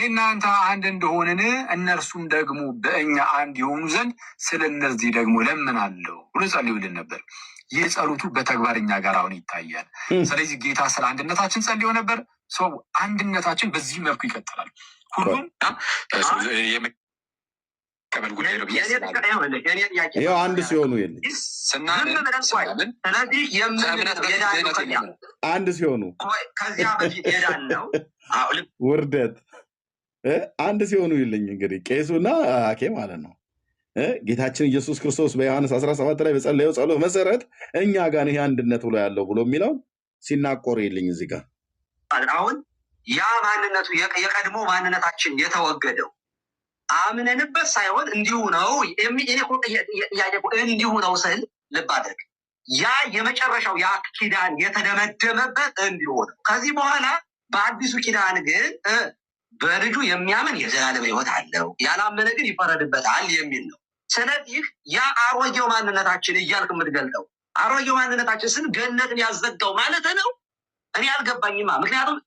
እኔና አንተ አንድ እንደሆንን እነርሱም ደግሞ በእኛ አንድ የሆኑ ዘንድ ስለ እነዚህ ደግሞ ለምናለሁ ብሎ ጸልዩልን ነበር። ይህ ጸሎቱ በተግባር እኛ ጋር አሁን ይታያል። ስለዚህ ጌታ ስለ አንድነታችን ጸልዮ ነበር። ሰው አንድነታችን በዚህ መልኩ ይቀጥላል። ሁሉም የመቀበል ጉዳይ ነው። ይኸው አንድ ሲሆኑ አንድ ሲሆኑ ውርደት አንድ ሲሆኑ ይልኝ እንግዲህ ቄሱና አኬ ማለት ነው። ጌታችን ኢየሱስ ክርስቶስ በዮሐንስ 17 ላይ በጸለየው ጸሎት መሰረት እኛ ጋር ይሄ አንድነት ብሎ ያለው ብሎ የሚለው ሲናቆር ይልኝ እዚህ ጋር አሁን ያ ማንነቱ የቀድሞ ማንነታችን የተወገደው አምነንበት ሳይሆን እንዲሁ ነው እንዲሁ ነው ስል ልብ አድርግ። ያ የመጨረሻው ያ ኪዳን የተደመደመበት እንዲሁ ነው። ከዚህ በኋላ በአዲሱ ኪዳን ግን በልጁ የሚያምን የዘላለም ሕይወት አለው፣ ያላመነ ግን ይፈረድበታል የሚል ነው። ስለዚህ ያ አሮጌው ማንነታችን እያልክ የምትገልጠው አሮጌው ማንነታችን ስን ገነትን ያዘጋው ማለት ነው። እኔ አልገባኝማ። ምክንያቱም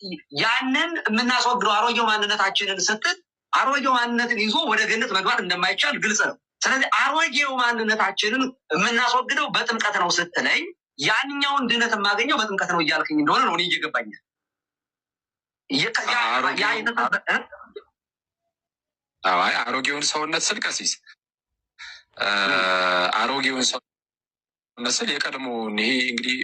ያንን የምናስወግደው አሮጌው ማንነታችንን ስትል አሮጌው ማንነትን ይዞ ወደ ገነት መግባት እንደማይቻል ግልጽ ነው። ስለዚህ አሮጌው ማንነታችንን የምናስወግደው በጥምቀት ነው ስትለኝ ያንኛውን ድነት የማገኘው በጥምቀት ነው እያልክኝ እንደሆነ ነው እኔ እየገባኛል። አሮጌውን ሰውነት ስል ቀሲስ አሮጌውን ሰውነት ስል የቀድሞውን ይሄ እንግዲህ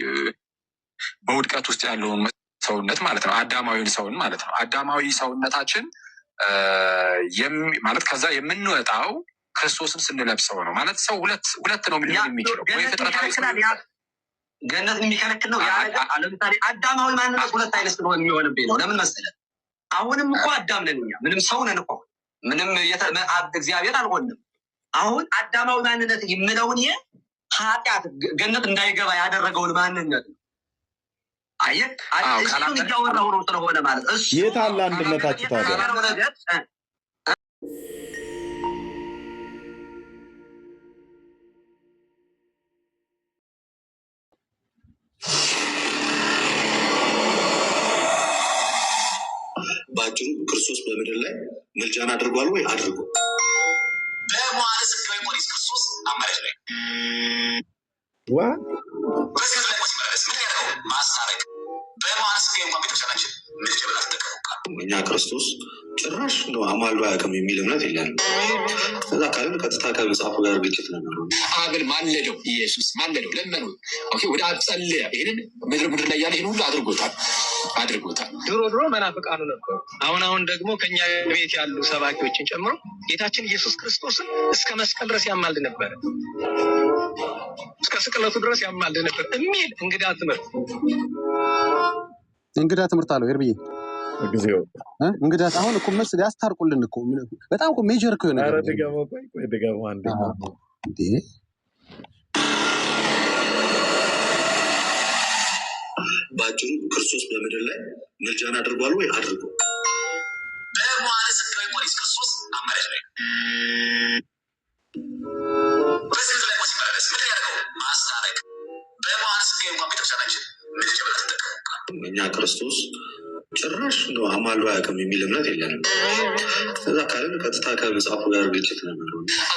በውድቀት ውስጥ ያለውን ሰውነት ማለት ነው። አዳማዊን ሰውን ማለት ነው። አዳማዊ ሰውነታችን ማለት ከዛ የምንወጣው ክርስቶስን ስንለብሰው ነው ማለት። ሰው ሁለት ነው የሚችለው ወይ ፍጥረታዊ ገነት የሚከለክል ነው። ለምሳሌ አዳማዊ ማንነት ሁለት አይነት ነው የሚሆንብኝ ነው። ለምን መሰለህ? አሁንም እኮ አዳም ነን እኛ፣ ምንም ሰው ነን እኮ፣ ምንም እግዚአብሔር አልሆንም። አሁን አዳማዊ ማንነት የምለውን ኃጢአት ገነት እንዳይገባ ያደረገውን ማንነት ነው። አየህ፣ እሱን እያወራሁ ነው ስለሆነ ማለት እሱ የት አለ አንድነታችሁ ታዲያ? ባጭሩ ክርስቶስ በምድር ላይ ምልጃን አድርጓል ወይ? አድርጎ በመዋዕለ ሥጋዌ ፖሊስ ክርስቶስ አማራጭ ላይ በስህተት ላይ ሲመለስ ምን ያደረገው ማስታረቅ በመዋዕለ ሥጋዌ እንኳን ቤተክርስቲያናችን ምልጃ ብላ ተጠቀሙቃል። እኛ ክርስቶስ ጭራሽ ነው አማልዶ አያውቅም የሚል እምነት የለንም። ከዛ ካልን ቀጥታ ከመጽሐፉ ጋር ግጭት ነው። አብን ማለደው ኢየሱስ ማለደው ለመነው። ወደ አብ ጸለየ። ይህንን ምድር ላይ ያለ ይህን ሁሉ አድርጎታል። ድሮ መናፍቃኑ ነበሩ። አሁን ደግሞ ከኛ ቤት ያሉ ሰባኪዎችን ጨምሮ ጌታችን ኢየሱስ ክርስቶስን እስከ መስቀል ድረስ ያማልድ ነበር፣ እስከ ስቅለቱ ድረስ ያማልድ ነበር የሚል እንግዳ ትምህርት አለው። ኤርብዬ ጊዜው እንግዳ አሁን እኮ መስል ያስታርቁልን እኮ በጣም እኮ ሜጀር እኮ ነው። ደገሞ አንዴ ባጭሩ ክርስቶስ በምድር ላይ ምልጃን አድርጓል ወይ? አድርጎ በመዋዕለ ሥጋዌ ፖሊስ ክርስቶስ አማራጭ ላይ በስህተት ላይ ሲመለስ ምን ያደረገው ማስታረቅ በመዋዕለ ሥጋዌ እንኳን ቤተክርስቲያናችን ምልጃ ብላ ተጠቀሙቃል። እኛ ክርስቶስ ጭራሽ ነው አማልዶ አያውቅም የሚል እምነት የለንም። ከዛ ካልን ቀጥታ ከመጽሐፉ ጋር ግጭት ነው።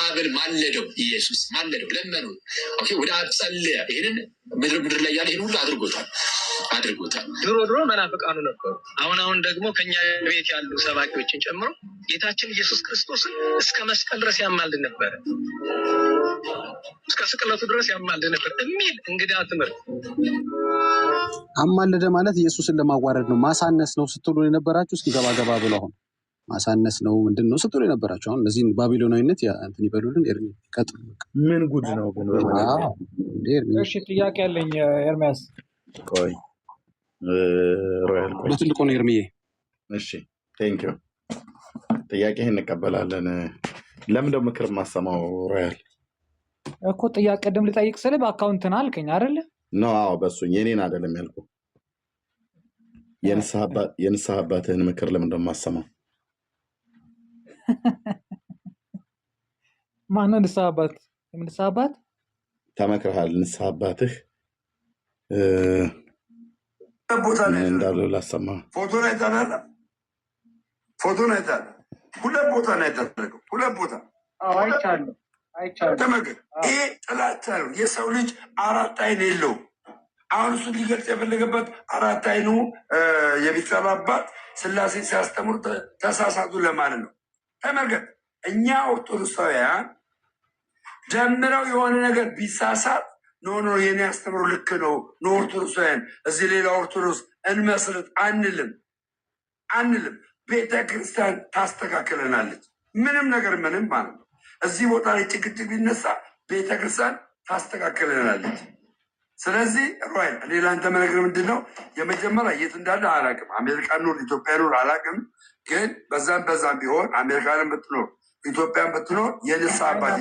አብን ማለደው ኢየሱስ ማለደው ለመነው። ወደ አብ ጸለየ። ይህንን ምድር ላይ ያለ ይህን ሁሉ አድርጎታል። ድሮ መናፍቃኑ ነበሩ። አሁን ደግሞ ከኛ ቤት ያሉ ሰባኪዎችን ጨምሮ ጌታችን ኢየሱስ ክርስቶስን እስከ መስቀል ድረስ ያማልድ ነበር፣ እስከ ስቅለቱ ድረስ ያማልድ ነበር የሚል እንግዳ ትምህርት። አማለደ ማለት ኢየሱስን ለማዋረድ ነው፣ ማሳነስ ነው ስትሉ የነበራችሁ። እስኪ ገባ ብሎ አሁን ማሳነስ ነው ምንድን ነው ስትሉ የነበራችሁ። አሁን እነዚህን ባቢሎናዊነት እንትን ይበሉልን። ቀጥሉ። ምን ጉድ ነው ግን? እሺ ጥያቄ አለኝ ኤርሚያስ። ቆይ ሮያል ቆይ በትልቁ ነው ኤርሚዬ። እሺ ቴንክ ዩ። ጥያቄህን እንቀበላለን። ለምን ደው ምክር ማሰማው ሮያል እኮ ጥያቄ ቀደም ልጠይቅ ስለ በአካውንትና አልከኝ አይደለ? ነው አዎ፣ በሱ የኔን አይደለም ያልኩ። የንስሐ አባትህን ምክር ለምን ደው ማሰማው? ማነው ንስሐ አባት? የንስሐ አባት ተመክረሃል? ንስሐ አባትህ ቦታ ላይ እንዳለው ላሰማ ፎቶ ላይ ታናለ ፎቶን አይታል። ሁለት ቦታ ነው ያደረገው። ሁለት ቦታ አይቻለሁ። ተመልከት። ይሄ ጥላቻ ነው። የሰው ልጅ አራት አይን የለው። አሁን እሱን ሊገልጽ የፈለገበት አራት አይኑ የቤተሰብ አባት ስላሴ ሲያስተምሩ ተሳሳቱ ለማለት ነው። ተመልከት። እኛ ኦርቶዶክሳውያን ጀምረው የሆነ ነገር ቢሳሳት ኖ የኔ ያስተምሩ ልክ ነው ኖ ኦርቶዶክሳውያን እዚህ ሌላ ኦርቶዶክስ እንመስርት አንልም። ቤተ ክርስቲያን ታስተካክለናለች። ምንም ነገር ምንም ማለት ነው። እዚህ ቦታ ላይ ጭቅጭቅ ቢነሳ ቤተ ክርስቲያን ታስተካክለናለች። ስለዚህ ሮይል እኔ ለአንተ መነግርህ ምንድን ነው፣ የመጀመሪያ የት እንዳለ አላውቅም። አሜሪካ ኑር ኢትዮጵያ ኑር አላውቅም። ግን በዛም ቢሆን አሜሪካንን ብትኖር ኢትዮጵያን ብትኖር የንስሐ አባት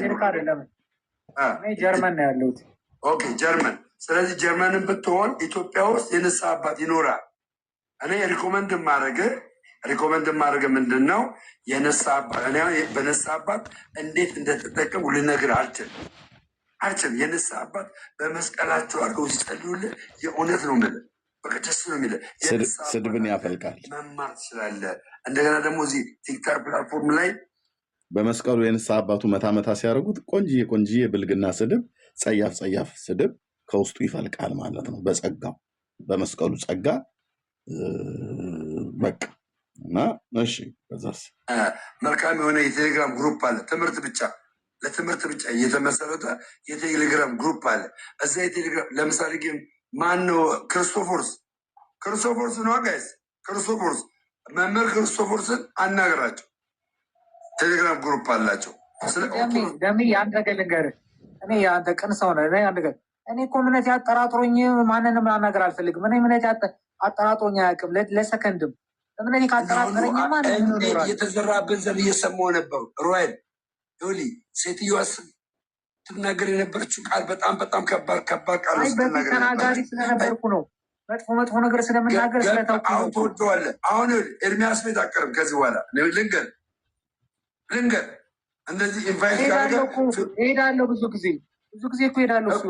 ጀርመን ነው ያለሁት። ኦኬ ጀርመን። ስለዚህ ጀርመንን ብትሆን ኢትዮጵያ ውስጥ የንስሐ አባት ይኖራል። እኔ ሪኮመንድ ማድረግ ምንድን ነው የንስሐ አባት በንስሐ አባት እንዴት እንደተጠቀሙ ልነግርህ አልችልም። የንስሐ አባት በመስቀላቸው አድርገው ሲጸልዩልህ የእውነት ነው የምልህ፣ በቃ ደስ ነው የሚልህ። ስድብን ያፈልቃል መማር ትችላለህ። እንደገና ደግሞ እዚህ ቲክታክ ፕላትፎርም ላይ በመስቀሉ የንስሐ አባቱ መታ ሲያደርጉት ቆንጂዬ ብልግና ስድብ፣ ጸያፍ ስድብ ከውስጡ ይፈልቃል ማለት ነው። በጸጋው በመስቀሉ ጸጋ በቃ እና እሺ። ከዛስ መልካም የሆነ የቴሌግራም ግሩፕ አለ። ለትምህርት ብቻ እየተመሰረተ የቴሌግራም ግሩፕ አለ። እዛ የቴሌግራም ለምሳሌ ግን ማን ነው? ክርስቶፎርስ ነው ጋይስ። መምህር ክርስቶፎርስን አናገራቸው። ቴሌግራም ግሩፕ አላቸው። ደሚ የአንድ ነገር ልንገርህ፣ እኔ የአንተ ቅን ሰው ነህ። እኔ እኮ እምነት ያጠራጥሮኝ ማንንም ማናገር አልፈልግም። እኔ እምነት አጠራጥሮኝ አያውቅም ለሰከንድም። እምነት ካጠራጠረኝ የተዘራብን ዘር እየሰማሁ ነበሩ። ሮይል ሊ ሴትዮዋ ስትናገር የነበረችው ቃል በጣም ከባድ ቃል ተናጋሪ ስለነበርኩ ነው። መጥፎ ነገር ስለምናገር ስለታውቁ አሁን ትወደዋለህ። አሁን ኤርሚያስ ቤት አቀርም። ከዚህ በኋላ ልንገር እንደዚህ ኢንቫይት ሄዳለሁ። ብዙ ጊዜ እኮ ሄዳለሁ። እሱ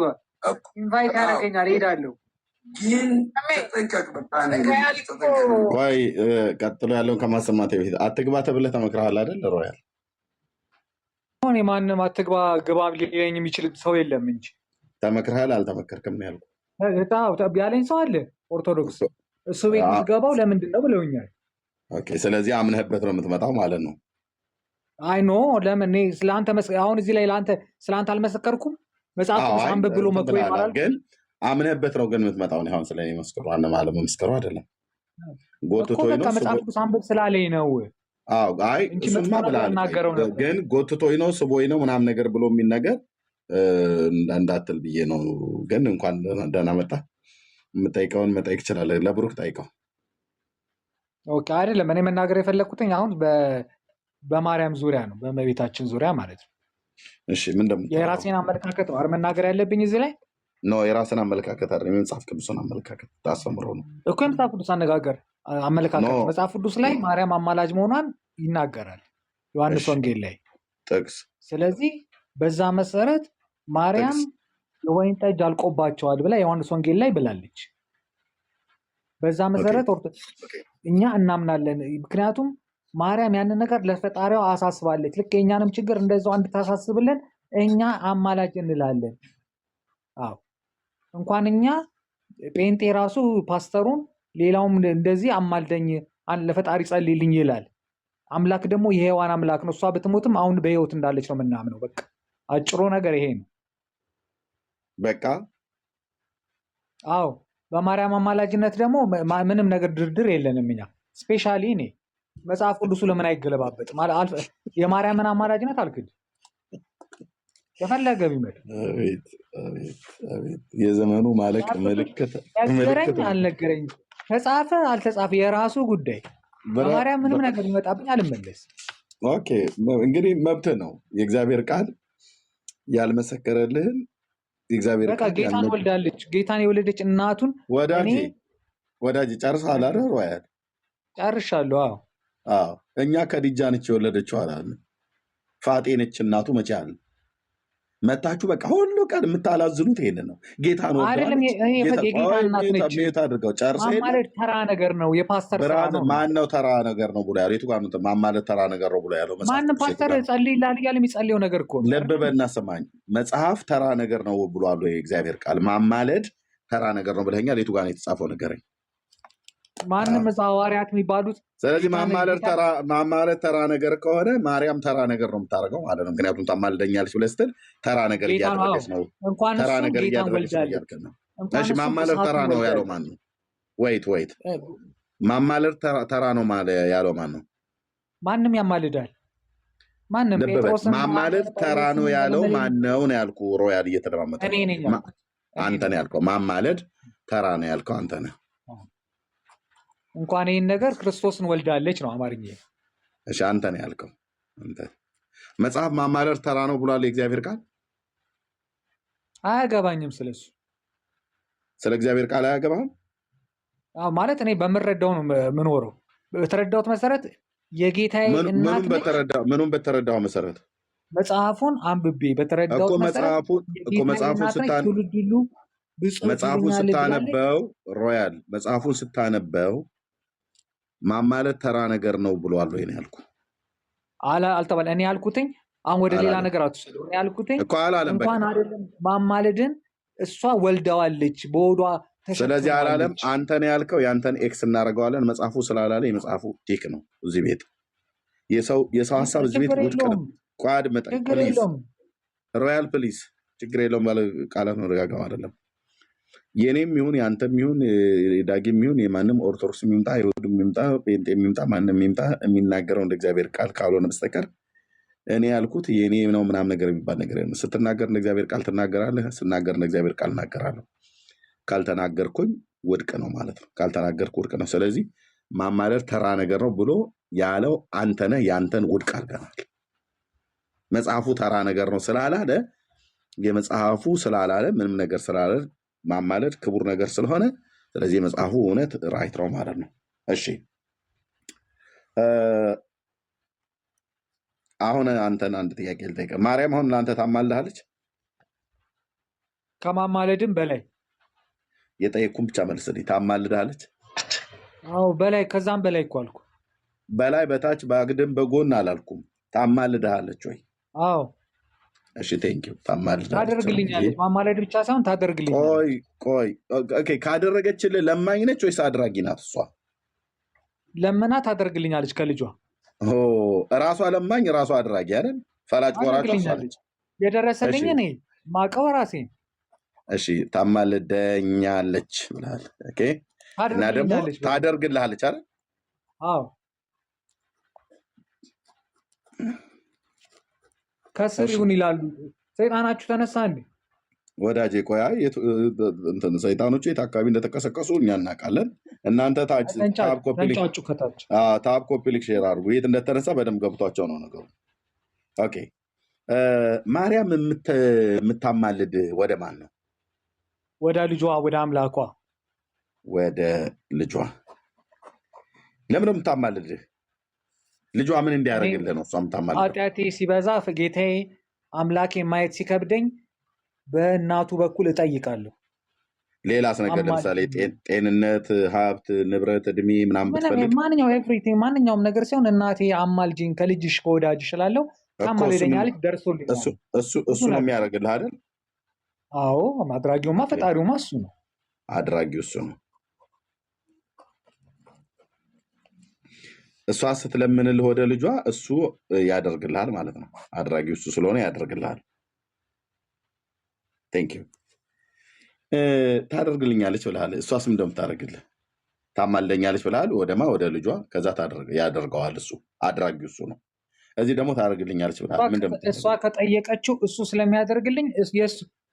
ኢንቫይት ያደርገኛል፣ ሄዳለሁ። ግን ተጠንቀቅ። ወይ ቀጥሎ ያለውን ከማሰማት በፊት አትግባ ተብለህ ተመክረሃል አይደል? ሮያል አሁን የማንም አትግባ ግባ ሊለኝ የሚችል ሰው የለም እንጂ ተመክረሃል አልተመከርክም ያልኩ ያለኝ ሰው አለ። ኦርቶዶክስ እሱ ቤት የምትገባው ለምንድን ነው ብለውኛል። ስለዚህ አምነህበት ነው የምትመጣው ማለት ነው። አይ ኖ ለምን ስለአንተ አሁን እዚህ ላይ ስለአንተ አልመሰከርኩም። መጽሐፍ ቅዱስ አንብብ ብሎ መጥቶ ይማራል። ግን አምነህበት ነው ግን የምትመጣው። አሁን ስለ እኔ መስክሩ አለ መመስከሩ አይደለም። ጎትቶኝ ነው መጽሐፍ ቅዱስ አንብብ ስላለኝ ነው። አይ እሱማ ብለሃል። ግን ጎትቶኝ ነው ስቦኝ ነው ምናምን ነገር ብሎ የሚል ነገር እንዳትል ብዬ ነው። ግን እንኳን ደህና መጣ። የምጠይቀውን መጠየቅ ይችላለህ። ለብሩክ ጠይቀው። ኦኬ አይደለም እኔ መናገር የፈለግኩትኝ አሁን በማርያም ዙሪያ ነው፣ በእመቤታችን ዙሪያ ማለት ነው። እሺ ምን የራሴን አመለካከት ነው አይደል መናገር ያለብኝ እዚህ ላይ? ኖ የራስን አመለካከት አይደል፣ የመጽሐፍ ቅዱስን አመለካከት ታስተምረው ነው እኮ። የመጽሐፍ ቅዱስ አመለካከት መጽሐፍ ቅዱስ ላይ ማርያም አማላጅ መሆኗን ይናገራል ዮሐንስ ወንጌል ላይ ጥቅስ። ስለዚህ በዛ መሰረት ማርያም የወይን ጠጅ አልቆባቸዋል ብላ ዮሐንስ ወንጌል ላይ ብላለች። በዛ መሰረት እኛ እናምናለን። ምክንያቱም ማርያም ያንን ነገር ለፈጣሪዋ አሳስባለች። ልክ የእኛንም ችግር እንደዛው እንድታሳስብልን እኛ አማላጅ እንላለን። አዎ እንኳን እኛ ጴንጤ ራሱ ፓስተሩን ሌላውም እንደዚህ አማልደኝ ለፈጣሪ ጸልይልኝ ይላል። አምላክ ደግሞ የሔዋን አምላክ ነው። እሷ ብትሞትም አሁን በሕይወት እንዳለች ነው የምናምነው። በቃ አጭሩ ነገር ይሄ ነው። በቃ አዎ በማርያም አማላጅነት ደግሞ ምንም ነገር ድርድር የለንም እኛ። ስፔሻሊ እኔ መጽሐፍ ቅዱሱ ለምን አይገለባበጥ? የማርያምን አማላጅነት አልክድ የፈለገ ቢመድ የዘመኑ ማለቅ ምልክት ነገረኝ አልነገረኝ ተጻፈ አልተጻፈ የራሱ ጉዳይ። በማርያም ምንም ነገር ሊመጣብኝ አልመለስ። ኦኬ እንግዲህ መብት ነው። የእግዚአብሔር ቃል ያልመሰከረልህን የእግዚአብሔር ቃል ጌታን ወልዳለች። ጌታን የወለደች እናቱን ወዳጅ ጨርሰሃል አይደል? ወያል ጨርሻለሁ። አዎ እኛ ከዲጃ ነች የወለደችው አላለ። ፋጤ ነች እናቱ መቼ አለ። መታችሁ በቃ ሁሉ ቀን የምታላዝኑት ይሄንን ነው። ጌታን አይደለም ወደዋለች የጌታ እናት ነች። ሜት አድርገው ጨርሰ የለ ማማለድ ተራ ነገር ነው፣ የፓስተር ስራ ነው። ማን ነው ተራ ነገር ነው ብሎ ያለው? የቱ ጋር ነው ማማለድ ተራ ነገር ነው ብሎ ያለው? ማንም ፓስተር ጸልይ ይላል እያለ የሚጸልየው ነገር እኮ ነው። ልብ በልና ስማኝ፣ መጽሐፍ ተራ ነገር ነው ብሏል ወይ? እግዚአብሔር ቃል ማማለድ ተራ ነገር ነው ብለኸኛል። የቱ ጋር ነው የተጻፈው? ንገረኝ። ማንም ሐዋርያት የሚባሉት። ስለዚህ ማማለድ ተራ ነገር ከሆነ ማርያም ተራ ነገር ነው የምታደርገው ማለት ነው። ምክንያቱም ታማልደኛለች ብለህ ስትል ተራ ነገር እያደረገች ነው። ተራ ነገር እያደረገች ነው እያልክ ነው። እሺ ማማለድ ተራ ነው ያለው ማን ነው? ወይት ማማለድ ተራ ነው ያለው ማን ነው? ማንም ያማልዳል። ማንም ማማለድ ተራ ነው ያለው ማን ነው ነው ያልኩህ። ሮያል እየተደማመጠ አንተ ነው ያልከው። ማማለድ ተራ ነው ያልከው አንተ ነህ። እንኳን ይህን ነገር ክርስቶስን ወልዳለች ነው አማርኛ። እሺ አንተ ነው ያልከው። አንተ መጽሐፍ ማማለድ ተራ ነው ብሏል የእግዚአብሔር ቃል? አያገባኝም ስለሱ። ስለ እግዚአብሔር ቃል አያገባህም ማለት እኔ በምረዳው ነው የምኖረው። በተረዳሁት መሰረት የጌታዬ እናት ምኑን በተረዳው መሰረት መጽሐፉን አንብቤ በተረዳሁት መጽሐፉን ስታነበው ሮያል መጽሐፉን ስታነበው ማማለድ ተራ ነገር ነው ብሏል ወይ ነው ያልኩህ? አልተባለ። እኔ ያልኩትኝ አሁን ወደ ሌላ ነገር አትወስደው። እኔ ያልኩትኝ እንኳን አይደለም ማማለድን እሷ ወልዳዋለች በሆዷ። ስለዚህ አላለም። አንተ ነው ያልከው። ያንተን ኤክስ እናደርገዋለን። መጽሐፉ ስላላለ የመጽሐፉ ቲክ ነው እዚህ ቤት። የሰው ሀሳብ እዚህ ቤት ውድቅ ነው። ቋድ መጠን ሮያል ፕሊስ ችግር የለውም ባለ ቃላት ነው። ደጋገም አይደለም የኔም ይሁን ያንተም ይሁን ዳጊም ይሁን የማንም ኦርቶዶክስ የሚምጣ ይሁድም የሚምጣ ጴንጤ የሚምጣ ማንም የሚምጣ የሚናገረው እንደ እግዚአብሔር ቃል ካልሆነ በስተቀር እኔ ያልኩት የኔ ነው ምናምን ነገር የሚባል ነገር ነው። ስትናገር እንደ እግዚአብሔር ቃል ትናገራለህ። ስናገር እንደ እግዚአብሔር ቃል እናገራለሁ። ካልተናገርኩኝ ውድቅ ነው ማለት ነው። ካልተናገርኩ ውድቅ ነው። ስለዚህ ማማለድ ተራ ነገር ነው ብሎ ያለው አንተ ነህ። ያንተን ውድቅ አድርገናል። መጽሐፉ ተራ ነገር ነው ስላላለ የመጽሐፉ ስላላለ ምንም ነገር ስላለ ማማለድ ክቡር ነገር ስለሆነ ስለዚህ የመጽሐፉ እውነት ራይት ነው ማለት ነው። እሺ አሁን አንተን አንድ ጥያቄ ልጠይቅህ። ማርያም አሁን ለአንተ ታማልድሃለች? ከማማለድም በላይ የጠየቅኩህን ብቻ መልስልኝ። ታማልድሃለች? አዎ በላይ ከዛም በላይ እኮ አልኩ። በላይ በታች በአግድም በጎን አላልኩም። ታማልድሃለች ወይ? አዎ እሺ ቴንኪው። ታማልድሃለች። ታደርግልኛለች። ማማለድ ብቻ ሳይሆን ታደርግልኛለች። ቆይ ኦኬ። ካደረገችልህ ለማኝ ነች ወይስ አድራጊ ናት? እሷ ለምና ታደርግልኛለች ከልጇ። እራሷ ለማኝ እራሷ አድራጊ አይደል? ፈላጭ ቆራጭ ነች። የደረሰልኝ እኔ ማቀው ራሴ። እሺ ታማልደኛለች ብለሃል። ኦኬ እና ደግሞ ታደርግልሃለች አይደል? አዎ ከስር ይሁን ይላሉ። ሰይጣናችሁ ተነሳ እንዴ? ወዳጄ ቆይ ሰይጣኖቹ የት አካባቢ እንደተቀሰቀሱ እኛ እናውቃለን። እናንተ ታብ ኮፒ ሊክ ሼር አድርጉ። የት እንደተነሳ በደንብ ገብቷቸው ነው ነገሩ። ኦኬ ማርያም የምታማልድ ወደ ማን ነው? ወደ ልጇ፣ ወደ አምላኳ፣ ወደ ልጇ። ለምን የምታማልድህ? ልጇ ምን እንዲያደርግልህ ነው እሷ የምታማልደው? ኃጢአቴ ሲበዛ ጌታዬ አምላኬ ማየት ሲከብደኝ በእናቱ በኩል እጠይቃለሁ። ሌላስ ነገር ለምሳሌ ጤንነት፣ ሀብት፣ ንብረት፣ እድሜ ምናምን ብትፈልግ ማንኛውም ነገር ሲሆን እናቴ አማልጅኝ ከልጅሽ ከወዳጅሽ እላለሁ። ታማልደኛለች፣ ደርሶልኛል። እሱ ነው የሚያደርግልህ አይደል? አዎ አድራጊውማ ፈጣሪውማ እሱ ነው። አድራጊው እሱ ነው። እሷ ስትለምንልህ ወደ ልጇ እሱ ያደርግልሃል ማለት ነው። አድራጊው እሱ ስለሆነ ያደርግልሃል። ቴንኪው። ታደርግልኛለች ብለሃል። እሷስ ምን እንደምታደርግልህ? ታማልደኛለች ብለሃል። ወደማ ወደ ልጇ፣ ከዛ ያደርገዋል እሱ። አድራጊው እሱ ነው። እዚህ ደግሞ ታደርግልኛለች ብለሃል። እሷ ከጠየቀችው እሱ ስለሚያደርግልኝ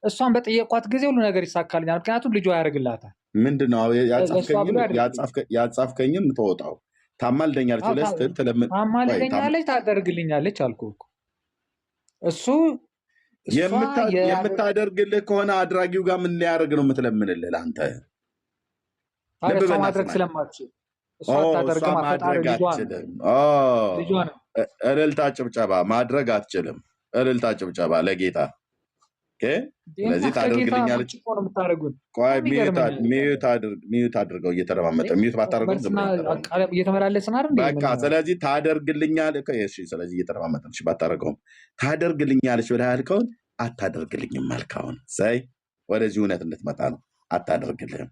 እሷን በጠየቋት ጊዜ ሁሉ ነገር ይሳካልኛል። ምክንያቱም ልጇ ያደርግላታል። ምንድነው ያጻፍከኝን ተወጣው። ታማልደኛለች ብለህ ስትል ታማልደኛለች፣ ታደርግልኛለች አልኩህ እኮ። እሱ የምታደርግልህ ከሆነ አድራጊው ጋር ምን ሊያደርግ ነው የምትለምንልህ? ለአንተ ማድረግ ስለማትችል ማድረግ አትችልም። እልልታ ጭብጨባ። ማድረግ አትችልም። እልልታ ጭብጨባ ለጌታ። ስለዚህ ታደርግልኛለች። ቆይ ሚዩት አድርገው እየተረማመጠ ሚዩት ባታደርገው እየተመላለስን አይደል? በቃ ስለዚህ ታደርግልኛለች። እሺ ስለዚህ እየተረማመጠች ባታደርገውም ታደርግልኛለች ብለህ ያልከውን አታደርግልኝም አልከውን ሳይ ወደዚህ እውነት እንድትመጣ ነው። አታደርግልህም።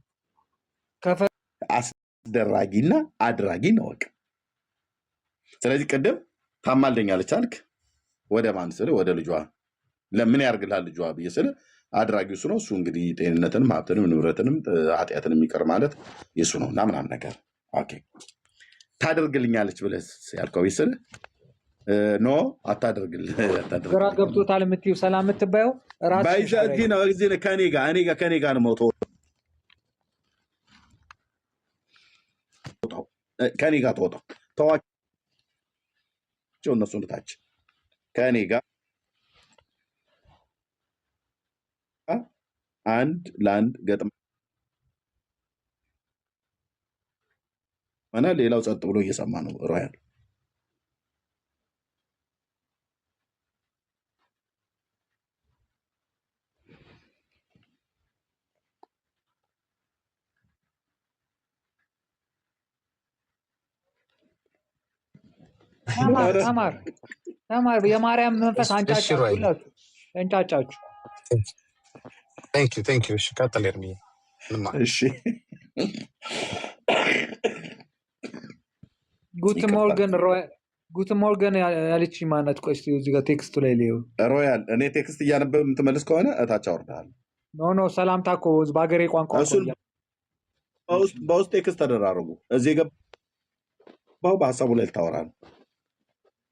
አስደራጊና አድራጊ ነው። ስለዚህ ቅድም ታማልደኛለች አልክ። ወደ ማን ስል ወደ ልጇ ለምን ያርግልሃል ልጇ ብዬ ስል አድራጊው እሱ ነው። እሱ እንግዲህ ጤንነትንም ሀብትንም ንብረትንም ኃጢአትንም የሚቀር ማለት የሱ ነው እና ምናምን ነገር ኦኬ። ታደርግልኛለች ብለህ ያልከው ስል ኖ አታደርግልህ። ግራ ገብቶታል የምትይው ሰላም የምትባየው እዚህ ነው። እዚህ ከኔ ጋር ነው መውጣው ከኔ ጋር ተወጣው ተዋቸው እነሱ እንድታች ከኔ ጋር አንድ ለአንድ ገጥመና ሌላው ጸጥ ብሎ እየሰማ ነው። ሮያል ተማር የማርያም መንፈስ አንጫጫችሁ። ቴንክ ዩ። እሺ ቀጥል ኤርሚ። እሺ ጉት ሞርገን ያለች ማናት? ቆይ እስኪ እዚህ ጋር ቴክስቱ ላይ ሊዩ ሮያል እኔ ቴክስት እያነበብ የምትመልስ ከሆነ እታች አወርድሃለሁ። ኖ ሰላምታ እኮ በሀገሬ ቋንቋ በውስጥ ቴክስት ተደራረጉ። እዚህ የገባው በሀሳቡ ላይ ልታወራ ነው።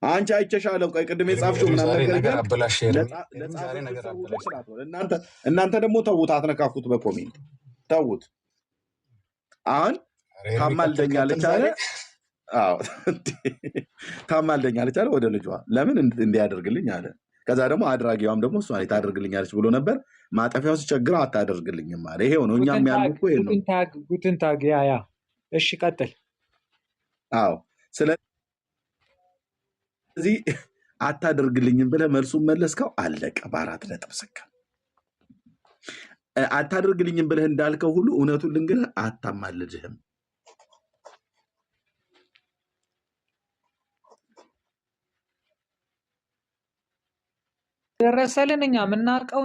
አንቺ አይቼሻለሁ። ቆይ ቅድም የጻፍሽው ምናምን ነገር እናንተ ደግሞ ተዉት፣ አትነካኩት፣ በኮሜንት ተዉት። አሁን ታማልደኛለች አለ። አዎ ታማልደኛለች አለ ወደ ልጇ ለምን እንዲያደርግልኝ አለ። ከዛ ደግሞ አድራጊዋም ደግሞ እሷ ታደርግልኛለች ብሎ ነበር። ማጠፊያው ሲቸግረው አታደርግልኝም አለ። ይሄው ነው እኛም ያሉ እኮ ይሄ ነው። ጉትን ታግ ያ እሺ ቀጥል። አዎ ስለዚህ አታደርግልኝም ብለህ መልሱን መለስከው፣ አለቀ። በ4 ነጥብ ሰካ። አታደርግልኝም ብለህ እንዳልከው ሁሉ እውነቱን ልንገርህ አታማልድህም። ደረሰልን እኛ የምናውቀው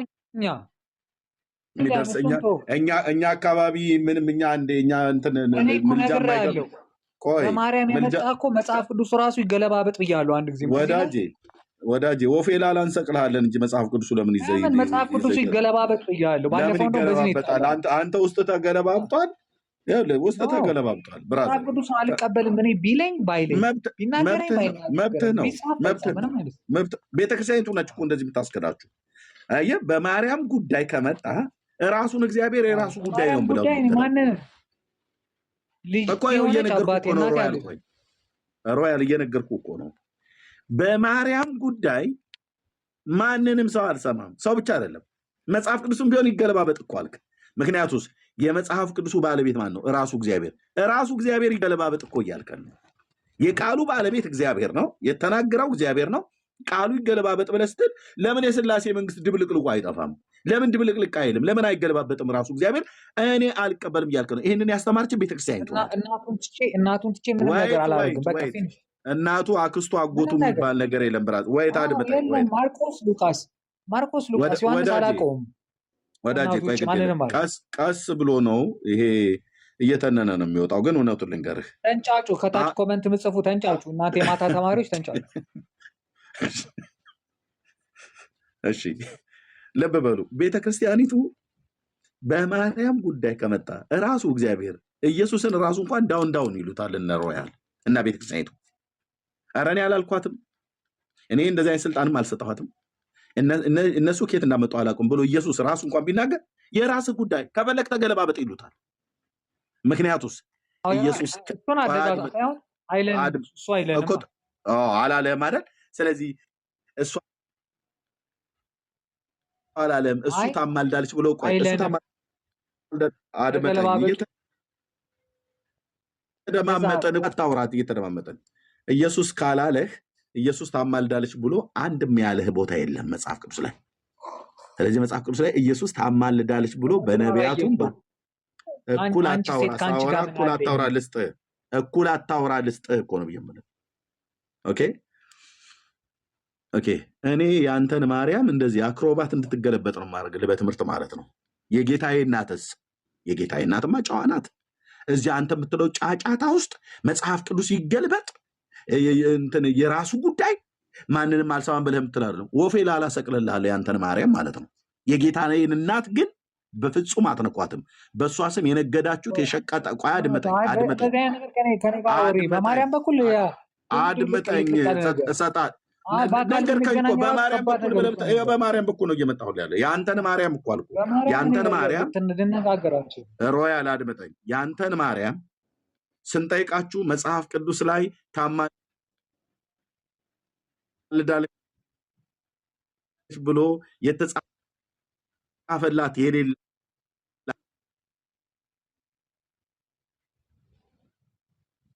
እኛ አካባቢ ምንም እኛ እንትን ምልጃ ማይገባ በማርያም የመጣ እኮ መጽሐፍ ቅዱስ ራሱ ይገለባበጥ ብያለሁ አንድ ጊዜ። ወዳጄ ወፌ ላላ እንሰቅልሃለን እንጂ መጽሐፍ ቅዱሱ ለምን ይዘይ? መጽሐፍ ቅዱሱ ይገለባበጥ ብያለሁ ባለፈው ነው። በዚህ አንተ ውስጥ ተገለባብጧል፣ ውስጥ ተገለባብጧል። መጽሐፍ ቅዱስ አልቀበልም እኔ ቢለኝ ባይለኝ መብትህ ነው። ቤተክርስቲያኒቱ ነች እኮ እንደዚህ የምታስከዳችሁ። አየህ በማርያም ጉዳይ ከመጣ እራሱን እግዚአብሔር የራሱ ጉዳይ ነው ብለው ሮያል እየነገርኩ እኮ ነው። በማርያም ጉዳይ ማንንም ሰው አልሰማም። ሰው ብቻ አይደለም መጽሐፍ ቅዱስም ቢሆን ይገለባበጥ እኮ አልክ። ምክንያቱስ የመጽሐፍ ቅዱሱ ባለቤት ማን ነው? እራሱ እግዚአብሔር። እራሱ እግዚአብሔር ይገለባበጥ እኮ እያልከን ነው። የቃሉ ባለቤት እግዚአብሔር ነው፣ የተናገረው እግዚአብሔር ነው። ቃሉ ይገለባበጥ ብለህ ስትል ለምን የሥላሴ መንግስት ድብልቅልቁ አይጠፋም? ለምን ድብልቅልቅ አይልም? ለምን አይገለባበጥም? ራሱ እግዚአብሔር እኔ አልቀበልም እያልክ ነው። ይህንን ያስተማርችን ቤተክርስቲያን እናቱን ትቼ ምንም ነገር አላደርግም። በቃ እናቱ አክስቱ አጎቱ የሚባል ነገር የለም። ብራት ወይ ታድምጠኝ። ማርቆስ ሉቃስ ዮሐንስ አላውቀውም። ወዳጄ ቀስ ብሎ ነው ይሄ እየተነነ ነው የሚወጣው። ግን እውነቱን ልንገርህ፣ ተንጫጩ። ከታች ኮመንት ምጽፉ ተንጫጩ። እናንተ የማታ ተማሪዎች ተንጫጩ። እሺ ልብ በሉ። ቤተክርስቲያኒቱ በማርያም ጉዳይ ከመጣ እራሱ እግዚአብሔር ኢየሱስን ራሱ እንኳን ዳውን ይሉታል እነ ሮያል እና ቤተክርስቲያኒቱ። ኧረ እኔ አላልኳትም፣ እኔ እንደዚህ አይነት ስልጣንም አልሰጠኋትም። እነሱ ኬት እንዳመጡ አላውቅም ብሎ ኢየሱስ ራሱ እንኳን ቢናገር የራስ ጉዳይ ከፈለግ ተገለባበጥ ይሉታል። ምክንያቱስ ኢየሱስ አላለም አይደል? ስለዚህ እሱ አላለም፣ እሱ ታማልዳለች ብሎ ቆይ እሱ እየተደማመጠን አታውራት፣ እየተደማመጠን ኢየሱስ ካላለህ ኢየሱስ ታማልዳለች ብሎ አንድም ያለህ ቦታ የለም መጽሐፍ ቅዱስ ላይ። ስለዚህ መጽሐፍ ቅዱስ ላይ ኢየሱስ ታማልዳለች ብሎ በነቢያቱም እኩል አታውራ ልስጥህ እኮ ነው ብዬ ኦኬ እኔ ያንተን ማርያም እንደዚህ አክሮባት እንድትገለበጥ ነው ማድረግልህ በትምህርት ማለት ነው። የጌታዬ እናትማ ጨዋ ናት። እዚህ አንተ የምትለው ጫጫታ ውስጥ መጽሐፍ ቅዱስ ይገልበጥ የራሱ ጉዳይ ማንንም አልሰማም ብለህ የምትላለ ወፌ ላላ ሰቅልልሃለሁ ያንተን ማርያም ማለት ነው። የጌታዬን እናት ግን በፍጹም አትነኳትም። በእሷ ስም የነገዳችሁት የሸቀጠ ቆይ አድምጠኝ እሰጣለሁ በማርያም በኩል ነው እየመጣሁ ያለ ያንተን ማርያም እኮ አልኩ። ያንተን ማርያም ሮያል አድምጠኝ። ያንተን ማርያም ስንጠይቃችሁ መጽሐፍ ቅዱስ ላይ ታማልዳለች ብሎ የተጻፈላት የሌለ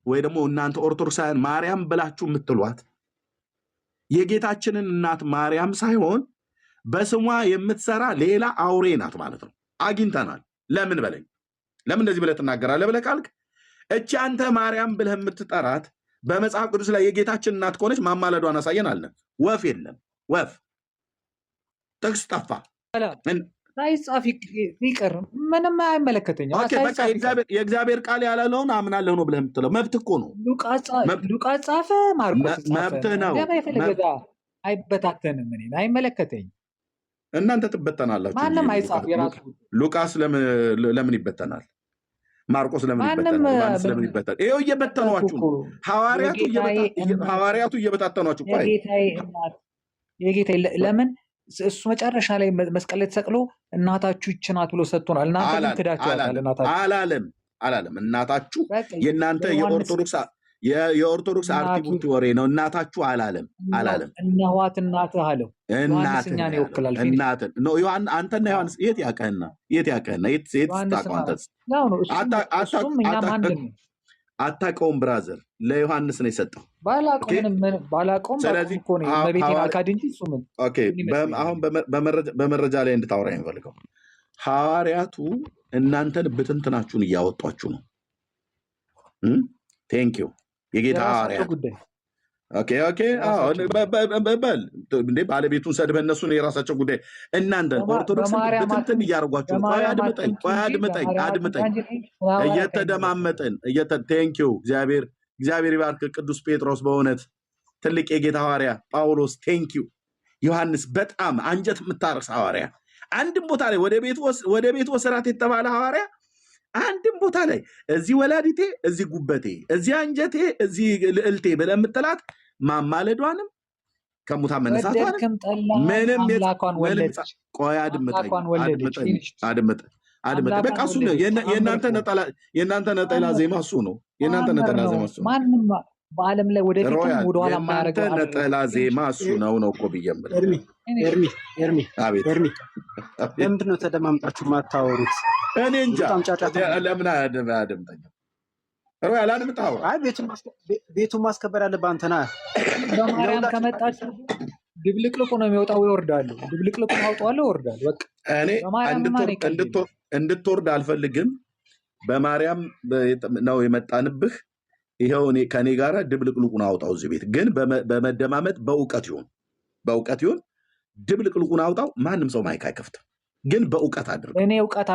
ወይ ደግሞ እናንተ ኦርቶዶክሳውያን ማርያም ብላችሁ የምትሏት የጌታችንን እናት ማርያም ሳይሆን በስሟ የምትሰራ ሌላ አውሬ ናት ማለት ነው። አግኝተናል። ለምን በለኝ። ለምን እንደዚህ ብለህ ትናገራለህ ብለህ ካልክ እቺ አንተ ማርያም ብለህ የምትጠራት በመጽሐፍ ቅዱስ ላይ የጌታችን እናት ከሆነች ማማለዷን አሳየን አለ። ወፍ የለም። ወፍ ጥቅስ ጠፋ። ሳይጻፍ ይቅር ምንም አይመለከተኝም። የእግዚአብሔር ቃል ያላለውን አምናለሁ ነው ብለህ የምትለው መብት እኮ ነው። ሉቃስ ጻፈ፣ ማርቆስ መብት ነው። አይበታተንም። እኔን አይመለከተኝም። እናንተ ትበተናላችሁ። ማንም አይጻፍ። የራሱ ሉቃስ ለምን ይበተናል? ማርቆስ ለምን ይበተናል? ይኸው እየበተኗችሁ ነው። ሐዋርያቱ እየበታተኗችሁ እኮ የጌታ ለምን እሱ መጨረሻ ላይ መስቀል ላይ ተሰቅሎ እናታችሁ ይህች ናት ብሎ ሰጥቶናል። እናንተ ግን ክዳችኋታል። አላለም። እናታችሁ የእናንተ የኦርቶዶክስ አርቲቡት ወሬ ነው። እናታችሁ አላለም። እነኋት እናትህ አለው። ዮሐንስ እኛን ይወክላል። አንተና ዮሐንስ የት ያውቅህና አታውቀውም። ብራዘር ለዮሐንስ ነው የሰጠው። አሁን በመረጃ ላይ እንድታወራ የሚፈልገው ሐዋርያቱ እናንተን ብትንትናችሁን እያወጧችሁ ነው። ቴንኪዩ የጌታ ሐዋርያት እንዴ ባለቤቱን ሰድበህ እነሱን የራሳቸው ጉዳይ እናንተን ኦርቶዶክስን ብትንትን እያደረጓችሁ ነው። አድምጠኝ እየተደማመጥን ቴንኪዩ እግዚአብሔር ይባርክ። ቅዱስ ጴጥሮስ በእውነት ትልቅ የጌታ ሐዋርያ፣ ጳውሎስ ቴንኪዩ፣ ዮሐንስ በጣም አንጀት የምታረስ ሐዋርያ፣ አንድም ቦታ ላይ ወደ ቤት ወስራት የተባለ ሐዋርያ አንድም ቦታ ላይ እዚህ ወላዲቴ፣ እዚህ ጉበቴ፣ እዚህ አንጀቴ፣ እዚህ ልዕልቴ ብለህ የምትላት ማማለዷንም ከሙታን መነሳቷንም ምንም ቆይ አድምጠኝ። በቃ እሱ ነው የእናንተ ነጠላ ዜማ እሱ ነው። የእናንተ ነጠላ ዜማ እሱ ማንም በዓለም ላይ ወደፊት ወደኋላ የእናንተ ነጠላ ዜማ እሱ ነው እኮ ብዬሽ ኤርሚ ለምንድን ነው ተደማምጣችሁ የማታወሩት? እኔ እንጃ ለምን አያደምጠኝም? ሮያል አድምጣው። ቤቱን ማስከበር ያለብህ አንተ ነህ። በማርያም ከመጣችሁ ድብልቅልቁ ነው የሚወጣው፣ ይወርዳሉ። ድብልቅልቁን አውጣዋለሁ፣ ይወርዳሉ። በቃ እኔ እንድትወርድ አልፈልግም። በማርያም ነው የመጣንብህ። ይኸው ከኔ ጋር ድብልቅልቁን አውጣው። እዚህ ቤት ግን በመደማመጥ በእውቀት ይሁን ድብልቅልቁን አውጣው። ማንም ሰው ማይክ አይከፍትም፣ ግን በእውቀት አድርግ። እኔ እውቀት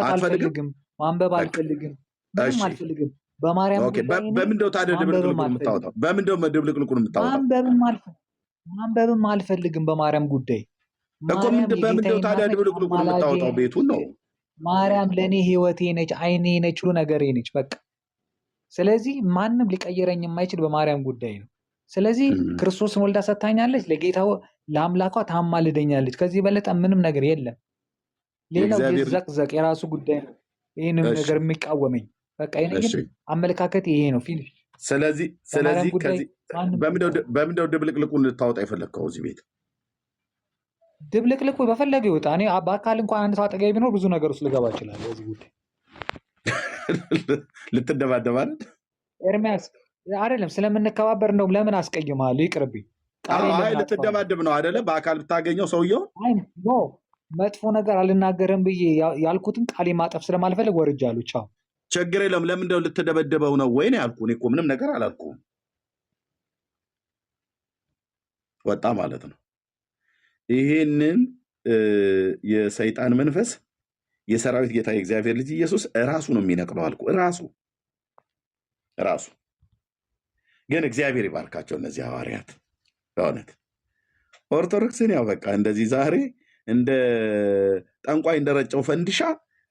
አልፈልግም፣ ማንበብ አልፈልግም፣ ምንም አልፈልግም። በማርያም በምንድነው ታዲያ ድብልቅልቁን የምታወጣው? በምንድነው ማንበብም አልፈልግም። በማርያም ጉዳይ እኮ በምንድነው ታዲያ ድብልቅልቁን የምታወጣው? ቤቱን ነው። ማርያም ለእኔ ህይወቴ ነች፣ አይኔ ነች፣ ሁሉ ነገሬ ነች። በቃ ስለዚህ ማንም ሊቀየረኝ የማይችል በማርያም ጉዳይ ነው። ስለዚህ ክርስቶስን ወልዳ ሰጥታኛለች፣ ለጌታው ለአምላኳ ታማልደኛለች። ከዚህ በለጠ ምንም ነገር የለም። ሌላው ይዘቅዘቅ፣ የራሱ ጉዳይ ነው። ይህንን ነገር የሚቃወመኝ በቃ አመለካከት ይሄ ነው። ፊኒሽ። ስለዚህ በምንድነው ድብልቅልቁን ልታወጣ የፈለግከው? እዚህ ቤት ድብልቅልቁ በፈለገ ይወጣ። እኔ በአካል እንኳን አንድ ሰው አጠገቢ ቢኖር ብዙ ነገር ውስጥ ልገባ ይችላል። በዚህ ጉዳይ ልትደባደባል? ኤርሚያስ አይደለም ስለምንከባበር እንደውም ለምን አስቀይምሃለሁ? ይቅርብኝ። አይ ልትደባደብ ነው አይደለ? በአካል ብታገኘው ሰውየው ኖ መጥፎ ነገር አልናገርም ብዬ ያልኩትን ቃሌ ማጠፍ ስለማልፈልግ ወርጃለሁ። ቻው። ችግር የለም። ለምን እንደው ልትደበደበው ነው ወይ ነው ያልኩህ። እኔ እኮ ምንም ነገር አላልኩም። ወጣ ማለት ነው። ይሄንን የሰይጣን መንፈስ የሰራዊት ጌታ የእግዚአብሔር ልጅ ኢየሱስ ራሱ ነው የሚነቅለው አልኩ። ራሱ ግን እግዚአብሔር ይባርካቸው እነዚህ ሐዋርያት። በእውነት ኦርቶዶክስን ያው በቃ እንደዚህ ዛሬ እንደ ጠንቋይ እንደረጨው ፈንዲሻ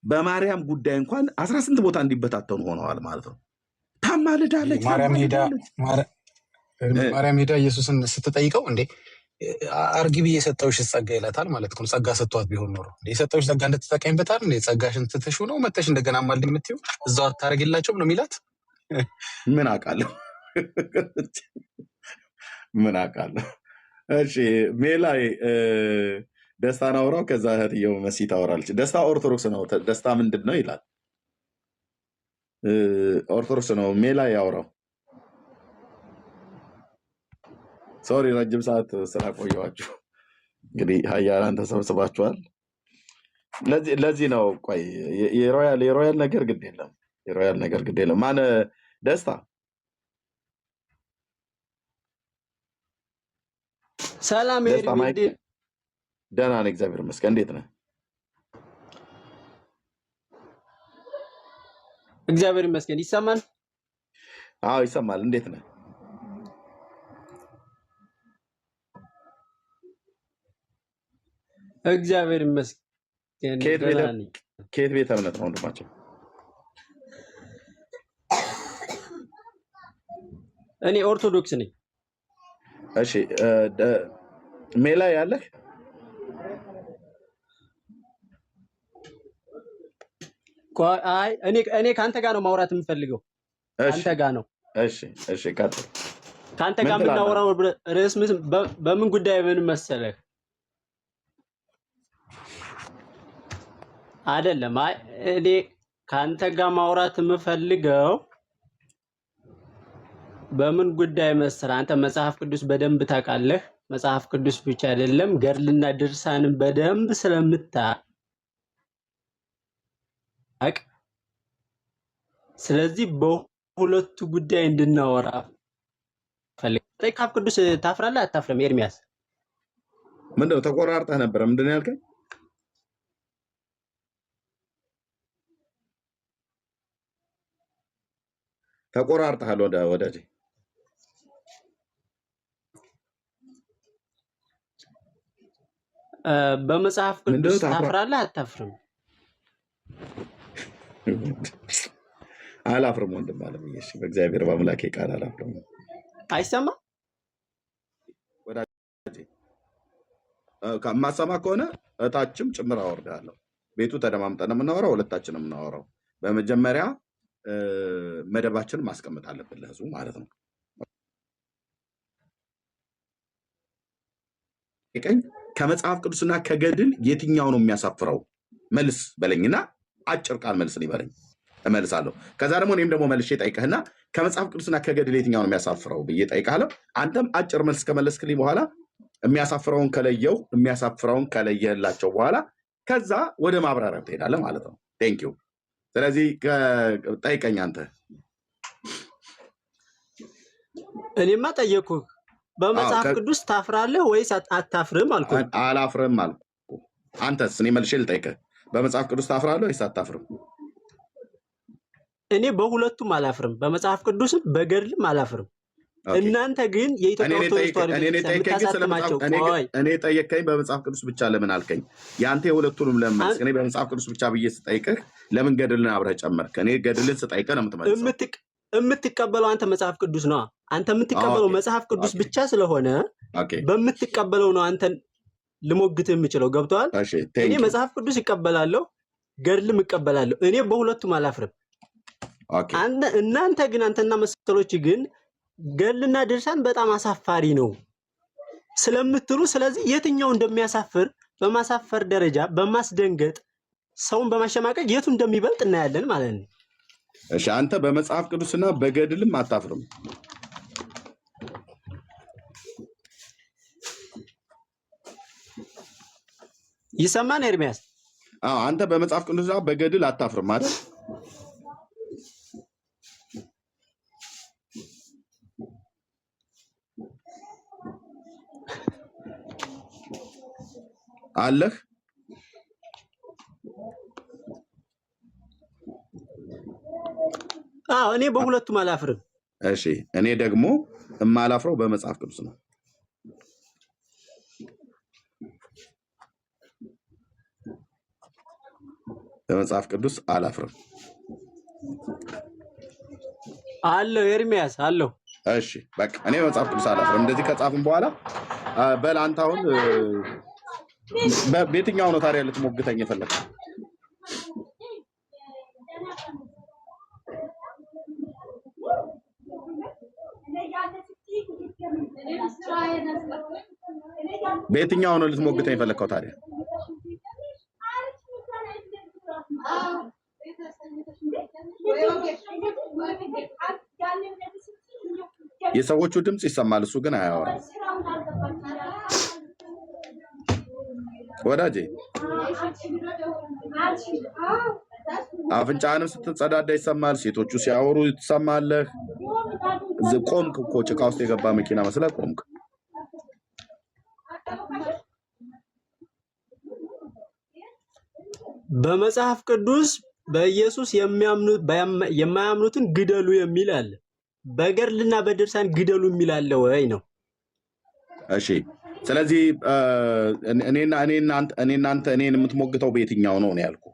በማርያም ጉዳይ እንኳን 18 ቦታ እንዲበታተኑ ሆነዋል ማለት ነው። ታማልዳለች። ማርያም ሄዳ ኢየሱስን ስትጠይቀው እንዴ አርግቢ የሰጠውሽ ጸጋ ይላታል ማለት ነው። ጸጋ ሰጥቷት ቢሆን ኖሮ የሰጠውሽ ጸጋ እንድትጠቀምበታል እንዴ? ጸጋሽን ትተሹ ነው መተሽ እንደገና ማልድ የምትይው እዛው አታረግላቸውም ነው የሚላት። ምን አውቃለሁ ምን አውቃለሁ። እሺ ሜላይ ደስታን አውራው፣ ከዛ እህትየው መሲ ታወራለች። ደስታ ኦርቶዶክስ ነው። ደስታ ምንድን ነው ይላል። ኦርቶዶክስ ነው። ሜላይ ያውራው። ሶሪ ረጅም ሰዓት ስላቆየኋችሁ። እንግዲህ ሀያላን ተሰብስባችኋል። ለዚህ ነው። ቆይ የሮያል ነገር ግድ የለም። የሮያል ነገር ግድ የለም። ማን ደስታ? ሰላም ኤርሚ፣ ደህና ነኝ እግዚአብሔር ይመስገን። እንዴት ነህ? እግዚአብሔር ይመስገን። ይሰማል? አዎ ይሰማል። እንዴት ነህ? እግዚአብሔር ይመስገን። ከየት ቤተ እምነት ነው ወንድማቸው? እኔ ኦርቶዶክስ ነኝ። እሺ ሜላ ያለህ? አይ እኔ ከአንተ ጋር ነው ማውራት የምፈልገው። አንተ ጋር ነው። እሺ ቀጥል። ከአንተ ጋር የምናወራው ርዕስ በምን ጉዳይ ምን መሰለህ? አይደለም እኔ ከአንተ ጋር ማውራት የምፈልገው በምን ጉዳይ መሰለህ? አንተ መጽሐፍ ቅዱስ በደንብ ታውቃለህ። መጽሐፍ ቅዱስ ብቻ አይደለም ገድልና ድርሳንን በደንብ ስለምታውቅ፣ ስለዚህ በሁለቱ ጉዳይ እንድናወራ ፈልግ። መጽሐፍ ቅዱስ ታፍራለህ አታፍርም? ኤርሚያስ ምንድነው? ተቆራርጠህ ነበረ። ምንድን ነው ያልከኝ? ተቆራርጠሃል ወዳጄ። በመጽሐፍ ቅዱስ ታፍራለህ አታፍርም? አላፍርም ወንድም አለም። እሺ በእግዚአብሔር በአምላኬ ቃል አላፍርም። አይሰማም ወዳጄ። ከማሰማ ከሆነ እታችም ጭምር አወርዳለሁ። ቤቱ ተደማምጠን የምናወራው ሁለታችን የምናወራው በመጀመሪያ መደባችንን ማስቀመጥ አለብን ለህዝቡ ማለት ነው። ቀኝ ከመጽሐፍ ቅዱስና ከገድል የትኛው ነው የሚያሳፍረው? መልስ በለኝና አጭር ቃል መልስን ይበለኝ፣ እመልሳለሁ። ከዛ ደግሞ እኔም ደግሞ መልሼ ጠይቀህና ከመጽሐፍ ቅዱስና ከገድል የትኛው ነው የሚያሳፍረው ብዬ ጠይቃለሁ። አንተም አጭር መልስ ከመለስክልኝ በኋላ የሚያሳፍረውን ከለየህላቸው በኋላ ከዛ ወደ ማብራሪያ ትሄዳለህ ማለት ነው። ቴንኪዩ። ስለዚህ ጠይቀኝ አንተ። እኔማ ጠየቅኩህ። በመጽሐፍ ቅዱስ ታፍራለህ ወይስ አታፍርም አልኩህ። አላፍርም አልኩህ። አንተስ? እኔ መልሼ ልጠይቅህ፣ በመጽሐፍ ቅዱስ ታፍራለህ ወይስ አታፍርም? እኔ በሁለቱም አላፍርም፣ በመጽሐፍ ቅዱስም በገድልም አላፍርም። እናንተ ግን የኢትዮጵያ ኦርቶዶክስ ተዋሕዶ የምታሳትማቸው እኔ ጠየቀኝ በመጽሐፍ ቅዱስ ብቻ ለምን አልከኝ? የአንተ የሁለቱንም ለምን? እኔ በመጽሐፍ ቅዱስ ብቻ ብዬ ስጠይቅህ ለምን ገድልን አብረህ ጨመርክ? እኔ ገድልን ስጠይቅህ ነው የምትመልሰው። የምትቀበለው አንተ መጽሐፍ ቅዱስ ነው። አንተ የምትቀበለው መጽሐፍ ቅዱስ ብቻ ስለሆነ በምትቀበለው ነው አንተን ልሞግትህ የምችለው። ገብቶሃል? እኔ መጽሐፍ ቅዱስ ይቀበላለሁ፣ ገድልም ይቀበላለሁ። እኔ በሁለቱም አላፍርም። እናንተ ግን አንተና መሰሎች ግን ገድልና ድርሳን በጣም አሳፋሪ ነው ስለምትሉ፣ ስለዚህ የትኛው እንደሚያሳፍር በማሳፈር ደረጃ በማስደንገጥ ሰውን በማሸማቀቅ የቱ እንደሚበልጥ እናያለን ማለት ነው። እሺ አንተ በመጽሐፍ ቅዱስና በገድልም አታፍርም? ይሰማን ኤርሚያስ? አንተ በመጽሐፍ ቅዱስ በገድል አታፍርም አይደል? አለህ? እኔ በሁለቱም አላፍርም። እሺ፣ እኔ ደግሞ የማላፍረው በመጽሐፍ ቅዱስ ነው። በመጽሐፍ ቅዱስ አላፍርም። አለው ኤርሚያስ አለው። እሺ በቃ እኔ በመጽሐፍ ቅዱስ አላፍርም። እንደዚህ ከጻፍን በኋላ በል አንተ አሁን በየትኛው ነው ታዲያ ልትሞግተኝ የፈለግኸው? በየትኛው ነው ልትሞግተኝ የፈለግኸው ታዲያ? የሰዎቹ ድምፅ ይሰማል፣ እሱ ግን አያወራም። ወዳጄ አፍንጫህንም ስትጸዳዳ ይሰማል፣ ሴቶቹ ሲያወሩ ትሰማለህ። ቆምክ እኮ ጭቃ ውስጥ የገባ መኪና መስለህ ቆምክ። በመጽሐፍ ቅዱስ በኢየሱስ የማያምኑትን ግደሉ የሚል አለ። በገድልና በድርሳን ግደሉ የሚል አለ ወይ ነው? እሺ፣ ስለዚህ እኔን የምትሞግተው በየትኛው ነው ያልኩ?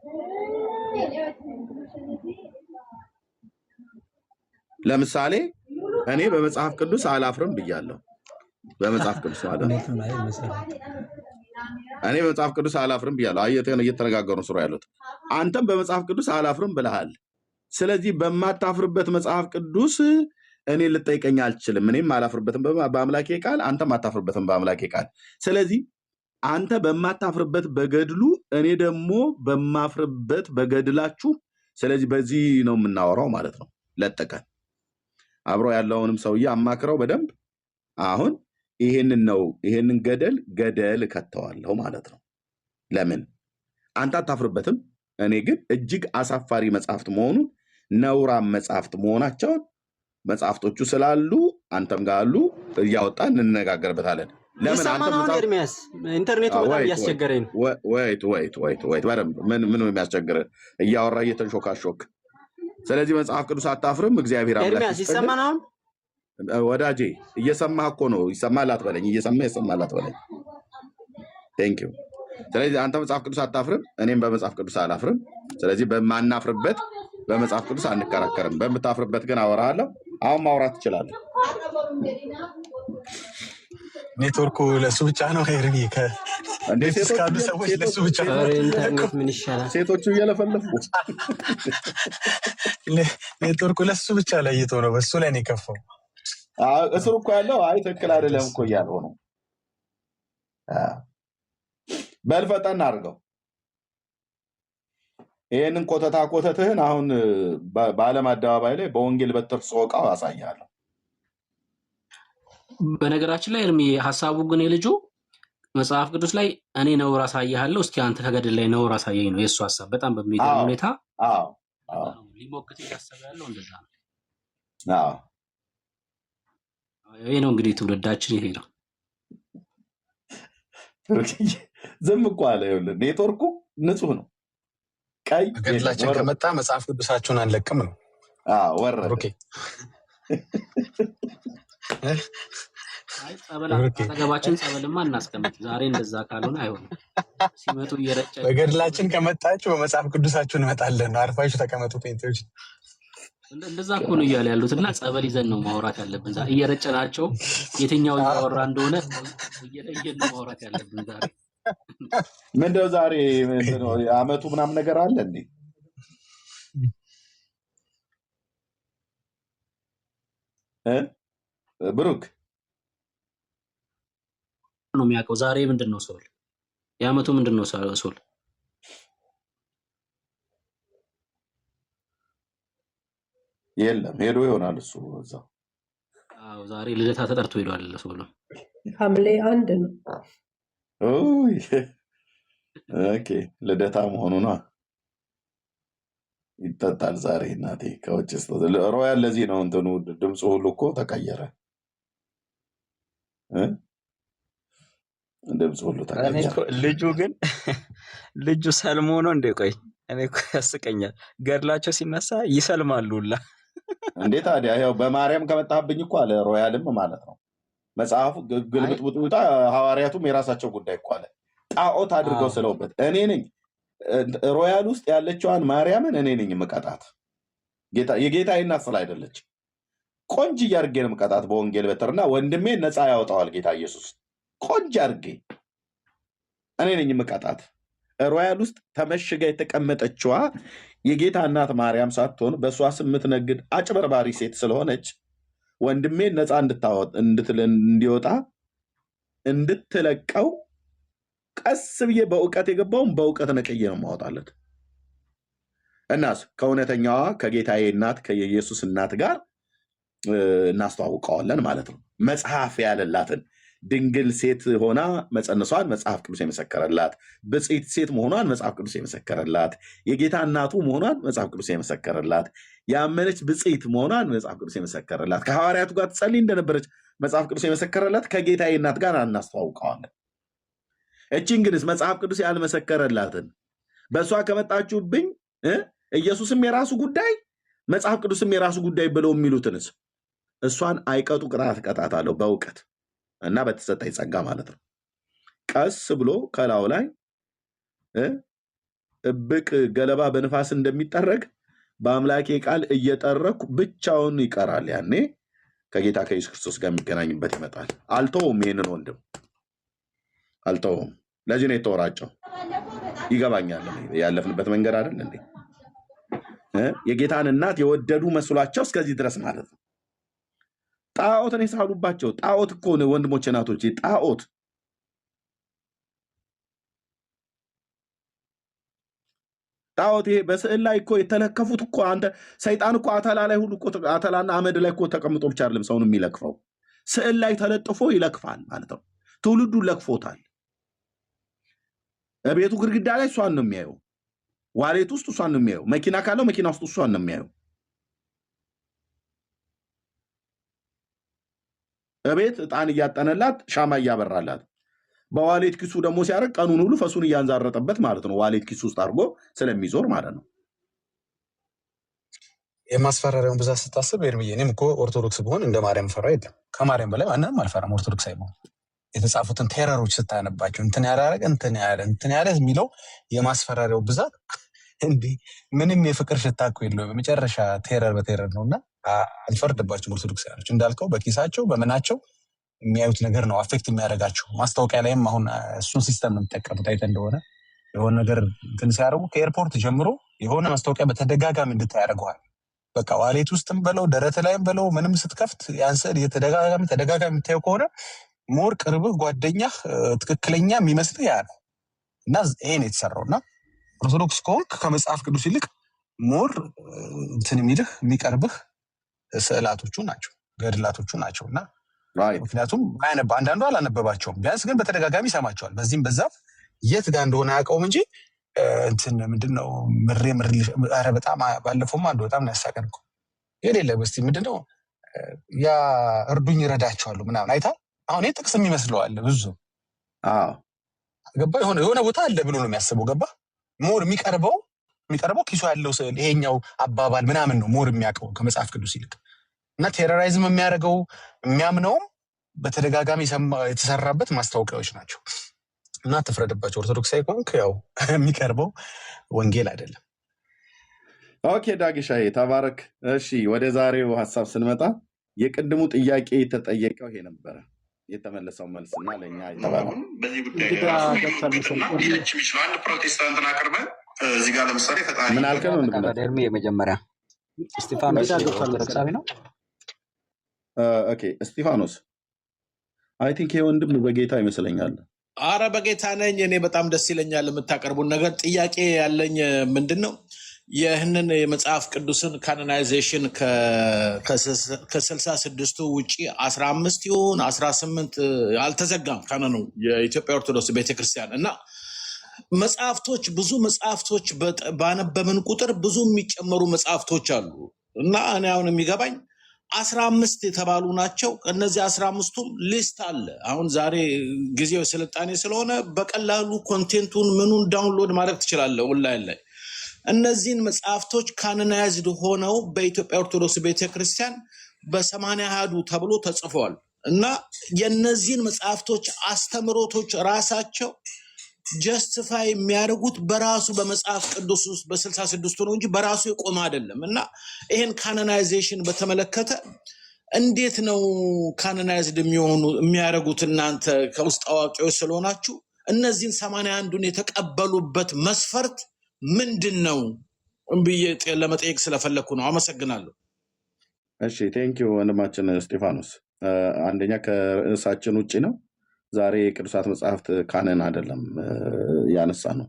ለምሳሌ እኔ በመጽሐፍ ቅዱስ አላፍርም ብያለሁ። በመጽሐፍ ቅዱስ ማለት እኔ በመጽሐፍ ቅዱስ አላፍርም ብያለሁ። አየተን እየተነጋገሩ ነው ያሉት። አንተም በመጽሐፍ ቅዱስ አላፍርም ብለሃል። ስለዚህ በማታፍርበት መጽሐፍ ቅዱስ እኔ ልጠይቀኝ አልችልም። እኔም አላፍርበትም በአምላኬ ቃል፣ አንተም አታፍርበትም በአምላኬ ቃል። ስለዚህ አንተ በማታፍርበት በገድሉ፣ እኔ ደግሞ በማፍርበት በገድላችሁ። ስለዚህ በዚህ ነው የምናወራው ማለት ነው። ለጥቀን አብሮ ያለውንም ሰውዬ አማክረው በደንብ። አሁን ይሄንን ገደል ከተዋለሁ ማለት ነው። ለምን አንተ አታፍርበትም? እኔ ግን እጅግ አሳፋሪ መጽሐፍት መሆኑን ነውራም መጽሐፍት መሆናቸውን መጽሐፍቶቹ ስላሉ አንተም ጋር አሉ፣ እያወጣን እንነጋገርበታለን። ለምን አንተ ኤርሚያስ ኢንተርኔቱ በጣም እያስቸገረኝ ነው። ወይት በደምብ ምን የሚያስቸግርህ? እያወራ እየተንሾካሾክ። ስለዚህ መጽሐፍ ቅዱስ አታፍርም። እግዚአብሔር አምላክ ኤርሚያስ ይሰማና ወዳጄ እየሰማህ እኮ ነው። ይሰማል አትበለኝ፣ እየሰማህ ይሰማል አትበለኝ። ቴንክ ዩ። ስለዚህ አንተ መጽሐፍ ቅዱስ አታፍርም፣ እኔም በመጽሐፍ ቅዱስ አላፍርም። ስለዚህ በማናፍርበት በመጽሐፍ ቅዱስ አንከራከርም። በምታፍርበት ግን አወራለሁ። አሁን ማውራት ትችላለህ። ኔትወርኩ ለሱ ብቻ ነው። ሄርቢ ካሉ ሰዎች ለሱ ብቻ ነው። ኢንተርኔት ምን ይሻላል? ሴቶቹ እየለፈለፉ ኔትወርኩ ለሱ ብቻ ለይቶ ነው። በሱ ላይ ነው የከፋው። እስሩ እኮ ያለው አይ ትክክል አይደለም እኮ እያልሆ ነው። በልፈጠን አድርገው ይህንን ኮተትህን አሁን በዓለም አደባባይ ላይ በወንጌል በትር ጾቃው አሳያለሁ። በነገራችን ላይ እርሚ ሀሳቡ ግን የልጁ መጽሐፍ ቅዱስ ላይ እኔ ነውር አሳያለሁ፣ እስኪ አንተ ከገድል ላይ ነውር አሳየኝ ነው የእሱ ሀሳብ። በጣም በሚገርም ሁኔታ ሊሞክት እያሰበ ያለው እንደዛ ነው። ይሄ ነው እንግዲህ ትውልዳችን ይሄ ነው። ዝም እኮ አለ። ይኸውልህ ኔትወርኩ ንጹህ ነው። ቀይ ገድላችን ከመጣ መጽሐፍ ቅዱሳችሁን አንለቅም ነው። ወረደ። አጠገባችን ጸበልማ እናስቀምጥ። ዛሬ እንደዛ ካልሆነ አይሆንም። ሲመጡ እየረጨ በገድላችን ከመጣችሁ በመጽሐፍ ቅዱሳችሁ እንመጣለን ነው። አርፋችሁ ተቀመጡ ፔንቴዎች። እንደዛ እኮ ነው እያለ ያሉት እና ጸበል ይዘን ነው ማውራት ያለብን። እየረጨናቸው የትኛው እያወራ እንደሆነ እየለየን ነው ማውራት ያለብን ዛሬ። ምንድነው ዛሬ አመቱ ምናምን ነገር አለ እንዴ? ብሩክ ነው የሚያውቀው። ዛሬ ምንድን ነው ሶል? የአመቱ ምንድን ነው ሶል? የለም ሄዶ ይሆናል እሱ እዛው። ዛሬ ልደታ ተጠርቶ ሄዷል ሶል። ሐምሌ 1 ነው። ኦኬ ልደታ መሆኑ ነው። ይጠጣል ዛሬ እናቴ ከውጭ ሮያል። ለዚህ ነው እንትኑ ድምፁ ሁሉ እኮ ተቀየረ። ድምፁ ሁሉ ተቀየረ። ልጁ ግን ልጁ ሰልሞ ነው እንዴ? ቆይ እኔ እኮ ያስቀኛል። ገድላቸው ሲነሳ ይሰልማሉ ሁላ እንዴ ታዲያ ያው በማርያም ከመጣብኝ እኮ አለ ሮያልም ማለት ነው መጽሐፉ ግልብጥብጡታ። ሐዋርያቱም የራሳቸው ጉዳይ እኮ አለ ጣዖት አድርገው ስለውበት እኔ ነኝ ሮያል ውስጥ ያለችዋን ማርያምን እኔ ነኝ የምቀጣት። የጌታ እናት ስለ አይደለች ቆንጅ አድርጌ ነው የምቀጣት በወንጌል በትርና ወንድሜ ነፃ ያወጣዋል ጌታ ኢየሱስ። ቆንጅ አድርጌ እኔ ነኝ የምቀጣት። ሮያል ውስጥ ተመሽጋ የተቀመጠችዋ የጌታ እናት ማርያም ሳትሆን በእሷ ስም የምትነግድ አጭበርባሪ ሴት ስለሆነች ወንድሜ ነፃ እንዲወጣ እንድትለቀው ቀስ ብዬ በእውቀት የገባውን በእውቀት ነቅዬ ነው ማወጣለት። እናስ ከእውነተኛዋ ከጌታዬ እናት ከየኢየሱስ እናት ጋር እናስተዋውቀዋለን ማለት ነው። መጽሐፍ ያለላትን ድንግል ሴት ሆና መፀነሷን መጽሐፍ ቅዱስ የመሰከረላት፣ ብፅዕት ሴት መሆኗን መጽሐፍ ቅዱስ የመሰከረላት፣ የጌታ እናቱ መሆኗን መጽሐፍ ቅዱስ የመሰከረላት፣ ያመነች ብፅዕት መሆኗን መጽሐፍ ቅዱስ የመሰከረላት፣ ከሐዋርያቱ ጋር ትጸልይ እንደነበረች መጽሐፍ ቅዱስ የመሰከረላት ከጌታዬ እናት ጋር እናስተዋውቀዋለን። እቺን ግንስ መጽሐፍ ቅዱስ ያልመሰከረላትን በእሷ ከመጣችሁብኝ ኢየሱስም የራሱ ጉዳይ መጽሐፍ ቅዱስም የራሱ ጉዳይ ብለው የሚሉትንስ እሷን አይቀጡ ቅጣት እቀጣታለሁ በእውቀት እና በተሰጠኝ ጸጋ ማለት ነው። ቀስ ብሎ ከላዩ ላይ እብቅ ገለባ በንፋስ እንደሚጠረግ በአምላኬ ቃል እየጠረኩ ብቻውን ይቀራል። ያኔ ከጌታ ከኢየሱስ ክርስቶስ ጋር የሚገናኝበት ይመጣል። አልተውም፣ ይህንን ወንድም አልተውም። ለዚህ ነው የተወራጨው። ይገባኛል። ያለፍንበት መንገድ አይደል እንዴ? የጌታን እናት የወደዱ መስሏቸው እስከዚህ ድረስ ማለት ነው። ጣዖትን የሳሉባቸው። ጣዖት እኮ ወንድሞች እናቶች፣ ጣዖት ጣዖት ይሄ በስዕል ላይ እኮ የተለከፉት እኮ አንተ ሰይጣን እኮ አተላ ላይ ሁሉ አተላና አመድ ላይ እኮ ተቀምጦ ብቻ አይደለም ሰውን የሚለክፈው፣ ስዕል ላይ ተለጥፎ ይለክፋል ማለት ነው። ትውልዱን ለክፎታል። ቤቱ ግድግዳ ላይ እሷን ነው የሚያየው። ዋሌት ውስጥ እሷን ነው የሚያየው። መኪና ካለው መኪና ውስጥ እሷን ነው የሚያየው። እቤት ዕጣን እያጠነላት ሻማ እያበራላት፣ በዋሌት ኪሱ ደግሞ ሲያደርግ ቀኑን ሁሉ ፈሱን እያንዛረጠበት ማለት ነው። ዋሌት ኪሱ ውስጥ አድርጎ ስለሚዞር ማለት ነው። የማስፈራሪያውን ብዛት ስታስብ ኤርምዬ፣ እኔም እኮ ኦርቶዶክስ ብሆን እንደ ማርያም ፈራ የለም። ከማርያም በላይ ማንንም አልፈራም። ኦርቶዶክስ አይሆን የተጻፉትን ቴረሮች ስታነባቸው እንትን ያላረገ እንትን ያለ የሚለው የማስፈራሪያው ብዛት እንዲህ ምንም የፍቅር ሽታ እኮ የለውም። የመጨረሻ ቴረር በቴረር ነው። እና አልፈርድባቸውም። ኦርቶዶክሳውያኖች እንዳልከው በኪሳቸው በምናቸው የሚያዩት ነገር ነው አፌክት የሚያደርጋቸው። ማስታወቂያ ላይም አሁን እሱን ሲስተም ነው የሚጠቀሙት። አይተህ እንደሆነ የሆነ ነገር እንትን ሲያደርጉ ከኤርፖርት ጀምሮ የሆነ ማስታወቂያ በተደጋጋሚ እንድታይ ያደርገዋል። በቃ ዋሌት ውስጥም በለው ደረት ላይም በለው ምንም ስትከፍት ያን ስዕል ተደጋጋሚ የምታየው ከሆነ ሞር ቅርብህ ጓደኛህ ትክክለኛ የሚመስልህ ያ ነው። እና ይሄ ነው የተሰራው። እና ኦርቶዶክስ ከሆንክ ከመጽሐፍ ቅዱስ ይልቅ ሞር እንትን የሚልህ የሚቀርብህ ስዕላቶቹ ናቸው፣ ገድላቶቹ ናቸው። እና ምክንያቱም አንዳንዱ አላነበባቸውም፣ ቢያንስ ግን በተደጋጋሚ ይሰማቸዋል። በዚህም በዛም የት ጋር እንደሆነ አያውቀውም እንጂ እንትን ምንድነው ኧረ በጣም ባለፈውም አንዱ በጣም ነው ያሳቀን እኮ የሌለ በስቲ ምንድነው ያ እርዱኝ ይረዳቸዋሉ ምናምን አይታ አሁን ይህ ጥቅስ የሚመስለዋል ብዙ ገባ የሆነ ቦታ አለ ብሎ ነው የሚያስበው። ገባ ሞር የሚቀርበው ኪሱ ያለው ስዕል ይሄኛው አባባል ምናምን ነው ሞር የሚያውቀው ከመጽሐፍ ቅዱስ ይልቅ። እና ቴሮራይዝም የሚያደርገው የሚያምነውም በተደጋጋሚ የተሰራበት ማስታወቂያዎች ናቸው። እና ትፍረድባቸው። ኦርቶዶክሳዊ ከሆንክ ያው የሚቀርበው ወንጌል አይደለም። ኦኬ ዳግሻዬ ተባረክ። እሺ ወደ ዛሬው ሀሳብ ስንመጣ የቅድሙ ጥያቄ የተጠየቀው ይሄ ነበረ። የተመለሰው መልስና ለእኛ የተባለው በዚህ ጉዳይ ሊለች የሚችለው አንድ ፕሮቴስታንትን አቅርበ እዚህ ጋር ለምሳሌ ፈጣሪ ምን አልከን? እድሜ የመጀመሪያ እስጢፋኖስ ኦርቶዶክሳዊ ነው። ኦኬ እስጢፋኖስ አይ ቲንክ ይሄ ወንድም በጌታ ይመስለኛል። አረ በጌታ ነኝ። እኔ በጣም ደስ ይለኛል የምታቀርቡን ነገር። ጥያቄ ያለኝ ምንድን ነው ይህንን የመጽሐፍ ቅዱስን ካኖናይዜሽን ከ66ቱ ውጭ 15 ይሁን 18 አልተዘጋም ካኖኑ የኢትዮጵያ ኦርቶዶክስ ቤተክርስቲያን እና መጽሐፍቶች ብዙ መጽሐፍቶች ባነበብን ቁጥር ብዙ የሚጨመሩ መጽሐፍቶች አሉ እና እኔ አሁን የሚገባኝ 15 የተባሉ ናቸው። እነዚህ 15ቱም ሊስት አለ። አሁን ዛሬ ጊዜው ስልጣኔ ስለሆነ በቀላሉ ኮንቴንቱን ምኑን ዳውንሎድ ማድረግ ትችላለህ ኦንላይን ላይ። እነዚህን መጽሐፍቶች ካኖናይዝድ ሆነው በኢትዮጵያ ኦርቶዶክስ ቤተክርስቲያን በ80 አሐዱ ተብሎ ተጽፈዋል እና የነዚህን መጽሐፍቶች አስተምሮቶች ራሳቸው ጀስቲፋይ የሚያደርጉት በራሱ በመጽሐፍ ቅዱስ ውስጥ በ66 ነው እንጂ በራሱ የቆመ አይደለም። እና ይሄን ካኖናይዜሽን በተመለከተ እንዴት ነው ካኖናይዝድ የሚያደርጉት? እናንተ ከውስጥ አዋቂዎች ስለሆናችሁ እነዚህን 81ዱን የተቀበሉበት መስፈርት ምንድን ነው ብዬ ለመጠየቅ ስለፈለኩ ነው። አመሰግናለሁ። እሺ ቴንኪው ወንድማችን እስጢፋኖስ። አንደኛ ከርዕሳችን ውጭ ነው። ዛሬ ቅዱሳት መጽሐፍት ካነን አይደለም ያነሳ ነው።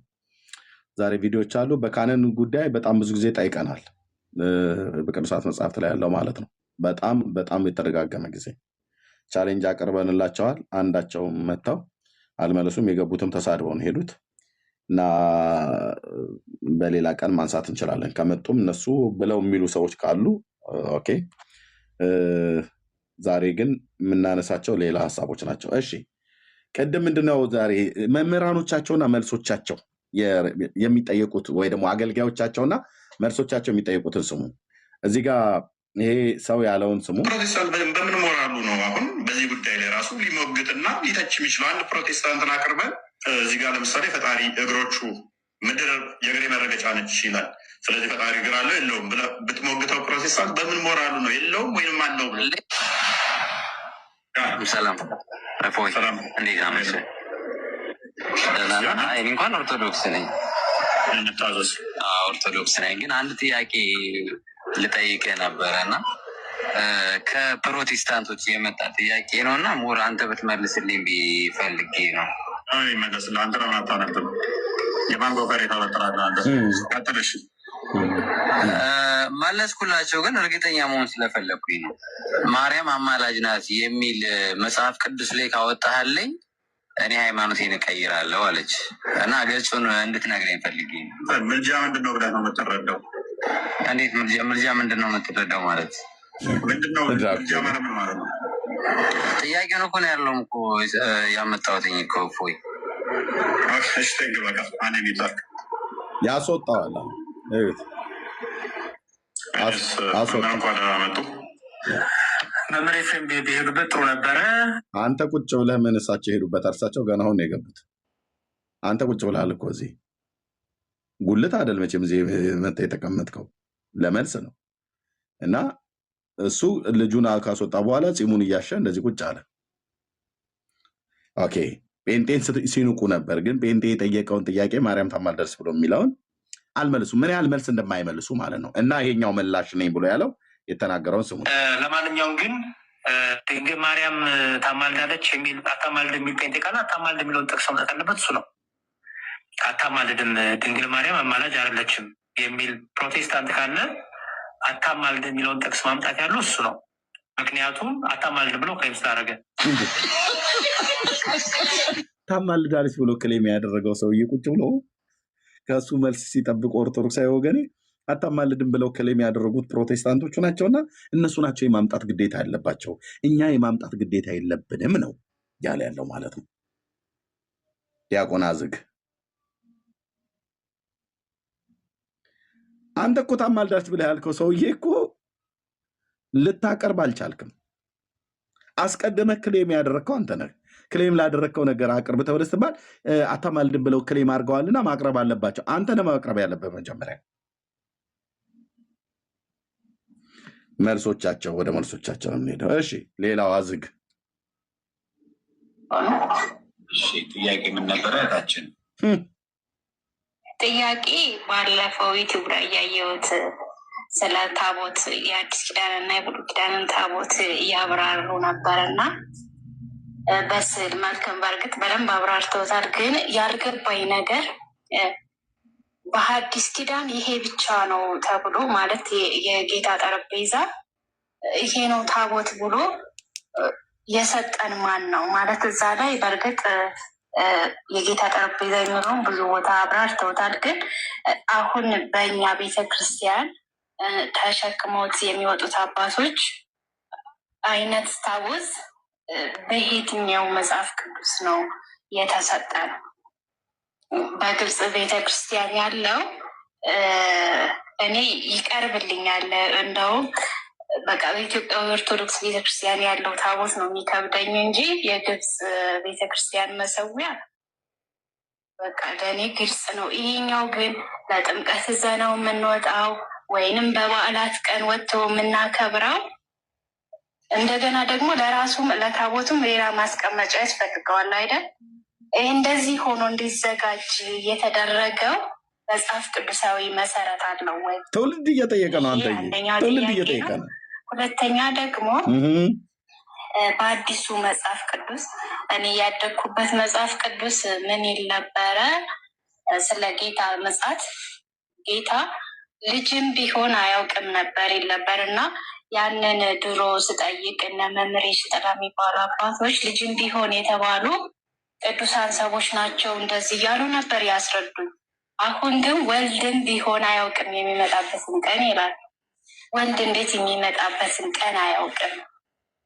ዛሬ ቪዲዮዎች አሉ። በካነን ጉዳይ በጣም ብዙ ጊዜ ጠይቀናል። በቅዱሳት መጽሐፍት ላይ ያለው ማለት ነው። በጣም የተደጋገመ ጊዜ ቻሌንጅ አቅርበንላቸዋል። አንዳቸውም መጥተው አልመለሱም። የገቡትም ተሳድበው ነው ሄዱት እና በሌላ ቀን ማንሳት እንችላለን። ከመጡም እነሱ ብለው የሚሉ ሰዎች ካሉ ኦኬ። ዛሬ ግን የምናነሳቸው ሌላ ሀሳቦች ናቸው። እሺ ቅድም ምንድነው ዛሬ መምህራኖቻቸውና መልሶቻቸው የሚጠየቁት ወይ ደግሞ አገልጋዮቻቸውና መልሶቻቸው የሚጠየቁትን ስሙ። እዚህ ጋር ይሄ ሰው ያለውን ስሙ። ፕሮቴስታንት በምን ሞራሉ ነው አሁን በዚህ ጉዳይ ላይ ራሱ ሊሞግትና ሊተች የሚችለው? አንድ ፕሮቴስታንትን አቅርበን እዚህ ጋር ለምሳሌ ፈጣሪ እግሮቹ ምድር የእግሬ መረገጫ ነች ይላል። ስለዚህ ፈጣሪ እግር አለው የለውም ብለህ ብትሞግተው ፕሮቴስታንት በምን ሞራሉ ነው የለውም ወይም አለው ብለህ? ሰላም እፎይ፣ እንዴት ናመሽ? እኔ እንኳን ኦርቶዶክስ ነኝ። ኦርቶዶክስ ነኝ፣ ግን አንድ ጥያቄ ልጠይቅ ነበረ እና ከፕሮቴስታንቶች የመጣ ጥያቄ ነው እና ሞር አንተ ብትመልስልኝ ቢፈልጌ ነው። ይመለስልህ። አንተ ለምን አታነብም? የማንጎ ፈሬ ታበጥራለህ አንተ። ቀጥልሽ። መለስኩላቸው፣ ግን እርግጠኛ መሆን ስለፈለግኩኝ ነው። ማርያም አማላጅ ናት የሚል መጽሐፍ ቅዱስ ላይ ካወጣህልኝ እኔ ሃይማኖቴን እቀይራለሁ አለች እና ገጹን እንድትነግረኝ ፈልጌ ነው። ምልጃ ምንድን ነው ብለህ ነው የምትረዳው? እንዴት ምልጃ ምንድን ነው የምትረዳው ማለት? ምንድነው ምልጃ ማለት ምን ማለት ነው? ጥያቄውን እኮ ነው ያለውም እኮ ያመጣሁትኝ እኮ እፎይ። እሺ ቴንኪው። በቃ አንድ ሚጣር ያስወጣዋል። እንኳን መጡ። መምህር ኤፍሬም ቢሄዱበት ጥሩ ነበረ። አንተ ቁጭ ብለህ ምን እሳቸው የሄዱበት? እርሳቸው ገና አሁን ነው የገቡት። አንተ ቁጭ ብለሃል እኮ እዚህ። ጉልት አይደል መቼም እዚህ መጥተህ የተቀመጥከው ለመልስ ነው። እና እሱ ልጁን ካስወጣ በኋላ ፂሙን እያሸ እንደዚህ ቁጭ አለ። ኦኬ ጴንጤን ሲንቁ ነበር፣ ግን ጴንጤ የጠየቀውን ጥያቄ ማርያም ታማልደርስ ብሎ የሚለውን አልመልሱ። ምን ያህል መልስ እንደማይመልሱ ማለት ነው። እና ይሄኛው ምላሽ ነኝ ብሎ ያለው የተናገረውን ስሙ። ለማንኛውም ግን ድንግል ማርያም ታማልዳለች የሚል አታማልድ የሚል ጴንጤ ካለ አታማልድ የሚለውን ጥቅስ መምጣት ያለበት እሱ ነው። አታማልድም ድንግል ማርያም አማላጅ አይደለችም የሚል ፕሮቴስታንት ካለ አታማልድ የሚለውን ጥቅስ ማምጣት ያለው እሱ ነው። ምክንያቱም አታማልድ ብሎ ክሌም ስላደረገ። ታማልዳለች ብሎ ክሌም ያደረገው ሰውዬ ቁጭ ብሎ ከእሱ መልስ ሲጠብቅ ኦርቶዶክሳዊ ወገኔ አታማልድም ብለው ክሌም ያደረጉት ፕሮቴስታንቶቹ ናቸውና እነሱ ናቸው የማምጣት ግዴታ ያለባቸው። እኛ የማምጣት ግዴታ የለብንም ነው ያለ ያለው ማለት ነው። ዲያቆን አዝግ አንተ እኮ ታማልዳች ብለህ ያልከው ሰውዬ እኮ ልታቀርብ አልቻልክም። አስቀድመህ ክሌም ያደረግከው አንተ ነህ። ክሌም ላደረግከው ነገር አቅርብ ተብለህ ስትባል አታማልድም ብለው ክሌም አድርገዋልና ማቅረብ አለባቸው። አንተ ነህ ማቅረብ ያለበት መጀመሪያ። መልሶቻቸው ወደ መልሶቻቸው ነው የምንሄደው። እሺ ሌላው አዝግ። እሺ ጥያቄ ምን ነበረ እህታችን? ጥያቄ ባለፈው ዩቲዩብ ላይ ያየሁት ስለ ታቦት የአዲስ ኪዳንና የብሉይ ኪዳንን ታቦት እያብራሩ ነበርና በስዕል መልክም በእርግጥ በደንብ አብራርተውታል። ግን ያልገባኝ ነገር በሐዲስ ኪዳን ይሄ ብቻ ነው ተብሎ ማለት የጌታ ጠረጴዛ ይሄ ነው ታቦት ብሎ የሰጠን ማን ነው ማለት? እዛ ላይ በእርግጥ የጌታ ጠረጴዛ የሚለውን ብዙ ቦታ አብራርተውታል። ግን አሁን በእኛ ቤተክርስቲያን ተሸክመውት የሚወጡት አባቶች አይነት ታቦት በየትኛው መጽሐፍ ቅዱስ ነው የተሰጠ ነው? በግብፅ ቤተክርስቲያን ያለው እኔ ይቀርብልኛል። እንደውም በቃ በኢትዮጵያ ኦርቶዶክስ ቤተክርስቲያን ያለው ታቦት ነው የሚከብደኝ እንጂ የግብፅ ቤተክርስቲያን መሰዊያ በቃ ለእኔ ግልጽ ነው። ይሄኛው ግን ለጥምቀት እዛ ነው የምንወጣው ወይንም በበዓላት ቀን ወጥቶ የምናከብረው። እንደገና ደግሞ ለራሱም ለታቦቱም ሌላ ማስቀመጫ ያስፈልገዋል አይደል? ይህ እንደዚህ ሆኖ እንዲዘጋጅ የተደረገው መጽሐፍ ቅዱሳዊ መሰረት አለው ወይ? ትውልድ እየጠየቀ ነው። አንተ ትውልድ እየጠየቀ ነው። ሁለተኛ ደግሞ በአዲሱ መጽሐፍ ቅዱስ እኔ ያደግኩበት መጽሐፍ ቅዱስ ምን ይል ነበረ? ስለ ጌታ ምጽአት ጌታ ልጅም ቢሆን አያውቅም ነበር ይል ነበር እና ያንን ድሮ ስጠይቅ እነ መምሬ ስጠራ የሚባሉ አባቶች ልጅም ቢሆን የተባሉ ቅዱሳን ሰዎች ናቸው እንደዚህ እያሉ ነበር ያስረዱኝ። አሁን ግን ወልድም ቢሆን አያውቅም የሚመጣበትን ቀን ይላል። ወልድ እንዴት የሚመጣበትን ቀን አያውቅም?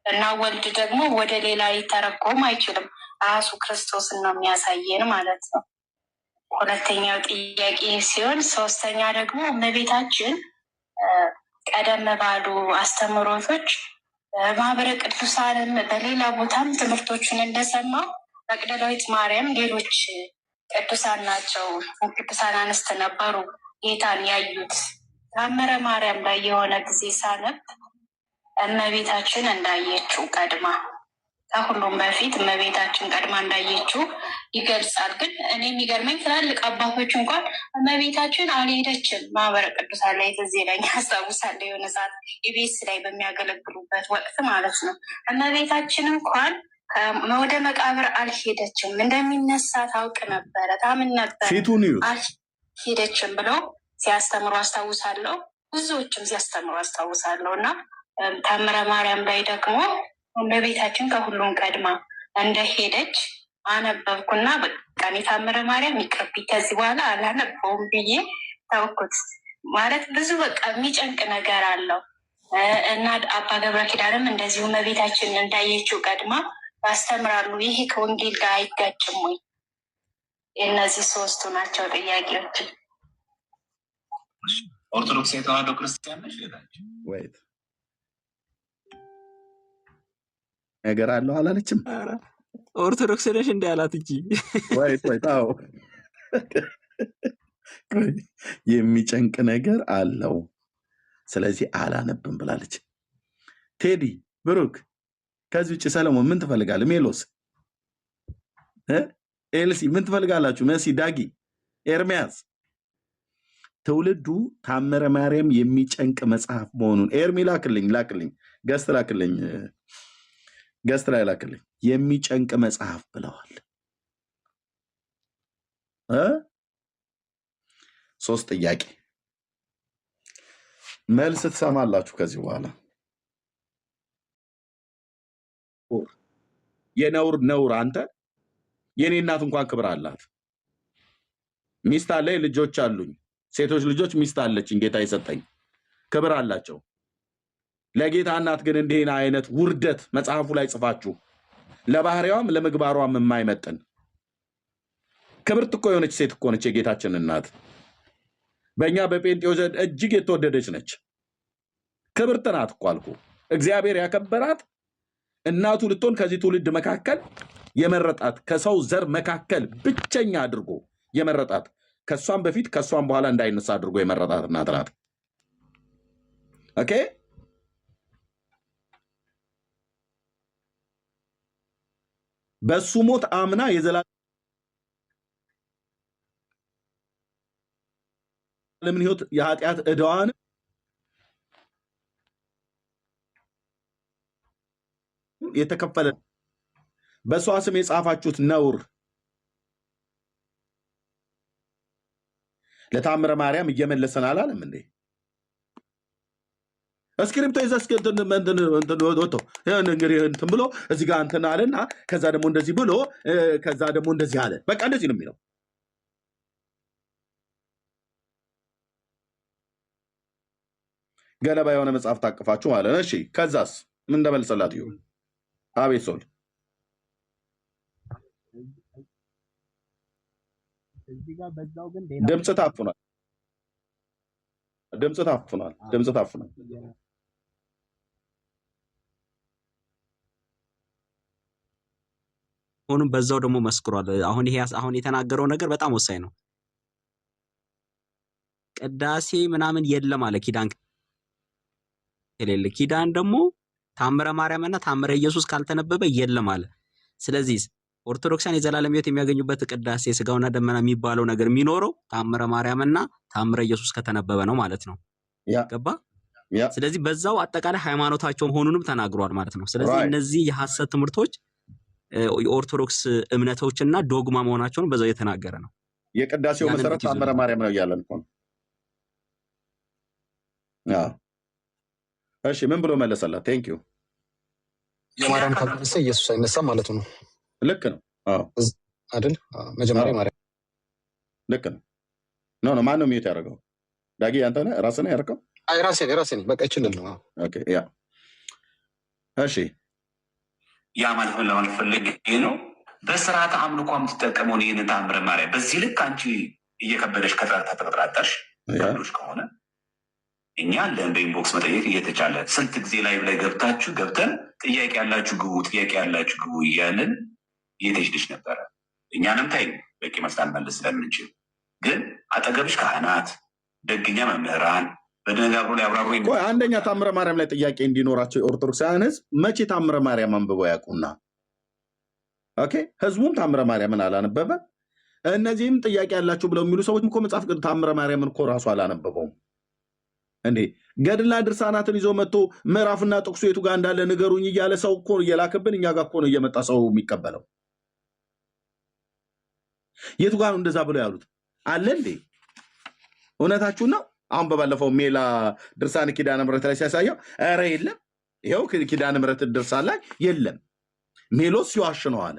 እና ወልድ ደግሞ ወደ ሌላ ሊተረጎም አይችልም። ራሱ ክርስቶስን ነው የሚያሳየን ማለት ነው። ሁለተኛው ጥያቄ ሲሆን፣ ሶስተኛ ደግሞ እመቤታችን ቀደም ባሉ አስተምህሮቶች ማህበረ ቅዱሳንም በሌላ ቦታም ትምህርቶችን እንደሰማው መቅደላዊት ማርያም ሌሎች ቅዱሳን ናቸው፣ ቅዱሳን አንስት ነበሩ ጌታን ያዩት። ታምረ ማርያም ላይ የሆነ ጊዜ ሳነብ እመቤታችን እንዳየችው ቀድማ ከሁሉም በፊት እመቤታችን ቀድማ እንዳየችው ይገልጻል። ግን እኔ የሚገርመኝ ትላልቅ አባቶች እንኳን እመቤታችን አልሄደችም ማህበረ ቅዱሳን ላይ ትዝ ይለኝ አስታውሳለሁ። የሆነ ሰዓት ኢቢኤስ ላይ በሚያገለግሉበት ወቅት ማለት ነው። እመቤታችን እንኳን ወደ መቃብር አልሄደችም፣ እንደሚነሳ ታውቅ ነበረ፣ ታምን ነበር፣ አልሄደችም ብለው ሲያስተምሩ አስታውሳለሁ። ብዙዎችም ሲያስተምሩ አስታውሳለሁ። እና ታምረ ማርያም ላይ ደግሞ እመቤታችን ከሁሉም ቀድማ እንደሄደች አነበብኩና በቃ ታምረ ማርያም ይቅርብኝ ከዚህ በኋላ አላነበውም ብዬ ተውኩት። ማለት ብዙ በቃ የሚጨንቅ ነገር አለው እና አባ ገብረ ኪዳንም እንደዚሁ እመቤታችን እንዳየችው ቀድማ ያስተምራሉ። ይሄ ከወንጌል ጋር አይጋጭም ወይ? እነዚህ ሶስቱ ናቸው ጥያቄዎች። ኦርቶዶክስ የተዋህዶ ክርስቲያን ነሽ? ወይት ነገር አለው አላለችም? ኦርቶዶክስ ነሽ እንዲ አላት እንጂ ወይት አዎ የሚጨንቅ ነገር አለው፣ ስለዚህ አላነብም ብላለች። ቴዲ ብሩክ፣ ከዚህ ውጭ ሰለሞን ምን ትፈልጋለህ? ሜሎስ ኤልሲ ምን ትፈልጋላችሁ? መሲ፣ ዳጊ፣ ኤርሚያስ። ትውልዱ ታምረ ማርያም የሚጨንቅ መጽሐፍ መሆኑን ኤርሚ ላክልኝ፣ ገስት ላክልኝ፣ ገስት ላይ ላክልኝ። የሚጨንቅ መጽሐፍ ብለዋል። ሶስት ጥያቄ መልስ ትሰማላችሁ ከዚህ በኋላ። የነውር ነውር አንተ የኔ እናት እንኳን ክብር አላት። ሚስት አለኝ፣ ልጆች አሉኝ፣ ሴቶች ልጆች፣ ሚስት አለችኝ ጌታ የሰጠኝ፣ ክብር አላቸው። ለጌታ እናት ግን እንዲህን አይነት ውርደት መጽሐፉ ላይ ጽፋችሁ ለባህሪዋም ለምግባሯም የማይመጥን ክብርት እኮ የሆነች ሴት እኮ ነች የጌታችን እናት። በእኛ በጴንጤው ዘንድ እጅግ የተወደደች ነች። ክብርት ናት እኮ አልኩ። እግዚአብሔር ያከበራት እናቱ ልትሆን ከዚህ ትውልድ መካከል የመረጣት ከሰው ዘር መካከል ብቸኛ አድርጎ የመረጣት ከሷም በፊት ከሷም በኋላ እንዳይነሳ አድርጎ የመረጣት እናት ናት። ኦኬ በሱ ሞት አምና የዘላለምን ሕይወት የኃጢአት ዕዳዋን የተከፈለ በሷ ስም የጻፋችሁት ነውር ለታምረ ማርያም እየመለሰን አላለም እንዴ? እስክሪፕቶ ይዘህ እስኪ እንትን ወጥቶ እንግዲህ እንትን ብሎ እዚህ ጋር እንትን አለና ከዛ ደግሞ እንደዚህ ብሎ ከዛ ደግሞ እንደዚህ አለ። በቃ እንደዚህ ነው የሚለው። ገለባ የሆነ መጽሐፍ ታቅፋችሁ ማለት ነው። እሺ ከዛስ ምን እንደመልሰላት ይሁን። አቤት ሶል ድምፅ ታፍኗል። ድምፅ ታፍኗል። ድምፅ ታፍኗል። ሆኖም በዛው ደግሞ መስክሯል። አሁን የተናገረው ነገር በጣም ወሳኝ ነው። ቅዳሴ ምናምን የለም አለ ኪዳን ከሌለ። ኪዳን ደግሞ ታምረ ማርያምና ታምረ ኢየሱስ ካልተነበበ የለም አለ። ስለዚህ ኦርቶዶክሳን የዘላለም ሕይወት የሚያገኙበት ቅዳሴ ስጋውና ደመና የሚባለው ነገር የሚኖረው ታምረ ማርያምና ታምረ ኢየሱስ ከተነበበ ነው ማለት ነው። ገባ? ስለዚህ በዛው አጠቃላይ ሃይማኖታቸው መሆኑንም ተናግሯል ማለት ነው። ስለዚህ እነዚህ የሐሰት ትምህርቶች የኦርቶዶክስ እምነቶችና ዶግማ መሆናቸውን በዛው የተናገረ ነው። የቅዳሴው መሰረት ታምረ ማርያም ነው እያለን እኮ ነው። እሺ ምን ብሎ መለሰላት? ቴንክ ዩ የማርያም ካልተነሳ ኢየሱስ አይነሳም ማለት ነው። ልክ ነው አይደል? መጀመሪያ ማርያም ልክ ነው። ኖ ማን ነው ሚዩት ያደረገው? ዳጊ አንተ ነህ? ራስህ ነህ ያደረገው? አይ ራሴ ነኝ። በቃ ይችላል ነው። ኦኬ ያ እሺ ያ ማለት ምን ለማለት ፈልጌ ነው? በስርዓተ አምልኮ የምትጠቀመውን ይህንን ታምረ ማርያም በዚህ ልክ አንቺ እየከበደሽ ከተጠራጠርሽ ከብዶሽ ከሆነ እኛ አለን በኢንቦክስ መጠየቅ እየተቻለ ስንት ጊዜ ላይ ገብተን ጥያቄ ያላችሁ ግቡ እያለን እየተችልሽ ነበረ። እኛንም ታይ በቂ መስላል መልስ ስለምንችል ግን አጠገብሽ ካህናት፣ ደግኛ መምህራን በደጋግሮ ላይ አብራሩ። አንደኛ ታምረ ማርያም ላይ ጥያቄ እንዲኖራቸው የኦርቶዶክሳውያን ህዝብ መቼ ታምረ ማርያም አንብበው ያውቁና? ኦኬ ህዝቡም ታምረ ማርያምን አላነበበ። እነዚህም ጥያቄ ያላችሁ ብለው የሚሉ ሰዎች እኮ መጽሐፍ ቅዱስ ታምረ ማርያምን እኮ ራሱ አላነበበውም እንዴ። ገድልና ድርሳናትን ይዞ መጥቶ ምዕራፍና ጥቅሱ የቱ ጋር እንዳለ ንገሩኝ እያለ ሰው እኮ እየላክብን እኛ ጋር እኮ ነው እየመጣ ሰው የሚቀበለው። የቱ ጋር ነው እንደዛ ብለው ያሉት አለ እንዴ? እውነታችሁ ነው። አሁን በባለፈው ሜላ ድርሳን ኪዳነ ምሕረት ላይ ሲያሳየው ኧረ የለም ይኸው ኪዳነ ምሕረት ድርሳን ላይ የለም ሜሎስ ሲዋሽ ነው አለ።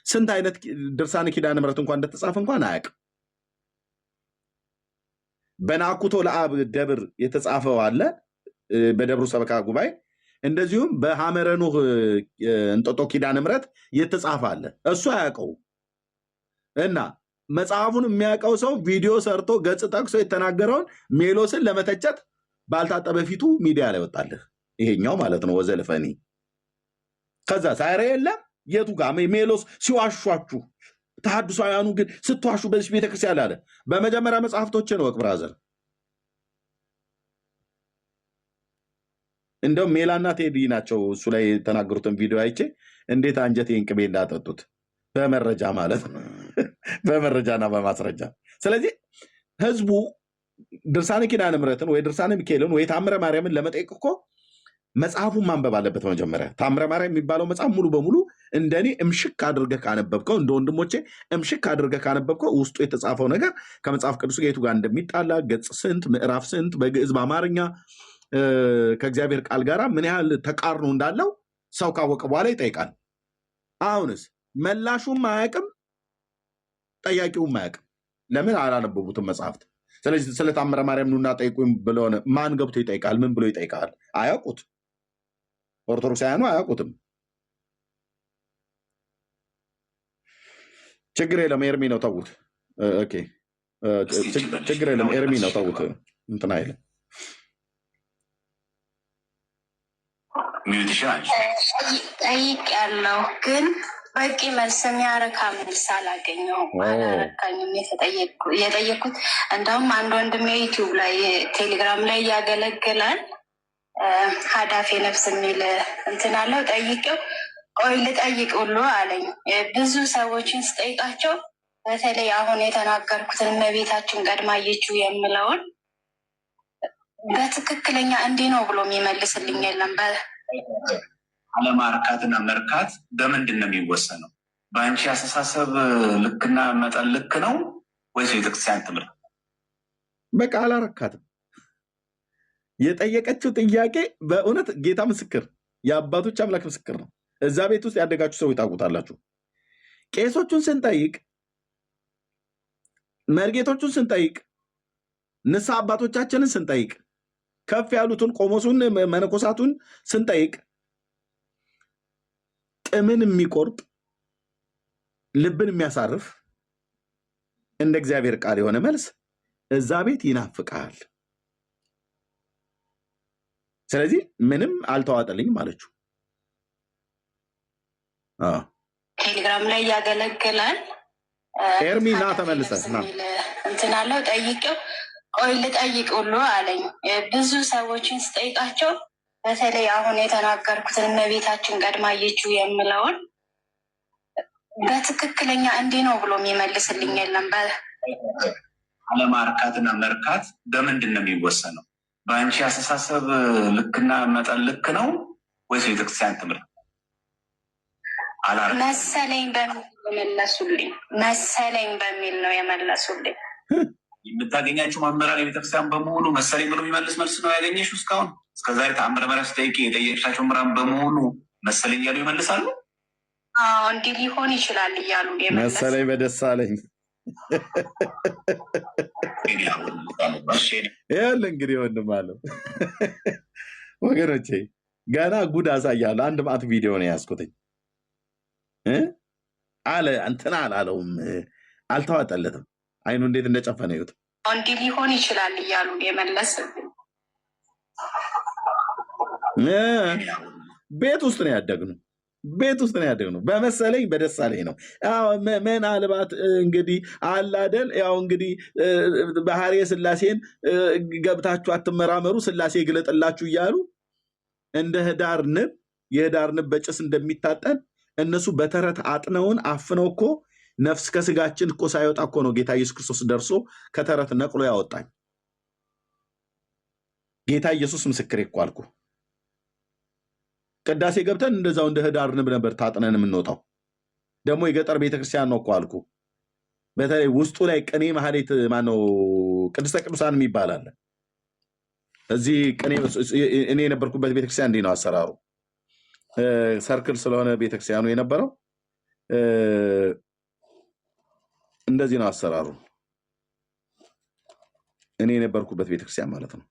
ስንት አይነት ድርሳን ኪዳነ ምሕረት እንኳን እንደተጻፈ እንኳን አያውቅም። በናኩቶ ለአብ ደብር የተጻፈው አለ በደብሩ ሰበካ ጉባኤ፣ እንደዚሁም በሐመረ ኖህ እንጦጦ ኪዳነ ምሕረት የተጻፈ አለ። እሱ አያውቀው እና መጽሐፉን የሚያውቀው ሰው ቪዲዮ ሰርቶ ገጽ ጠቅሶ የተናገረውን ሜሎስን ለመተቸት ባልታጠበ ፊቱ ሚዲያ ላይ ወጣልህ። ይሄኛው ማለት ነው ወዘልፈኒ። ከዛ ሳይረ የለም የቱ ጋር ሜሎስ ሲዋሿችሁ ተሐድሷውያኑ ግን ስትዋሹ በዚህ ቤተክርስቲያን አለ። በመጀመሪያ መጽሐፍቶችን ወቅ ብራዘር እንደው ሜላና ቴዲ ናቸው እሱ ላይ የተናገሩትን ቪዲዮ አይቼ እንዴት አንጀቴን ቅቤ እንዳጠጡት በመረጃ ማለት ነው በመረጃና በማስረጃ። ስለዚህ ህዝቡ ድርሳነ ኪዳነ ምሕረትን ወይ ድርሳነ ሚካኤልን ወይ ታምረ ማርያምን ለመጠየቅ እኮ መጽሐፉን ማንበብ አለበት። መጀመሪያ ታምረ ማርያም የሚባለው መጽሐፍ ሙሉ በሙሉ እንደኔ እምሽክ አድርገህ ካነበብከው፣ እንደ ወንድሞቼ እምሽክ አድርገህ ካነበብከው ውስጡ የተጻፈው ነገር ከመጽሐፍ ቅዱስ የቱ ጋር እንደሚጣላ ገጽ ስንት ምዕራፍ ስንት በግዕዝ በአማርኛ ከእግዚአብሔር ቃል ጋር ምን ያህል ተቃርኖ እንዳለው ሰው ካወቀ በኋላ ይጠይቃል። አሁንስ መላሹም አያውቅም፣ ጠያቂውም አያውቅም። ለምን አላነበቡትም መጽሐፍት? ስለዚህ ስለ ታምረ ማርያም ኑና ጠይቁኝ ብለሆነ ማን ገብቶ ይጠይቃል? ምን ብሎ ይጠይቃል? አያውቁት። ኦርቶዶክሳውያኑ አያውቁትም። ችግር የለም ኤርሚ ነው ተዉት። ኦኬ ችግር የለም ኤርሚ ነው ተዉት። እንትን አይልም። ጠይቅ ያለው ግን በቂ መልስ የሚያረካ መልስ አላገኘሁም፣ አላረካኝም። የጠየኩት እንደውም አንድ ወንድሜ ዩቲዩብ ላይ ቴሌግራም ላይ ያገለግላል ሀዳፌ ነፍስ የሚል እንትን አለው። ጠይቄው ቆይ ልጠይቅ ብሎ አለኝ። ብዙ ሰዎችን ስጠይቃቸው በተለይ አሁን የተናገርኩትን እመቤታችን ቀድማ አየችው የምለውን በትክክለኛ እንዲህ ነው ብሎ የሚመልስልኝ የለም። አለማርካትና መርካት በምንድን ነው የሚወሰነው? በአንቺ አስተሳሰብ ልክና መጠን ልክ ነው ወይስ ቤተክርስቲያን ትምህርት? በቃ አላረካትም። የጠየቀችው ጥያቄ በእውነት ጌታ ምስክር፣ የአባቶች አምላክ ምስክር ነው። እዛ ቤት ውስጥ ያደጋችሁ ሰው ይታውቁታላችሁ። ቄሶቹን ስንጠይቅ፣ መርጌቶቹን ስንጠይቅ፣ ንስሐ አባቶቻችንን ስንጠይቅ፣ ከፍ ያሉትን ቆሞሱን መነኮሳቱን ስንጠይቅ ጥምን የሚቆርጥ ልብን የሚያሳርፍ እንደ እግዚአብሔር ቃል የሆነ መልስ እዛ ቤት ይናፍቃል። ስለዚህ ምንም አልተዋጠልኝም አለችው። ቴሌግራም ላይ ያገለግላል። ኤርሚ ና ተመልሰህ ና እንትን አለው ጠይቄው፣ ቆይ ልጠይቅ ሁሉ አለኝ። ብዙ ሰዎችን ስጠይቃቸው በተለይ አሁን የተናገርኩትን እመቤታችን ቀድማ አየችው የምለውን በትክክለኛ እንዲህ ነው ብሎ የሚመልስልኝ የለም። አለማርካትና መርካት በምንድን ነው የሚወሰነው? በአንቺ አስተሳሰብ ልክና መጠን ልክ ነው ወይስ ቤተክርስቲያን ትምህርት? መሰለኝ በሚል የመለሱልኝ መሰለኝ በሚል ነው የመለሱልኝ። የምታገኛቸው መምህራን የቤተክርስቲያን በመሆኑ መሰለኝ ብሎ የሚመልስ መልስ ነው ያገኘሽው? እስካሁን እስከዛሬ ተአምረ ማርያም ስጠይቂ የጠየቅሻቸው መምህራን በመሆኑ መሰለኝ እያሉ ይመልሳሉ? እንዲህ ሊሆን ይችላል እያሉ መሰለኝ በደሳለኝ ያለ እንግዲህ ወንድም አለው ወገኖቼ፣ ገና ጉድ አሳያለሁ። አንድ ማት ቪዲዮ ነው ያስኩትኝ አለ እንትና አላለውም፣ አልተዋጠለትም። አይኑ እንዴት እንደጨፈነ ይሁት። እንዲህ ሊሆን ይችላል እያሉ የመለስ ቤት ውስጥ ነው ያደግነው። ቤት ውስጥ ነው ያደግነው። በመሰለኝ በደሳለኝ ነው። ምናልባት እንግዲህ አላደል ያው እንግዲህ ባህርየ ሥላሴን ገብታችሁ አትመራመሩ ሥላሴ ግለጥላችሁ እያሉ እንደ ህዳር ንብ የህዳር ንብ በጭስ እንደሚታጠን እነሱ በተረት አጥነውን አፍነው እኮ ነፍስ ከስጋችን እኮ ሳይወጣ እኮ ነው ጌታ ኢየሱስ ክርስቶስ ደርሶ ከተረት ነቅሎ ያወጣኝ። ጌታ ኢየሱስ ምስክሬ እኮ አልኩ። ቅዳሴ ገብተን እንደዛው እንደ ህዳር ንብ ነበር ታጥነን የምንወጣው። ደግሞ የገጠር ቤተክርስቲያን ነው እኮ አልኩ። በተለይ ውስጡ ላይ ቅኔ ማህሌት ማነው ቅድስተ ቅዱሳን የሚባል አለ። እዚህ ቅኔ እኔ የነበርኩበት ቤተክርስቲያን እንዲህ ነው አሰራሩ። ሰርክል ስለሆነ ቤተክርስቲያኑ የነበረው እንደዚህ ነው አሰራሩ። እኔ የነበርኩበት ቤተክርስቲያን ማለት ነው።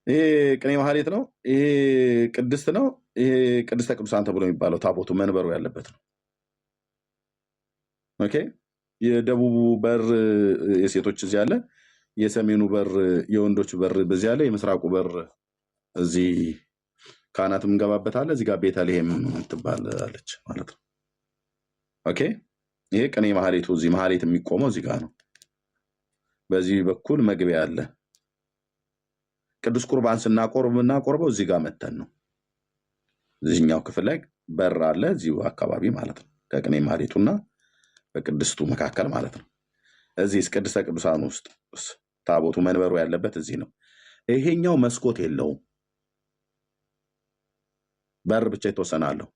ይሄ ቅኔ ማህሌት ነው። ይሄ ቅድስት ነው። ይሄ ቅድስተ ቅዱሳን ተብሎ የሚባለው ታቦቱ መንበሩ ያለበት ነው። ኦኬ። የደቡቡ በር የሴቶች እዚህ አለ። የሰሜኑ በር የወንዶች በር በዚህ አለ። የምስራቁ በር እዚህ ካህናት የምንገባበት አለ። እዚህ ጋር ቤተልሔም ትባላለች ማለት ነው። ኦኬ። ይሄ ቅኔ ማህሌቱ እዚህ ማህሌት የሚቆመው እዚህ ጋር ነው። በዚህ በኩል መግቢያ አለ። ቅዱስ ቁርባን ስናቆርበው እዚህ ጋር መተን ነው። እዚህኛው ክፍል ላይ በር አለ፣ እዚሁ አካባቢ ማለት ነው። ከቅኔ ማህሌቱና በቅድስቱ መካከል ማለት ነው። እዚህ ቅድስተ ቅዱሳን ውስጥ ታቦቱ መንበሩ ያለበት እዚህ ነው። ይሄኛው መስኮት የለውም፣ በር ብቻ የተወሰናለሁ።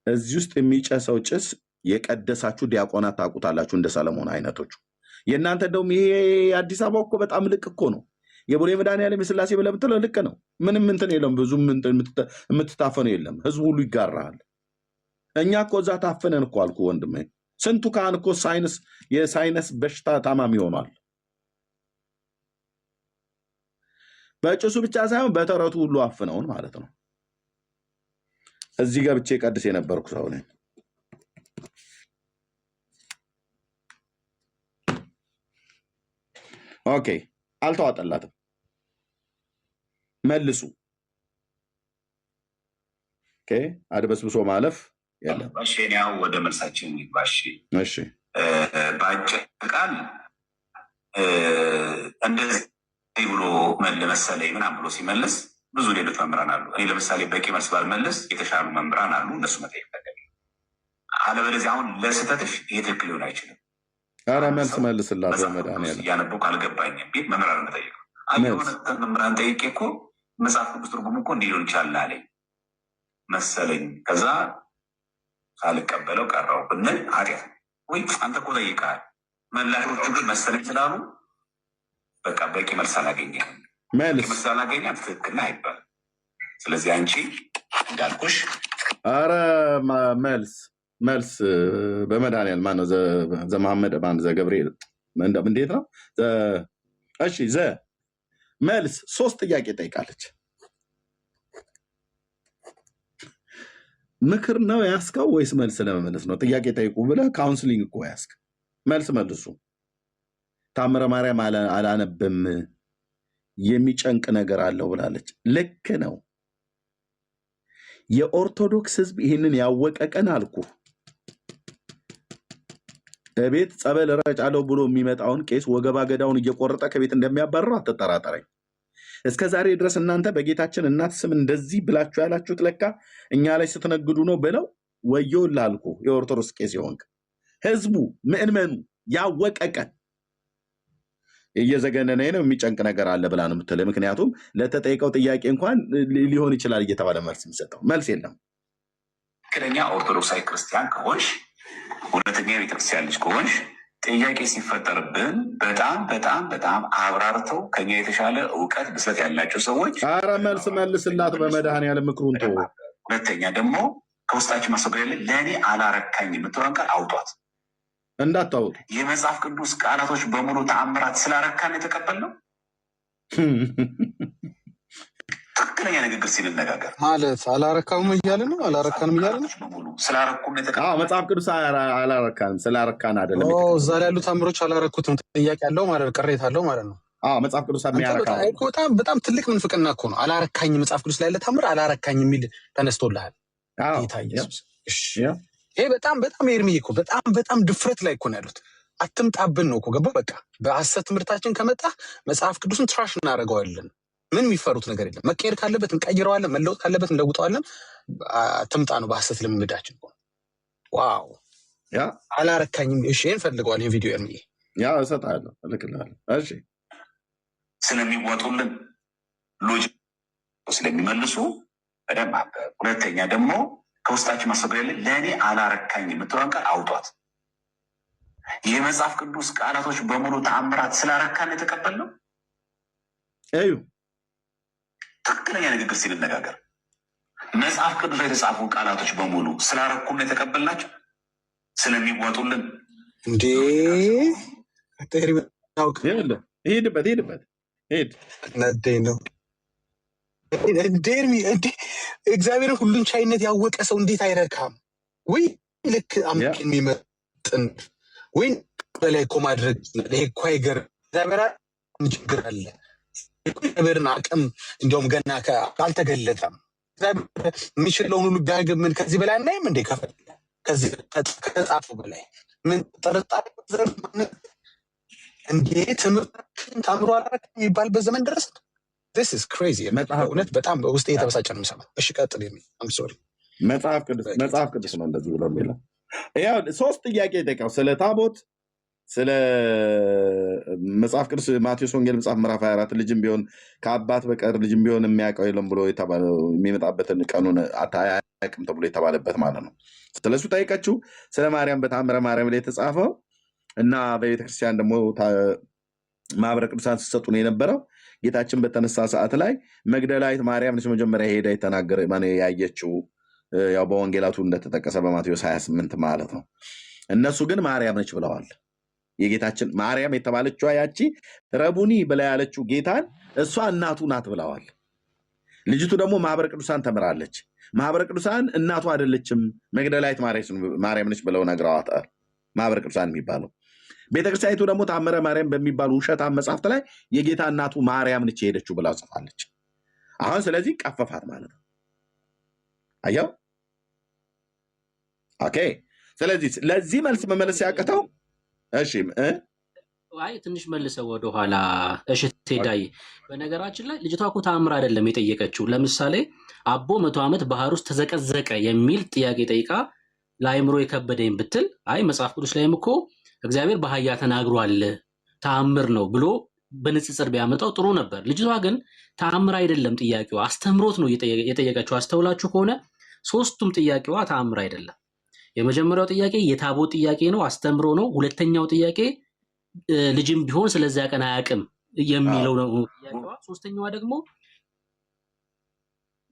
እዚህ ውስጥ የሚጨሰው ጭስ የቀደሳችሁ ዲያቆናት ታውቁታላችሁ፣ እንደ ሰለሞን አይነቶቹ። የእናንተ እንደውም ይሄ አዲስ አበባ እኮ በጣም ልቅ እኮ ነው። የቦሌ መድኃኔዓለም የሥላሴ ብለህ ብትለው ልቅ ነው። ምንም እንትን የለም፣ ብዙም የምትታፈነው የለም። ህዝቡ ሁሉ ይጋራሃል። እኛ እኮ እዛ ታፈነን እኮ አልኩ ወንድሜ። ስንቱ ካህን እኮ የሳይነስ በሽታ ታማሚ ሆኗል። በጭሱ ብቻ ሳይሆን በተረቱ ሁሉ አፍነውን ማለት ነው። እዚህ ገብቼ ቀድስ የነበርኩ ሰው ነኝ። ኦኬ። አልተዋጠላትም። መልሱ። ኦኬ። አድበስብሶ ማለፍ የለም። ያው ወደ መልሳችን ይባሽ። እሺ። በአጭር ቃል እንደዚህ ብሎ መሰለኝ ምናምን ብሎ ሲመልስ ብዙ ሌሎች መምህራን አሉ። እኔ ለምሳሌ በቂ መልስ ባልመልስ የተሻሉ መምህራን አሉ፣ እነሱ መጠየቅ ፈለግ። አለበለዚያ አሁን ለስህተትሽ ይሄ ትክክል ሊሆን አይችልም። ኧረ መልስ መልስላት በመድኃኒዓለም እያነበብኩ አልገባኝም ቤት መምህራን መጠየቅ የሆነ መምህራን ጠይቄ እኮ መጽሐፍ ቅዱስ ትርጉሙ እኮ እንዲህ ሊሆን ይችላል አለኝ መሰለኝ። ከዛ ሳልቀበለው ቀረው ብንል ኃጢአት ወይ አንተ እኮ ጠይቀሃል። መላሾቹ ግን መሰለኝ ስላሉ በቃ በቂ መልስ አላገኘም። መልስ አላገኘም ትክክል ነህ አይባልም። ስለዚህ አንቺ እንዳልኩሽ አረ መልስ በመድኃኒዓለም ማነው ዘመሐመድ ማነው ዘገብርኤል እንዴት ነው? እሺ መልስ 3 ጥያቄ ጠይቃለች። ምክር ነው ያስከው ወይስ መልስ ለመመለስ ነው? ጥያቄ ጠይቁ ብለህ ካውንስሊንግ እኮ ያስክ መልስ መልሱ። ታምረ ማርያም አላነብም የሚጨንቅ ነገር አለው ብላለች። ልክ ነው። የኦርቶዶክስ ህዝብ ይህንን ያወቀ ቀን አልኩ ቤት ጸበል ረጫለሁ ብሎ የሚመጣውን ቄስ ወገባ ገዳውን እየቆረጠ ከቤት እንደሚያባረው አትጠራጠረኝ። እስከ ዛሬ ድረስ እናንተ በጌታችን እናት ስም እንደዚህ ብላችሁ ያላችሁት ለካ እኛ ላይ ስትነግዱ ነው ብለው ወዮልህ አልኩ። የኦርቶዶክስ ቄስ ይሆንክ ህዝቡ ምእመኑ ያወቀ ቀን እየዘገነነ ነው የሚጨንቅ ነገር አለ ብላ ነው የምትለው። ምክንያቱም ለተጠየቀው ጥያቄ እንኳን ሊሆን ይችላል እየተባለ መልስ የሚሰጠው መልስ የለም። ትክክለኛ ኦርቶዶክሳዊ ክርስቲያን ከሆንሽ እውነተኛ የቤተክርስቲያን ልጅ ከሆንሽ ጥያቄ ሲፈጠርብን በጣም አብራርተው ከኛ የተሻለ እውቀት ብስለት ያላቸው ሰዎች ኧረ መልስ መልስላት በመድኃኒዓለም ምክሩን ተው። ሁለተኛ ደግሞ ከውስጣችን ማስወገድ ያለ ለእኔ አላረካኝ የምትለውን ቃል አውጧት እንዳታወጡ። የመጽሐፍ ቅዱስ ቃላቶች በሙሉ ተአምራት ስላረካን የተቀበልነው ትክክለኛ ንግግር ሲንነጋገር ማለት አላረካም እያለ ነው። አላረካንም እያለ ነው። ስላረኩም መጽሐፍ ቅዱስ አላረካንም ስላረካን አይደለም። እዛ ላይ ያሉ ታምሮች አላረኩትም ጥያቄ አለው ማለት ነው። ቅሬታ አለው ማለት ነው። መጽሐፍ ቅዱስ የሚያረካ በጣም ትልቅ ምንፍቅና እኮ ነው። አላረካኝ መጽሐፍ ቅዱስ ላይ ያለ ታምር አላረካኝ የሚል ተነስቶልሃል። ጌታ ኢየሱስ ይሄ በጣም ኤርሚ እኮ በጣም ድፍረት ላይ እኮ ነው ያሉት። አትምጣብን ነው እኮ ገባህ? በቃ በሐሰት ትምህርታችን ከመጣ መጽሐፍ ቅዱስን ትራሽ እናደርገዋለን። ምን የሚፈሩት ነገር የለም። መቀየር ካለበት እንቀይረዋለን፣ መለወጥ ካለበት እንለውጠዋለን። ትምጣ ነው በሐሰት ልምምዳችን። ዋው አላረካኝም። እሺ ይሄን ፈልገዋል። ይሄን ቪዲዮ ኤርሚ እሰጥሃለሁ፣ እልክልሃለሁ። እሺ ስለሚወጡልን ሎጂ ስለሚመልሱ በደንብ ሁለተኛ ደግሞ ከውስጣችን ማስወገድ ያለ ለእኔ አላረካኝ የምትለውን ቃል አውጧት። የመጽሐፍ ቅዱስ ቃላቶች በሙሉ ተአምራት ስላረካን የተቀበልነው እዩ ትክክለኛ ንግግር ሲንነጋገር መጽሐፍ ቅዱስ ላይ የተጻፉ ቃላቶች በሙሉ ስላረኩን የተቀበልናቸው ስለሚወጡልን እንዴ ሄድበት ሄድ ነደኝ ነው እግዚአብሔር ሁሉን ቻይነት ያወቀ ሰው እንዴት አይረካም? ወይ ልክ አምላክ የሚመጥን ወይ በላይ እኮ ማድረግ ይሄ እኮ አይገርም። እግዚአብሔር ችግር አለ። እግዚአብሔርን አቅም እንዲያውም ገና አልተገለጠም። እግዚአብሔር የሚችለውን ሁሉ ቢያደርግ ምን ከዚህ በላይ እናይም እንዴ? ከዚህ ከጻፉ በላይ ምን ጥርጣሬ እንዴ? ትምህርታችን ታምሮ አላረክ የሚባልበት ዘመን ድረስ this is crazy። እውነት በጣም በውስጤ የተበሳጨ ነው የምሰማው። እሺ ቀጥል። I'm sorry። መጽሐፍ ቅዱስ ነው እንደዚህ ብሎ የሚለው። ያው 3 ጥያቄ ጠይቀው ስለ ታቦት፣ ስለ መጽሐፍ ቅዱስ ማቴዎስ ወንጌል መጽሐፍ ምዕራፍ 24 ልጅም ቢሆን ከአባት በቀር ልጅም ቢሆን የሚያውቀው የለም ብሎ የሚመጣበትን ቀኑን አያውቅም ተብሎ የተባለበት ማለት ነው። ስለሱ ጠይቀችው። ስለ ማርያም በታምረ ማርያም ላይ የተጻፈው እና በቤተክርስቲያን ደግሞ ማህበረ ቅዱሳን ሲሰጡ ነው የነበረው። ጌታችን በተነሳ ሰዓት ላይ መግደላዊት ማርያም ነች መጀመሪያ ሄዳ የተናገረ ያየችው፣ ያው በወንጌላቱ እንደተጠቀሰ በማቴዎስ 28 ማለት ነው። እነሱ ግን ማርያም ነች ብለዋል። የጌታችን ማርያም የተባለችው ያቺ ረቡኒ ብላ ያለችው ጌታን እሷ እናቱ ናት ብለዋል። ልጅቱ ደግሞ ማህበረ ቅዱሳን ተምራለች። ማህበረ ቅዱሳን እናቱ አይደለችም መግደላዊት ማርያም ነች ብለው ነግረዋታል። ማህበረ ቅዱሳን የሚባለው ቤተክርስቲያኒቱ ደግሞ ታምረ ማርያም በሚባሉ ውሸታም መጽሐፍት ላይ የጌታ እናቱ ማርያም ነች የሄደችው ብላ ጽፋለች። አሁን ስለዚህ ቀፈፋት ማለት ነው። አየው። ኦኬ። ስለዚህ ለዚህ መልስ መመለስ ያቀተው እሺ ትንሽ መልሰው ወደኋላ። እሺ ቴዳይ፣ በነገራችን ላይ ልጅቷ እኮ ተአምር አይደለም የጠየቀችው። ለምሳሌ አቦ 100 ዓመት ባህር ውስጥ ተዘቀዘቀ የሚል ጥያቄ ጠይቃ ለአይምሮ የከበደኝ ብትል፣ መጽሐፍ ቅዱስ ላይም እኮ እግዚአብሔር በአህያ ተናግሯል ተአምር ነው ብሎ በንጽጽር ቢያመጣው ጥሩ ነበር። ልጅቷ ግን ተአምር አይደለም ጥያቄዋ፣ አስተምሮት ነው የጠየቀችው። አስተውላችሁ ከሆነ 3ቱም ጥያቄዋ ተአምር አይደለም። የመጀመሪያው ጥያቄ የታቦት ጥያቄ ነው፣ አስተምሮ ነው። ሁለተኛው ጥያቄ ልጅም ቢሆን ስለዚያ ቀን አያውቅም የሚለው ነው ጥያቄዋ። ሶስተኛዋ ደግሞ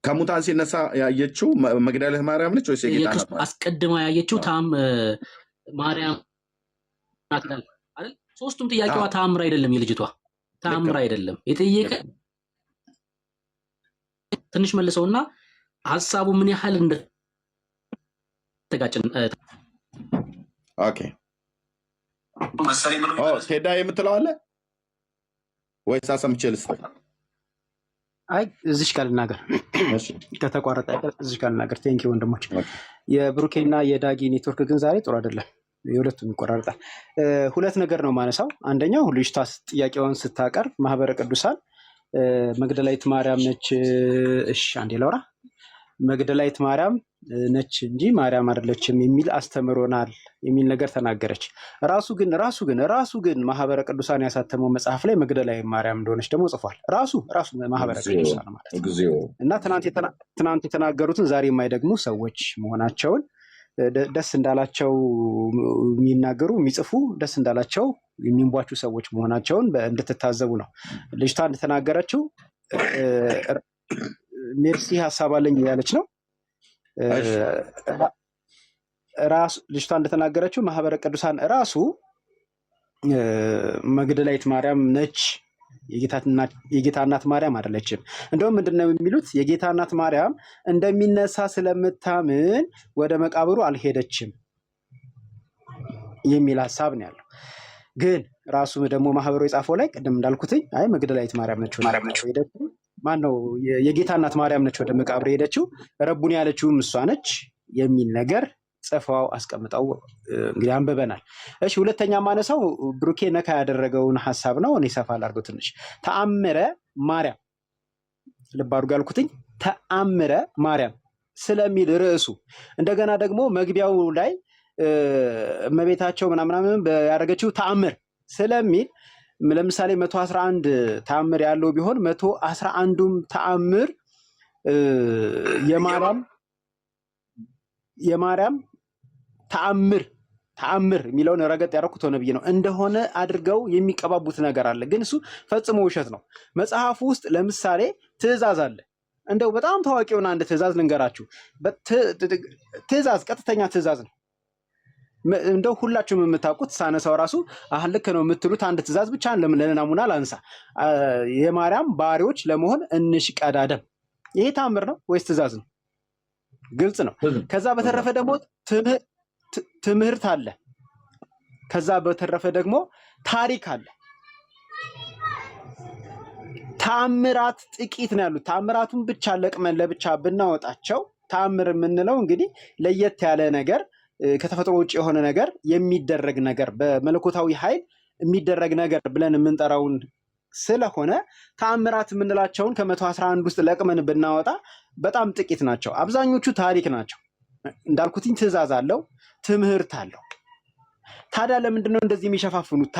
ከሙታን ሲነሳ ያየችው መግደላዊት ማርያም ነች ወይስ የጌታ ናት? አስቀድማ ያየችው ማርያም ናት ይላል አይደል? ሶስቱም ጥያቄዋ ተአምር አይደለም። የልጅቷ ተአምር አይደለም የጠየቀ ትንሽ መልሰውና ሐሳቡ ምን ያህል እንደተጋጨን ኦኬ ቴዳ የምትለው አለ ወይስ አሰምቼ ልስጥ? አይ እዚሽ ጋር ልናገር ከተቋረጠ እዚሽ ጋር ልናገር። ቴንኪ ወንድሞች። የብሩኬና የዳጊ ኔትወርክ ግን ዛሬ ጥሩ አይደለም፣ የሁለቱም ይቆራርጣል። ሁለት ነገር ነው ማነሳው። አንደኛው ልጅቷ ጥያቄውን ስታቀርብ ማህበረ ቅዱሳን መግደላዊት ማርያም ነች። እሺ አንዴ ላውራ። መግደላዊት ማርያም ነች እንጂ ማርያም አይደለችም የሚል አስተምሮናል የሚል ነገር ተናገረች። ራሱ ግን ማህበረ ቅዱሳን ያሳተመው መጽሐፍ ላይ መግደላዊት ማርያም እንደሆነች ደግሞ ጽፏል። ራሱ ማህበረ ቅዱሳን ማለት ነው። እና ትናንት የተናገሩትን ዛሬ የማይደግሙ ሰዎች መሆናቸውን ደስ እንዳላቸው የሚናገሩ የሚጽፉ ደስ እንዳላቸው የሚንቧቹ ሰዎች መሆናቸውን እንድትታዘቡ ነው። ልጅቷ እንደተናገረችው ሜርሲ ሀሳብ አለኝ ያለች ነው። ልጅቷ እንደተናገረችው ማህበረ ቅዱሳን ራሱ መግደላዊት ማርያም ነች፣ የጌታ እናት ማርያም አይደለችም። እንደውም ምንድነው የሚሉት? የጌታ እናት ማርያም እንደሚነሳ ስለምታምን ወደ መቃብሩ አልሄደችም የሚል ሀሳብ ነው ያለው። ግን ራሱ ደግሞ ማህበሩ የጻፈው ላይ ቅድም እንዳልኩትኝ አይ መግደላዊት ማርያም ነች ሄደችው። ማነው የጌታ እናት ማርያም ነች ወደ መቃብር ሄደችው፣ ረቡን ያለችውም እሷ ነች የሚል ነገር ጽፈው አስቀምጠው እንግዲህ አንብበናል። እሺ ሁለተኛ ማነሳው ብሩኬ ነካ ያደረገውን ሀሳብ ነው። እኔ ሰፋ ላድርገው ትንሽ። ተአምረ ማርያም ልብ አድርጉ ያልኩትኝ ተአምረ ማርያም ስለሚል ርዕሱ፣ እንደገና ደግሞ መግቢያው ላይ እመቤታቸው ምናምን ያደረገችው ተአምር ስለሚል ለምሳሌ 111 ተአምር ያለው ቢሆን 111ዱም ተአምር የማርያም ተአምር የሚለውን ረገጥ ያደረኩት ሆነ ብዬ ነው እንደሆነ አድርገው የሚቀባቡት ነገር አለ። ግን እሱ ፈጽሞ ውሸት ነው። መጽሐፉ ውስጥ ለምሳሌ ትእዛዝ አለ። እንደው በጣም ታዋቂ የሆነ አንድ ትእዛዝ ልንገራችሁ። ትእዛዝ ቀጥተኛ ትእዛዝ ነው። እንደው ሁላችሁም የምታውቁት ሳነሳው ራሱ ልክ ነው የምትሉት አንድ ትእዛዝ ብቻ ለናሙና ላንሳ። የማርያም ባሪዎች ለመሆን እንሽቀዳደም። ይሄ ተአምር ነው ወይስ ትእዛዝ ነው? ግልጽ ነው። ከዛ በተረፈ ደግሞ ትምህርት አለ። ከዛ በተረፈ ደግሞ ታሪክ አለ። ተአምራት ጥቂት ነው ያሉት። ተአምራቱን ብቻ ለቅመን ለብቻ ብናወጣቸው ተአምር የምንለው እንግዲህ ለየት ያለ ነገር፣ ከተፈጥሮ ውጭ የሆነ ነገር የሚደረግ ነገር፣ በመለኮታዊ ኃይል የሚደረግ ነገር ብለን የምንጠራውን ስለሆነ ተአምራት የምንላቸውን ከ111 ውስጥ ለቅመን ብናወጣ በጣም ጥቂት ናቸው። አብዛኞቹ ታሪክ ናቸው። እንዳልኩትኝ ትእዛዝ አለው፣ ትምህርት አለው። ታዲያ ለምንድነው እንደዚህ የሚሸፋፍኑት?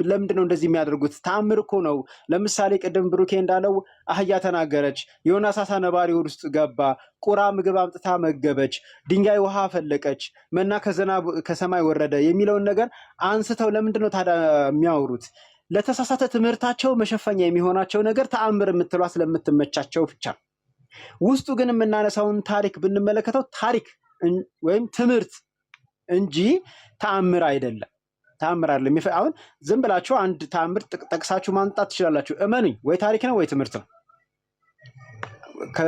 ለምንድነው እንደዚህ የሚያደርጉት? ተአምር እኮ ነው። ለምሳሌ ቅድም ብሩኬ እንዳለው አህያ ተናገረች፣ ዮናስ አሳ ነባሪ ሆድ ውስጥ ገባ፣ ቁራ ምግብ አምጥታ መገበች፣ ድንጋይ ውሃ ፈለቀች፣ መና ከሰማይ ወረደ የሚለውን ነገር አንስተው ለምንድነው ታዲያ የሚያወሩት? ለተሳሳተ ትምህርታቸው መሸፈኛ የሚሆናቸው ነገር ተአምር የምትሏ ስለምትመቻቸው ብቻ። ውስጡ ግን የምናነሳውን ታሪክ ብንመለከተው ታሪክ ወይም ትምህርት እንጂ ተአምር አይደለም። ተአምር አይደለም። አሁን ዝም ብላችሁ አንድ ተአምር ጠቅሳችሁ ማምጣት ትችላላችሁ። እመኑኝ፣ ወይ ታሪክ ነው ወይ ትምህርት ነው።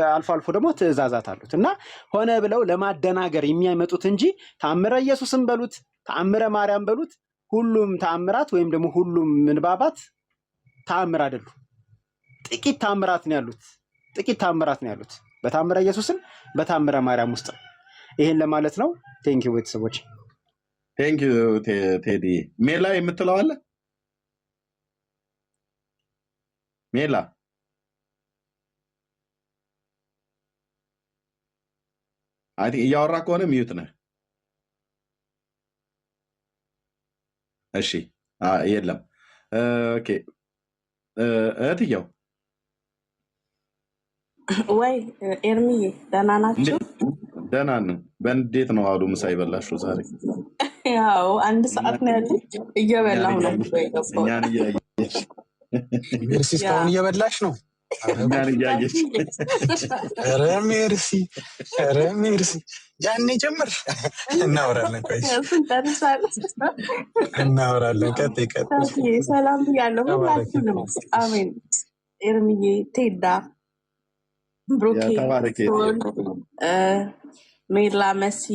አልፎ አልፎ ደግሞ ትእዛዛት አሉት እና ሆነ ብለው ለማደናገር የሚያመጡት እንጂ ተአምረ ኢየሱስን በሉት ተአምረ ማርያም በሉት ሁሉም ተአምራት ወይም ደግሞ ሁሉም ምንባባት ተአምር አይደሉም። ጥቂት ተአምራት ነው ያሉት በተአምረ ኢየሱስን በተአምረ ማርያም ውስጥ። ይሄን ለማለት ነው። ቴንኪው ቤተሰቦች። ቴንኪው ቴዲ። ሜላ የምትለው አለ? ሜላ እያወራ ከሆነ ሚዩት ነህ። እሺ የለም። ኦኬ እህትየው ወይ ኤርሚዬ ደህና ናቸው? ደህና ነው። በእንዴት ነው አሉ ምሳ ይበላችሁ ዛሬ? ያው 1 ሰዓት ነው ያለኝ፣ እየበላሁ ነው። እኛን እያየች ሜርሲ እስካሁን እየበላሽ ነው። እኛን እያየች ኧረ ሜርሲ፣ ኧረ ሜርሲ ያኔ ጀመርሽ። እናወራለን፣ ቆይ እናወራለን። ቀጥይ ቀጥይ። ሰላም ብያለሁ ሁላችሁንም። አሜን። ኤርሚዬ፣ ቴዳ፣ ብሩኬ፣ ሜላ፣ መሲ፣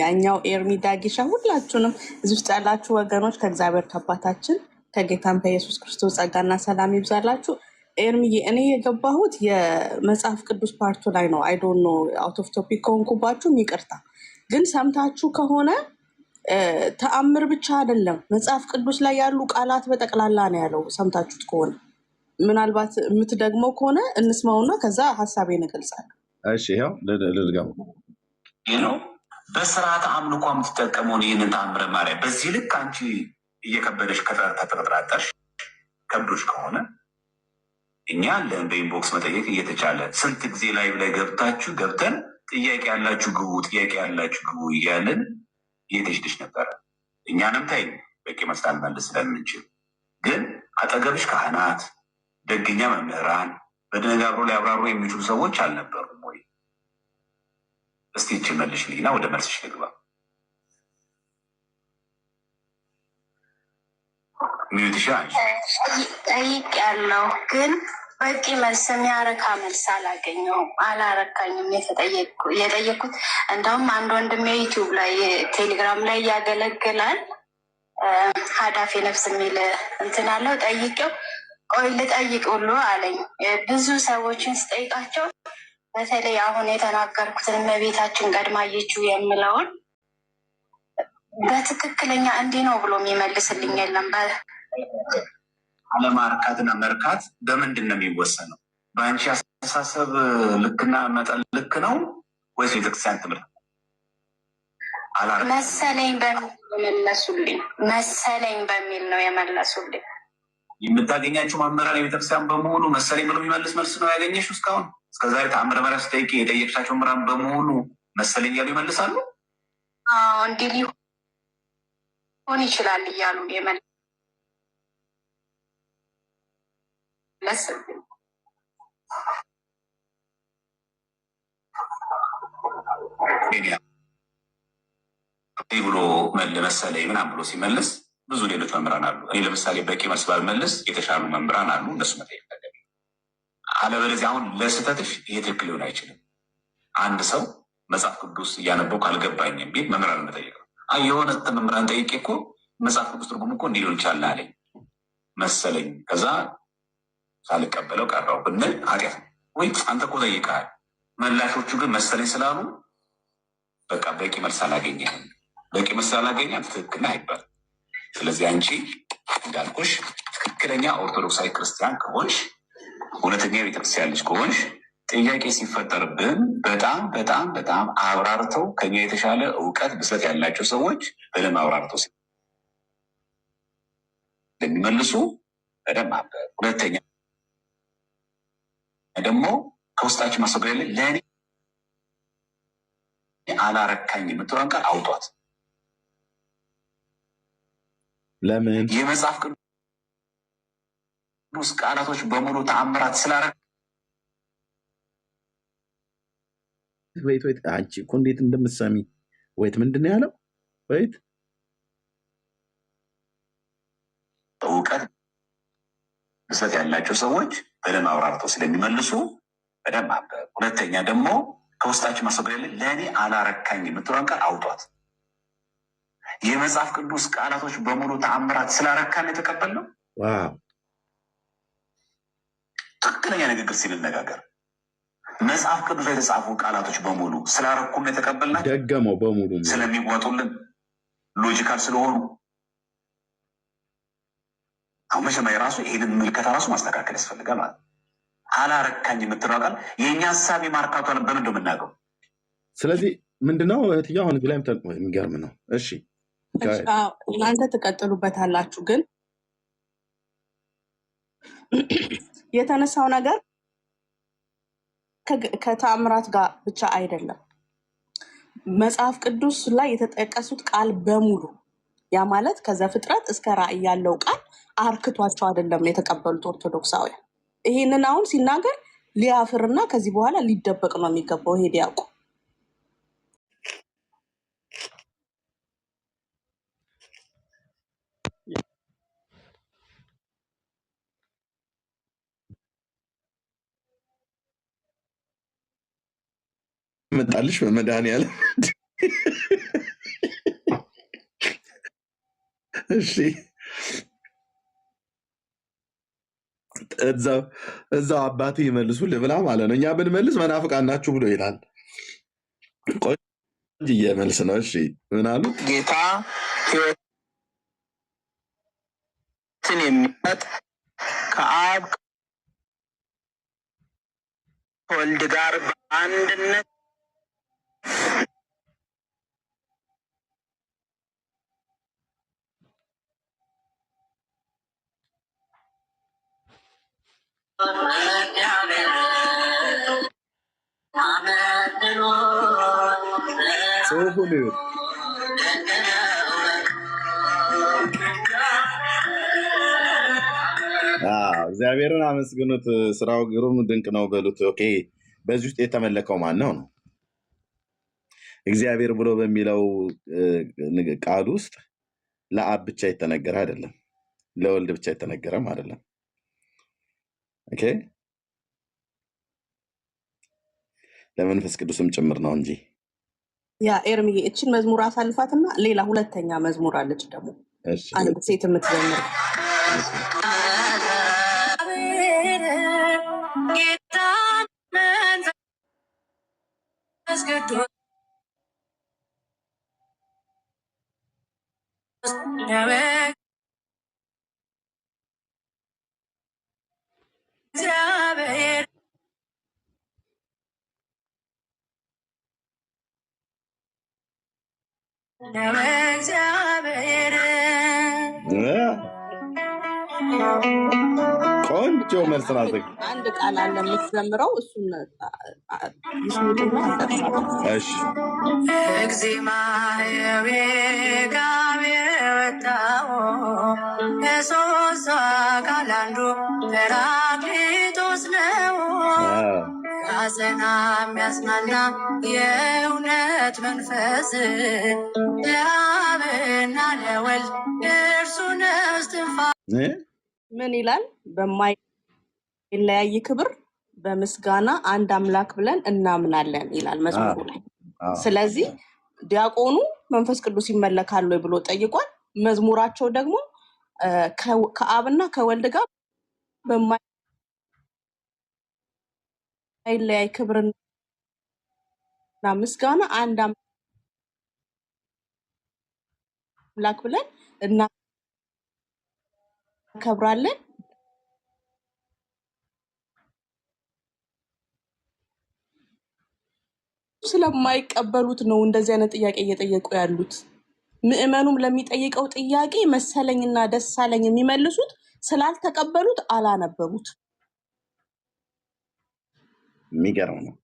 ያኛው ኤርሚ፣ ዳጊሻ፣ ሁላችሁንም እዚህ ውስጥ ያላችሁ ወገኖች ከእግዚአብሔር ከአባታችን ከጌታም ከኢየሱስ ክርስቶስ ጸጋና ሰላም ይብዛላችሁ። ኤርሚዬ፣ እኔ የገባሁት የመጽሐፍ ቅዱስ ፓርቱ ላይ ነው። አይ ዶንት ኖ አውት ኦፍ ቶፒክ ከሆንኩባችሁ ይቅርታ። ግን ሰምታችሁ ከሆነ ተአምር ብቻ አይደለም መጽሐፍ ቅዱስ ላይ ያሉ ቃላት በጠቅላላ ነው ያለው። ሰምታችሁት ከሆነ ምናልባት የምትደግመው ከሆነ እንስማውና ከዛ ሀሳቤን እገልጻለሁ። እሺ፣ ያው ልድገሙ ነው። በስርዓተ አምልኮ የምትጠቀመውን ይህንን ተአምረ ማርያም በዚህ ልክ አንቺ እየከበደሽ ከተጠራጠርሽ ከብዶች ከሆነ እኛ አለን በኢንቦክስ መጠየቅ እየተቻለ ስንት ጊዜ ላይ ገብተን ጥያቄ ያላችሁ ግቡ፣ ጥያቄ ያላችሁ ግቡ እያለን እየተሽድሽ ነበረ። እኛንም ታይ በቂ መልስ ልመልስ ስለምንችል፣ ግን አጠገብሽ ካህናት፣ ደገኛ መምህራን በደነጋግሮ ላይ አብራሩ የሚችሉ ሰዎች አልነበሩም ወይ? እስቲ ይህችን መልሽልኝና ወደ መልስሽ ልግባ። ሚዩትሻ ጠይቅ ያለው ግን በቂ መልስ የሚያረካ መልስ አላገኘሁም፣ አላረካኝም። የጠየኩት እንደውም አንድ ወንድሜ ዩቲዩብ ላይ ቴሌግራም ላይ ያገለግላል ሀዳፊ ነፍስ የሚል እንትን አለው። ጠይቄው ቆይ ልጠይቅ ሁሉ አለኝ። ብዙ ሰዎችን ስጠይቃቸው በተለይ አሁን የተናገርኩትን እመቤታችን ቀድማ አየችው የምለውን በትክክለኛ እንዲህ ነው ብሎ የሚመልስልኝ የለም። አለማርካትና መርካት በምንድን ነው የሚወሰነው? በአንቺ አስተሳሰብ ልክና መጠን ልክ ነው ወይስ ቤተክርስቲያን ትምህርት መሰለኝ በሚል ነው የመለሱልኝ። የምታገኛቸው መምህራን የቤተክርስቲያን በመሆኑ መሰለኝ ብሎ የሚመልስ መልስ ነው ያገኘሽው? እስካሁን እስከዛሬ ተአምረ ማርያም ስጠይቂ የጠየቅሻቸው መምህራን በመሆኑ መሰለኝ እያሉ ይመልሳሉ? እንዲህ ሊሆን ይችላል እያሉ የመለስ ብሎ መሰለኝ ምናምን ብሎ ሲመልስ ብዙ ሌሎች መምህራን አሉ። እኔ ለምሳሌ በቂ መልስ ባልመልስ የተሻሉ መምህራን አሉ፣ እነሱ መጠየቅ ተገቢ። አለበለዚያ አሁን ለስህተትሽ ይሄ ትክክል ሊሆን አይችልም። አንድ ሰው መጽሐፍ ቅዱስ እያነበብኩ አልገባኝም ቢል መምህራን መጠየቅ ነው። የሆነ መምህራን ጠይቄ እኮ መጽሐፍ ቅዱስ ትርጉም እኮ እንዲህ ሊሆን ይችላል አለኝ መሰለኝ፣ ከዛ ሳልቀበለው ቀረው ብንል ኃጢአት ነው ወይ? አንተ እኮ ጠይቀሃል፣ መላሾቹ ግን መሰለኝ ስላሉ በቃ በቂ መልስ አላገኘህም። በቂ መልስ አላገኘህ ትክክል አይባልም። ስለዚህ አንቺ እንዳልኩሽ ትክክለኛ ኦርቶዶክሳዊ ክርስቲያን ከሆንሽ፣ እውነተኛ ቤተክርስቲያን ልጅ ከሆንሽ ጥያቄ ሲፈጠርብን በጣም በጣም በጣም አብራርተው ከኛ የተሻለ እውቀት ብስለት ያላቸው ሰዎች በደንብ አብራርተው ለሚመልሱ በደንብ አንበብ። ሁለተኛ ደግሞ ከውስጣችን ማስወገድ ያለ ለእኔ አላረካኝ የምትለውን ቃል አውጧት። ለምን የመጽሐፍ ቅዱስ ቃላቶች በሙሉ ተአምራት ስላረክ ወይት አንቺ እኮ እንዴት እንደምትሰሚ ወይት ምንድን ነው ያለው? ወይት እውቀት ብስለት ያላቸው ሰዎች በደንብ አብራርተው ስለሚመልሱ በደንብ አንበብ። ሁለተኛ ደግሞ ከውስጣችን ማስወገድ ያለ ለእኔ አላረካኝ የምትለውን ቃል አውጧት። የመጽሐፍ ቅዱስ ቃላቶች በሙሉ ተአምራት ስላረካን የተቀበልነው ትክክለኛ ንግግር ሲልነጋገር መጽሐፍ ቅዱስ ላይ የተጻፉ ቃላቶች በሙሉ ስላረኩም የተቀበልናቸው ደገመው በሙሉ ስለሚዋጡልን ሎጂካል ስለሆኑ አሁን መጀመሪያ ራሱ ይህንን ምልከታ ራሱ ማስተካከል ያስፈልጋል ማለት አላረካኝ የምትለው ቃል የእኛ ሀሳብ ማርካቷን በምን እንደምናገው። ስለዚህ ምንድነው እህትዬው አሁን ላይ የሚገርም ነው። እሺ እናንተ ትቀጥሉበታላችሁ፣ ግን የተነሳው ነገር ከተአምራት ጋር ብቻ አይደለም። መጽሐፍ ቅዱስ ላይ የተጠቀሱት ቃል በሙሉ ያ ማለት ከዘፍጥረት እስከ ራዕይ ያለው ቃል አርክቷቸው አይደለም የተቀበሉት ኦርቶዶክሳውያን። ይሄንን አሁን ሲናገር ሊያፍርና ከዚህ በኋላ ሊደበቅ ነው የሚገባው። ይሄ ዲያቆን መጣልሽ በመድኃኒዓለም እሺ እዛው አባቴ ይመልሱልህ ብላ ማለት ነው። እኛ ብንመልስ መናፍቃን ናችሁ ብሎ ይላል። ቆንጅዬ መልስ ነው። እሺ ምን አሉት? ጌታ ሕይወትን የሚሰጥ ከአብ ከወልድ ጋር በአንድነት ጽሁፉን ይሁን እግዚአብሔርን አመስግኑት፣ ስራው ግሩም ድንቅ ነው በሉት። ኦኬ በዚህ ውስጥ የተመለከው ማን ነው ነው? እግዚአብሔር ብሎ በሚለው ቃል ውስጥ ለአብ ብቻ የተነገረ አይደለም፣ ለወልድ ብቻ የተነገረም አይደለም። ኦኬ ለመንፈስ ቅዱስም ጭምር ነው እንጂ። ያ ኤርሚዬ እችን መዝሙር አሳልፋትና ሌላ ሁለተኛ መዝሙር አለች ደግሞ አንድ ሴት የምትዘምር ቆንጆ መልስ ናት። አንድ ቃል አለ የምትዘምረው እሱን ይስሙትና እሺ እግዚአብሔር ጋር የወጣው ከሦስቱ አካል አንዱ ጰራቅሊጦስ ነው። ሐዘን የሚያጽናና የእውነት መንፈስ ለአብና ለወልድ እርሱ ነው እስትንፋስ። ምን ይላል? በማይለያይ ክብር በምስጋና አንድ አምላክ ብለን እናምናለን ይላል መዝሙሩ ላይ። ስለዚህ ዲያቆኑ መንፈስ ቅዱስ ይመለካል ወይ ብሎ ጠይቋል። መዝሙራቸው ደግሞ ከአብና ከወልድ ጋር በማይለያይ ክብርና ምስጋና አንድ አምላክ ብለን እናከብራለን። ስለማይቀበሉት ነው እንደዚህ አይነት ጥያቄ እየጠየቁ ያሉት። ምዕመኑም ለሚጠይቀው ጥያቄ መሰለኝና ደሳለኝ የሚመልሱት ስላልተቀበሉት አላነበቡት። የሚገርም ነው።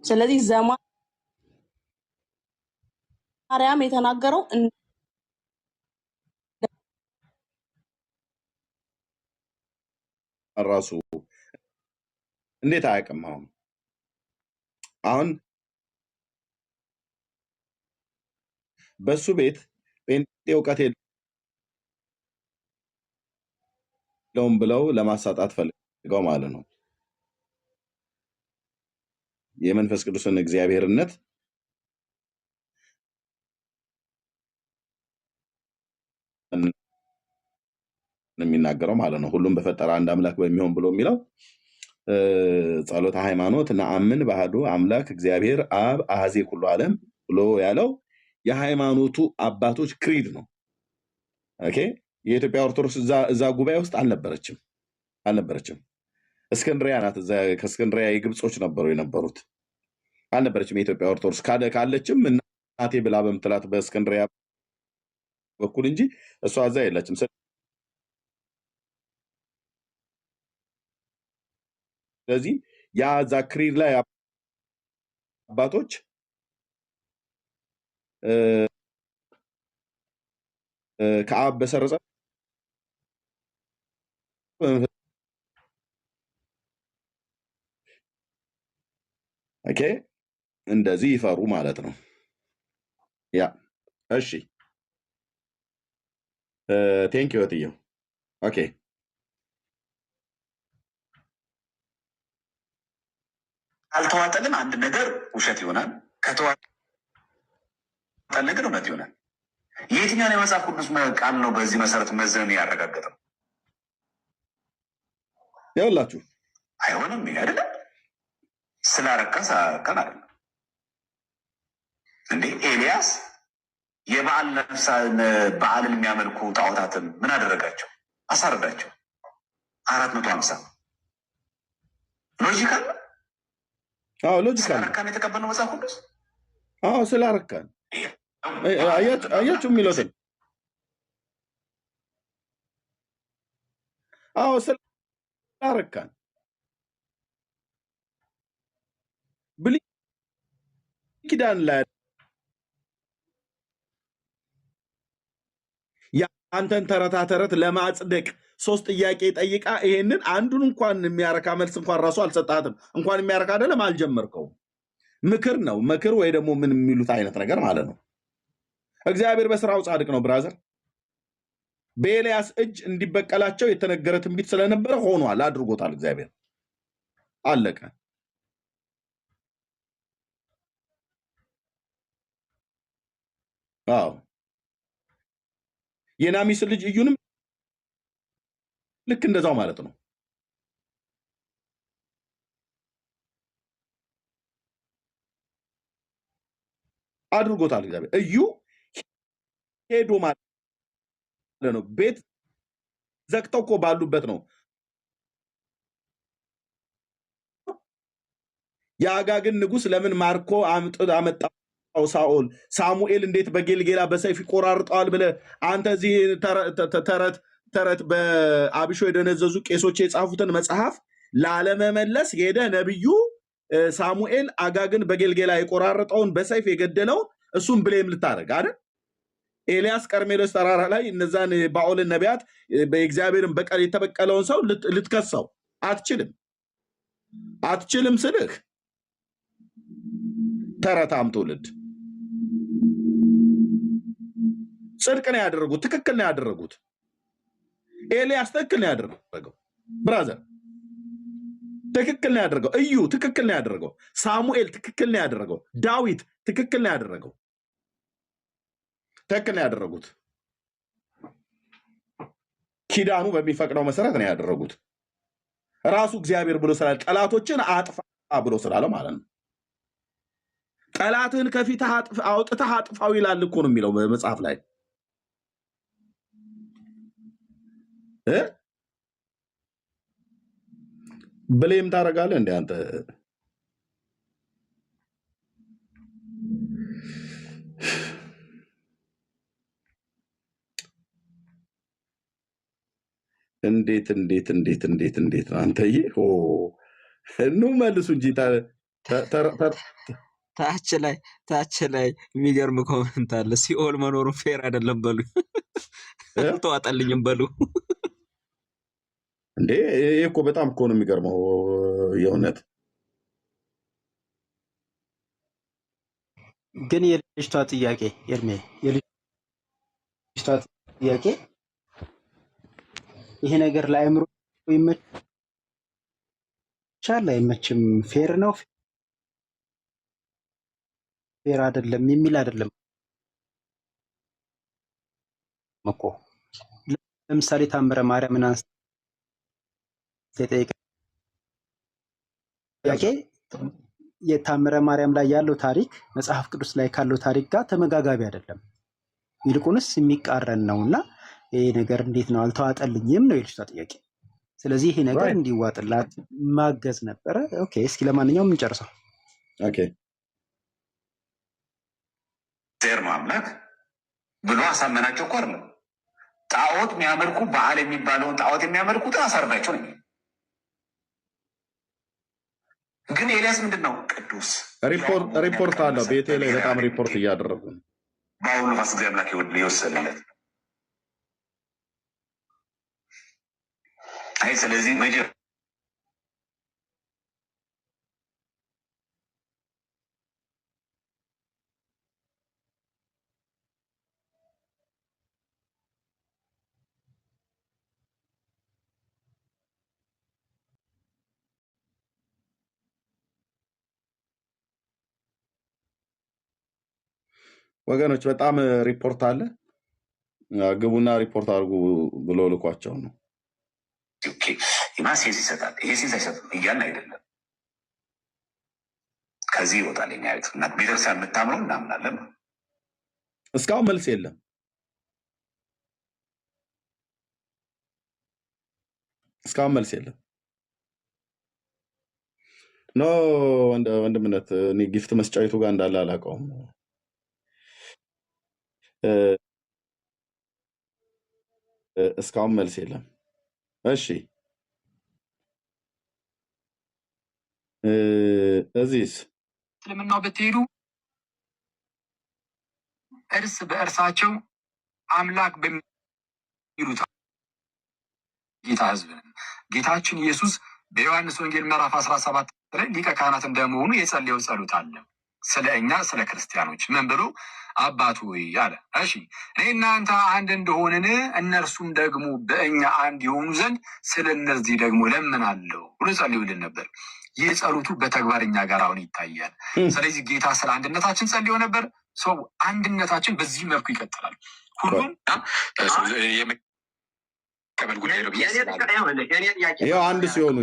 ስለዚህ ዘማርያም የተናገረው ራሱ እንዴት አያውቅም? አሁን በሱ ቤት ጴንጤ እውቀት የለውም ብለው ለማሳጣት ፈልገው ማለት ነው። የመንፈስ ቅዱስን እግዚአብሔርነት የሚናገረው ማለት ነው። ሁሉም በፈጠረ አንድ አምላክ በሚሆን ብሎ የሚለው ጸሎተ ሃይማኖት ነአምን በአሐዱ አምላክ እግዚአብሔር አብ አሐዜ ኩሉ ዓለም ብሎ ያለው የሃይማኖቱ አባቶች ክሪድ ነው። ኦኬ የኢትዮጵያ ኦርቶዶክስ እዛ ጉባኤ ውስጥ አልነበረችም። እስክንድሪያ ናት። ከእስክንድሪያ የግብጾች ነበሩ የነበሩት። አልነበረችም የኢትዮጵያ ኦርቶዶክስ። ካለችም እናቴ ብላ በምትላት በእስክንድሪያ በኩል እንጂ እሷ እዛ የለችም። ስለዚህ ያ እዛ ክሪድ ላይ አባቶች ከአብ በሰረጸ ኦኬ እንደዚህ ይፈሩ ማለት ነው። ያ እሺ ቴንክ ዩ እትዬው። ኦኬ ካልተዋጠልን አንድ ነገር ውሸት ይሆናል፣ ከተዋጠልን ግን እውነት ይሆናል። የትኛውን የመጽሐፍ ቅዱስ ቃል ነው በዚህ መሰረት መዘን ያረጋገጠው? ይኸውላችሁ አይሆንም። ይሄ አይደለም ስላረከን ሳረከን አይደለም እንዴ። ኤልያስ የበዓል ነፍሳን በዓልን የሚያመልኩ ጣዖታትን ምን አደረጋቸው? አሳረዳቸው። 450 ሎጂካል ነው። አዎ ሎጂካል። ስላረካን የተቀበልነው መጽሐፍ ቅዱስ አዎ ስላረካን አያችሁ የሚሉትን አዎ ስላረካን ብሉይ ኪዳን ላይ የአንተን ተረታ ተረት ለማጽደቅ 3 ጥያቄ ጠይቃ ይሄንን አንዱን እንኳን የሚያረካ መልስ እንኳን ራሱ አልሰጣትም። እንኳን የሚያረካ አይደለም አልጀመርከውም። ምክር ነው ምክር ወይ ደግሞ ምን የሚሉት አይነት ነገር ማለት ነው። እግዚአብሔር በስራው ጻድቅ ነው ብራዘር። በኤልያስ እጅ እንዲበቀላቸው የተነገረ ትንቢት ስለነበረ ሆኗል፣ አድርጎታል እግዚአብሔር። አለቀ። አዎ የናሚስ ልጅ እዩንም ልክ እንደዛው ማለት ነው። አድርጎታል እግዚአብሔር። እዩ ሄዶ ማለት ነው ቤት ዘግተው እኮ ባሉበት ነው የአጋግን ንጉሥ ለምን ማርኮ አመጣው ሳኦል ሳሙኤል እንዴት በጌልጌላ በሰይፍ ይቆራርጠዋል ብለህ አንተ እዚህ ተረት በአብሾ የደነዘዙ ቄሶች የጻፉትን መጽሐፍ ላለመመለስ ሄደ ነብዩ ሳሙኤል አጋግን በጌልጌላ የቆራረጠውን በሰይፍ የገደለውን እሱም ብሌም ልታደርግ አይደል? ኤልያስ ቀርሜሎስ ተራራ ላይ እነዛን ባኦልን ነቢያት በእግዚአብሔርን በቀል የተበቀለውን ሰው ልትከሰው አትችልም። አትችልም ስልህ ተረታም ትውልድ ጽድቅ ነው ያደረጉት፣ ትክክል ነው ያደረጉት። ኤልያስ ትክክል ነው ያደረገው ብራዘር፣ ትክክል ነው ያደረገው። እዩ ትክክል ነው ያደረገው። ሳሙኤል ትክክል ነው ያደረገው። ዳዊት ትክክል ነው ያደረገው። ትክክል ነው ያደረጉት። ኪዳኑ በሚፈቅደው መሰረት ነው ያደረጉት። ራሱ እግዚአብሔር ብሎ ስላለ ጠላቶችን አጥፋ ብሎ ስላለ ማለት ነው። ጠላትህን ከፊትህ አውጥተህ አጥፋው ይላል እኮ ነው የሚለው በመጽሐፍ ላይ ብሌም ታደርጋለህ እንደ አንተ እንዴት ነው አንተዬ? ኑ መልሱ እንጂ ታች ላይ የሚገርም ኮመንት አለ። ሲኦል መኖሩን ፌር አይደለም በሉ፣ ተዋጠልኝም በሉ። እንዴ ይሄ እኮ በጣም እኮ ነው የሚገርመው የእውነት። ግን የልጅቷ ጥያቄ ኤርሜ፣ የልጅቷ ጥያቄ ይሄ ነገር ለአእምሮ ይመቻል አይመችም፣ ፌር ነው ፌር አይደለም የሚል አይደለም እኮ። ለምሳሌ ታምረ ማርያምን አንስተ ጥያቄ የታምረ ማርያም ላይ ያለው ታሪክ መጽሐፍ ቅዱስ ላይ ካለው ታሪክ ጋር ተመጋጋቢ አይደለም፣ ይልቁንስ የሚቃረን ነውና ይሄ ነገር እንዴት ነው አልተዋጠልኝም ነው የልጅቷ ጥያቄ። ስለዚህ ይሄ ነገር እንዲዋጥላት ማገዝ ነበረ። ኦኬ እስኪ ለማንኛውም እንጨርሰው። ኦኬ ዜር ነው አምላክ ብሎ አሳመናቸው እኮ አይደለም። ጣዖት የሚያመልኩ በዓል የሚባለውን ጣዖት የሚያመልኩት አሳርዳቸው ነው። ግን ኤልያስ ምንድን ነው ቅዱስ ሪፖርት አለው ቤቴ ላይ በጣም ሪፖርት እያደረጉ ነው። በአሁኑ ነፋስ እግዚአብሔር አምላክ የወሰነለት አይ ስለዚህ ወገኖች በጣም ሪፖርት አለ። ግቡና ሪፖርት አድርጉ ብሎ ልኳቸው ነው። ሴንስ ይሰጣል። ይሄ ሴንስ አይሰጥም እያልን አይደለም። ከዚህ ይወጣል የሚያዩት እና ቤተክርስቲያን የምታምነው እናምናለን። እስካሁን መልስ የለም። እስካሁን መልስ የለም። ኖ ወንድምነት እኔ ጊፍት መስጫይቱ ጋር እንዳለ አላውቀውም። እስካሁን መልስ የለም። እሺ እዚህስ እስልምናው ብትሄዱ እርስ በእርሳቸው አምላክ በሚሉት ጌታ ህዝብን ጌታችን ኢየሱስ በዮሐንስ ወንጌል ምዕራፍ 17 ላይ ሊቀ ካህናት እንደመሆኑ የጸለየው ጸሎት አለ። ስለ እኛ ስለ ክርስቲያኖች ምን ብሎ አባቱ ሆይ አለ። እሺ እኔ እናንተ አንድ እንደሆንን እነርሱም ደግሞ በእኛ አንድ የሆኑ ዘንድ ስለ እነዚህ ደግሞ ለምናለሁ ብሎ ጸልዩልን ነበር። ይህ ጸሎቱ በተግባር እኛ ጋር አሁን ይታያል። ስለዚህ ጌታ ስለ አንድነታችን ጸልዮ ነበር። ሰው አንድነታችን በዚህ መልኩ ይቀጥላል። ሁሉም ቀበል ጉዳይ ነው። ይኸው አንድ ሲሆኑ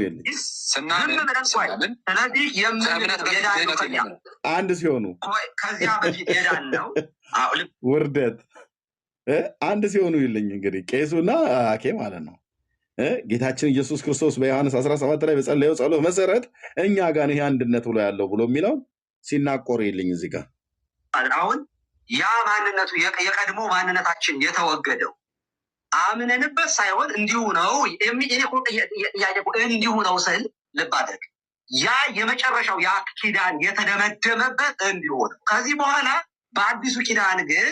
አንድ ሲሆኑ ከዚያ በፊት ሄዳን ነው ውርደት አንድ ሲሆኑ ይልኝ እንግዲህ ቄሱና አኬ ማለት ነው። ጌታችን ኢየሱስ ክርስቶስ በዮሐንስ 17 ላይ በጸለየው ጸሎት መሰረት እኛ ጋር ይሄ አንድነት ብሎ ያለው ብሎ የሚለው ሲናቆር ይልኝ እዚህ ጋር አሁን ያ ማንነቱ የቀድሞ ማንነታችን የተወገደው አምነንበት ሳይሆን እንዲሁ ነው እንዲሁ ነው ስል ልብ አድርግ። ያ የመጨረሻው ያ ኪዳን የተደመደመበት እንዲሆን ከዚህ በኋላ በአዲሱ ኪዳን ግን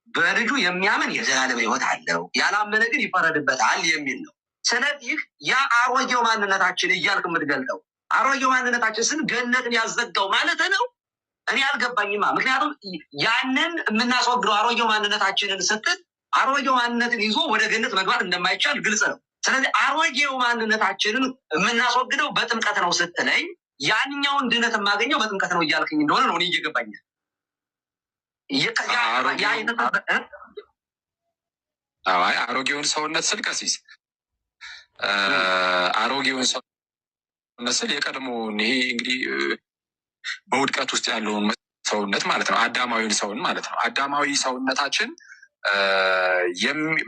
በልጁ የሚያምን የዘላለም ሕይወት አለው፣ ያላመነ ግን ይፈረድበታል የሚል ነው። ስለዚህ ያ አሮጌው ማንነታችን እያልክ የምትገልጠው አሮጌው ማንነታችን ስን ገነትን ያዘጋው ማለት ነው። እኔ አልገባኝማ። ምክንያቱም ያንን የምናስወግደው አሮጌው ማንነታችንን ስትል አሮጌው ማንነትን ይዞ ወደ ገነት መግባት እንደማይቻል ግልጽ ነው። ስለዚህ አሮጌው ማንነታችንን የምናስወግደው በጥምቀት ነው ስትለኝ ያንኛውን ድነት የማገኘው በጥምቀት ነው እያልክኝ እንደሆነ ነው እኔ እየገባኛል። አሮጌውን ሰውነት ስል ቀሲስ አሮጌውን ሰውነት ስል የቀድሞውን ይሄ እንግዲህ በውድቀት ውስጥ ያለውን ሰውነት ማለት ነው። አዳማዊን ሰውን ማለት ነው። አዳማዊ ሰውነታችን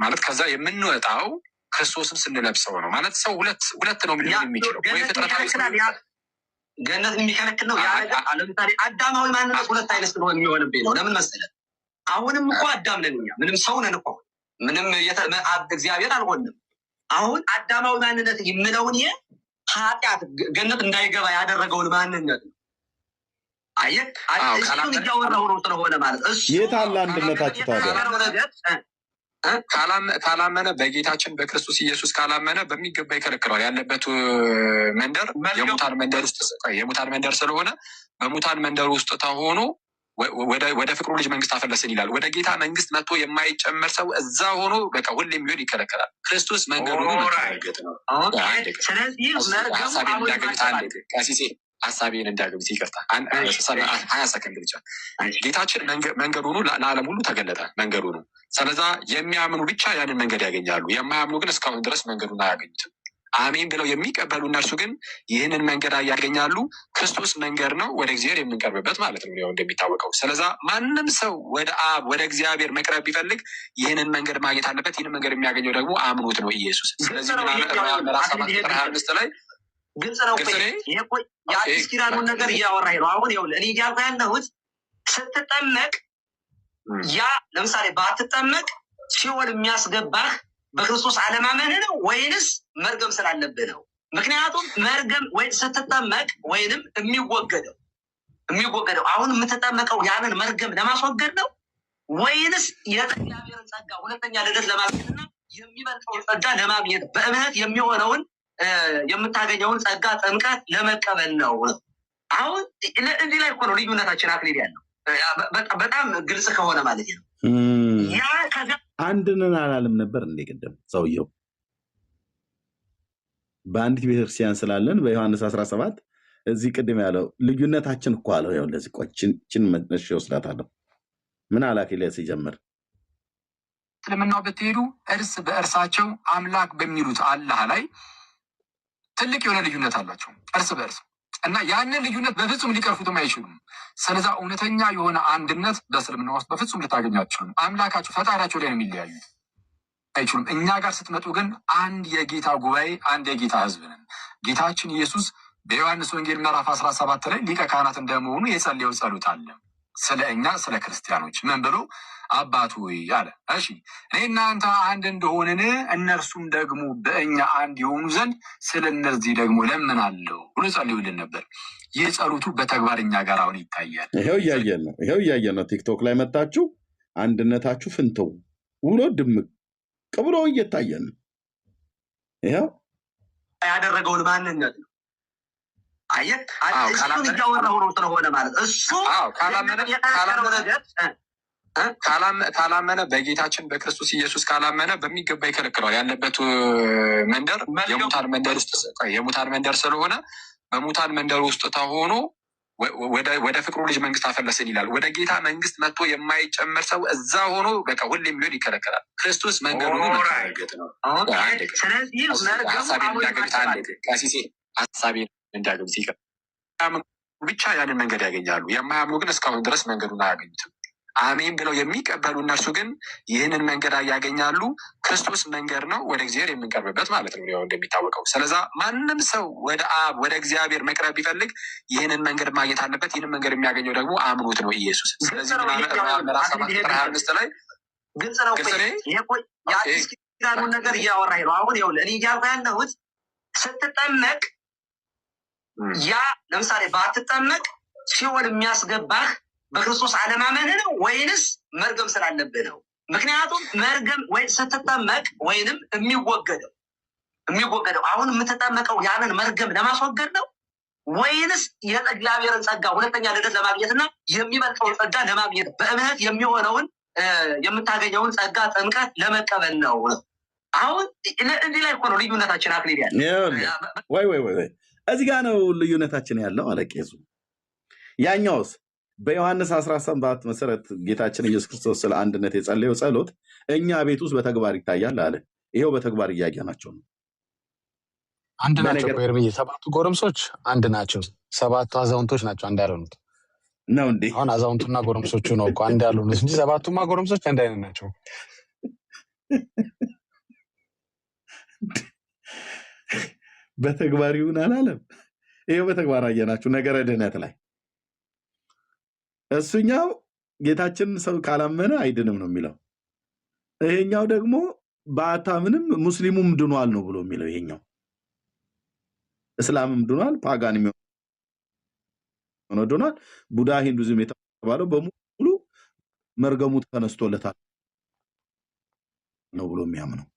ማለት ከዛ የምንወጣው ክርስቶስን ስንለብሰው ነው ማለት ሰው ሁለት ነው የሚችለው ወይ ፍጥረታዊ ገነት የሚከለክል ነው። ለምሳሌ አዳማዊ ማንነት ሁለት አይነት ነው የሚሆንብኝ ነው። ለምን መሰለህ? አሁንም እኮ አዳም ነን እኛ፣ ምንም ሰው ነን እኮ ምንም እግዚአብሔር አልሆንም። አሁን አዳማዊ ማንነት የምለውን ኃጢአት ገነት እንዳይገባ ያደረገውን ማንነት ነው። አየህ እሱን እያወራሁ ነው ስለሆነ ማለት የት አለ አንድነታችሁ ታዲያ? ካላመነ በጌታችን በክርስቶስ ኢየሱስ ካላመነ በሚገባ ይከለክለዋል። ያለበት መንደር የሙታን መንደር ስለሆነ በሙታን መንደር ውስጥ ተሆኖ ወደ ፍቅሩ ልጅ መንግስት አፈለስን ይላል። ወደ ጌታ መንግስት መጥቶ የማይጨመር ሰው እዛ ሆኖ በቃ ሁሌም ቢሆን ይከለከላል። ክርስቶስ መንገዱ መረጋገጥ ነው። ሀሳቤን እንዳገቡት ይቅርታ 20 ሰከንድ ብቻ። ጌታችን መንገዱ ሆኖ ለዓለም ሁሉ ተገለጠ። መንገዱ ነው። ስለዛ የሚያምኑ ብቻ ያንን መንገድ ያገኛሉ። የማያምኑ ግን እስካሁን ድረስ መንገዱን አያገኙትም። አሜን ብለው የሚቀበሉ እነርሱ ግን ይህንን መንገድ ያገኛሉ። ክርስቶስ መንገድ ነው ወደ እግዚአብሔር የምንቀርብበት ማለት ነው ያው እንደሚታወቀው። ስለዛ ማንም ሰው ወደ አብ ወደ እግዚአብሔር መቅረብ ቢፈልግ ይህንን መንገድ ማግኘት አለበት። ይህንን መንገድ የሚያገኘው ደግሞ አምኖት ነው ኢየሱስ። ስለዚህ ምዕራፍ 7 ቁጥር 25 ላይ ግልጽ ነው። የአዲስ ኪዳኑን ነገር እያወራኝ ነው አሁን። ይኸውልህ እኔ እያልኩ ያለሁት ስትጠመቅ ያ ለምሳሌ ባትጠመቅ ሲኦል የሚያስገባህ በክርስቶስ አለማመን ነው ወይንስ መርገም ስላለብህ ነው? ምክንያቱም መርገም ወይ ስትጠመቅ ወይንም የሚወገደው አሁን የምትጠመቀው ያንን መርገም ለማስወገድ ነው ወይንስ የእግዚአብሔርን ጸጋ ሁለተኛ ልደት ለማግኘትና የሚበልጠውን ጸጋ ለማግኘት በእምነት የሚሆነውን የምታገኘውን ጸጋ ጥምቀት ለመቀበል ነው? አሁን እዚህ ላይ እኮ ነው ልዩነታችን አክሊል ያለው በጣም ግልጽ ከሆነ ማለት ነው። ያ አንድንን አላለም ነበር እንዴ ቅድም ሰውየው? በአንዲት ቤተክርስቲያን ስላለን በዮሐንስ 17 እዚህ ቅድም ያለው ልዩነታችን እኮ አለው። ያው ለዚህ ቆችን መነሽ ይወስዳታለሁ። ምን አላኪለ ሲጀምር እስልምናው ብትሄዱ እርስ በእርሳቸው አምላክ በሚሉት አላህ ላይ ትልቅ የሆነ ልዩነት አላቸው እርስ በእርስ እና ያንን ልዩነት በፍጹም ሊቀርፉትም አይችሉም። ስለዛ እውነተኛ የሆነ አንድነት በእስልምና ውስጥ በፍጹም ልታገኛቸው አምላካቸው ፈጣሪያቸው ላይ ነው የሚለያዩት አይችሉም። እኛ ጋር ስትመጡ ግን አንድ የጌታ ጉባኤ አንድ የጌታ ህዝብ ነን። ጌታችን ኢየሱስ በዮሐንስ ወንጌል ምዕራፍ 17 ላይ ሊቀ ካህናት እንደመሆኑ የጸለየው ጸሎት አለ ስለ እኛ ስለ ክርስቲያኖች ምን ብሎ አባቱ አለ። እሺ እኔ እናንተ አንድ እንደሆንን እነርሱም ደግሞ በእኛ አንድ የሆኑ ዘንድ ስለ እነዚህ ደግሞ ለምናለሁ ብሎ ጸልዩልን ነበር። ይህ ጸሎቱ በተግባር እኛ ጋር አሁን ይታያል። ይሄው እያየን ነው። ቲክቶክ ላይ መጣችሁ አንድነታችሁ ፍንተው ውሎ ድምቅ ብሎ እየታየን ይሄው ያደረገውን ማንነት ነው። አየት እሱን እያወራሁ ነው ስለሆነ ማለት እሱ ካላመነ በጌታችን በክርስቶስ ኢየሱስ ካላመነ በሚገባ ይከለክለዋል። ያለበት መንደር የሙታን መንደር ስለሆነ በሙታን መንደር ውስጥ ተሆኖ ወደ ፍቅሩ ልጅ መንግስት አፈለሰን ይላል። ወደ ጌታ መንግስት መጥቶ የማይጨመር ሰው እዛ ሆኖ በቃ ሁሌም ቢሆን ይከለከላል። ክርስቶስ መንገዱ መረጋገጥ ነው። ሀሳቤን እንዳገኙት ብቻ ያንን መንገድ ያገኛሉ። የማያምኑ ግን እስካሁን ድረስ መንገዱን አያገኙትም። አሜን ብለው የሚቀበሉ እነርሱ ግን ይህንን መንገድ ያገኛሉ። ክርስቶስ መንገድ ነው ወደ እግዚአብሔር የምንቀርብበት ማለት ነው እንደሚታወቀው። ስለዛ ማንም ሰው ወደ አብ ወደ እግዚአብሔር መቅረብ ቢፈልግ ይህንን መንገድ ማግኘት አለበት። ይህንን መንገድ የሚያገኘው ደግሞ አምኖት ነው ኢየሱስ። ስለዚህ ምዕራፍ 7:25 ላይ ግልጽ ነው። የአዲስ ኪዳኑን ነገር እያወራኝ ነው አሁን። ይኸውልህ እኔ እያልኩ ያለሁት ስትጠመቅ ያ ለምሳሌ ባትጠመቅ ሲኦል የሚያስገባህ በክርስቶስ አለማመን ነው ወይንስ መርገም ስላለብህ ነው? ምክንያቱም መርገም ወይ ስትጠመቅ ወይንም የሚወገደው አሁን የምትጠመቀው ያንን መርገም ለማስወገድ ነው ወይንስ የእግዚአብሔርን ጸጋ ሁለተኛ ልደት ለማግኘትና የሚበልጠውን ጸጋ ለማግኘት በእምነት የሚሆነውን የምታገኘውን ጸጋ ጥምቀት ለመቀበል ነው? አሁን እዚህ ላይ እኮ ነው ልዩነታችን አክሊል ያለ። ወይ እዚህ ጋር ነው ልዩነታችን ያለው አለ ቄሱ። ያኛውስ በዮሐንስ 17 መሰረት ጌታችን ኢየሱስ ክርስቶስ ስለ አንድነት የጸለየው ጸሎት እኛ ቤት ውስጥ በተግባር ይታያል አለ። ይሄው በተግባር እያየናቸው ነው። አንድ ናቸው። ኤርምዬ 7ቱ ጎረምሶች አንድ ናቸው። 7ቱ አዛውንቶች ናቸው አንድ ያልሆኑት ነው እንዴ? አሁን አዛውንቱና ጎረምሶቹ ነው እኮ አንድ ያልሆኑት እንጂ 7ቱማ ጎረምሶች አንድ አይነት ናቸው። በተግባር ይሁን አላለም። ይሄው በተግባር አየናችሁ ነገረ ድህነት ላይ እሱኛው ጌታችን ሰው ካላመነ አይድንም ነው የሚለው። ይሄኛው ደግሞ በአታምንም ሙስሊሙም ድኗል ነው ብሎ የሚለው። ይሄኛው እስላምም ድኗል፣ ፓጋንም ሆኖ ድኗል። ቡዳ ሂንዱዝም የተባለው በሙሉ መርገሙ ተነስቶለታል ነው ብሎ የሚያምነው።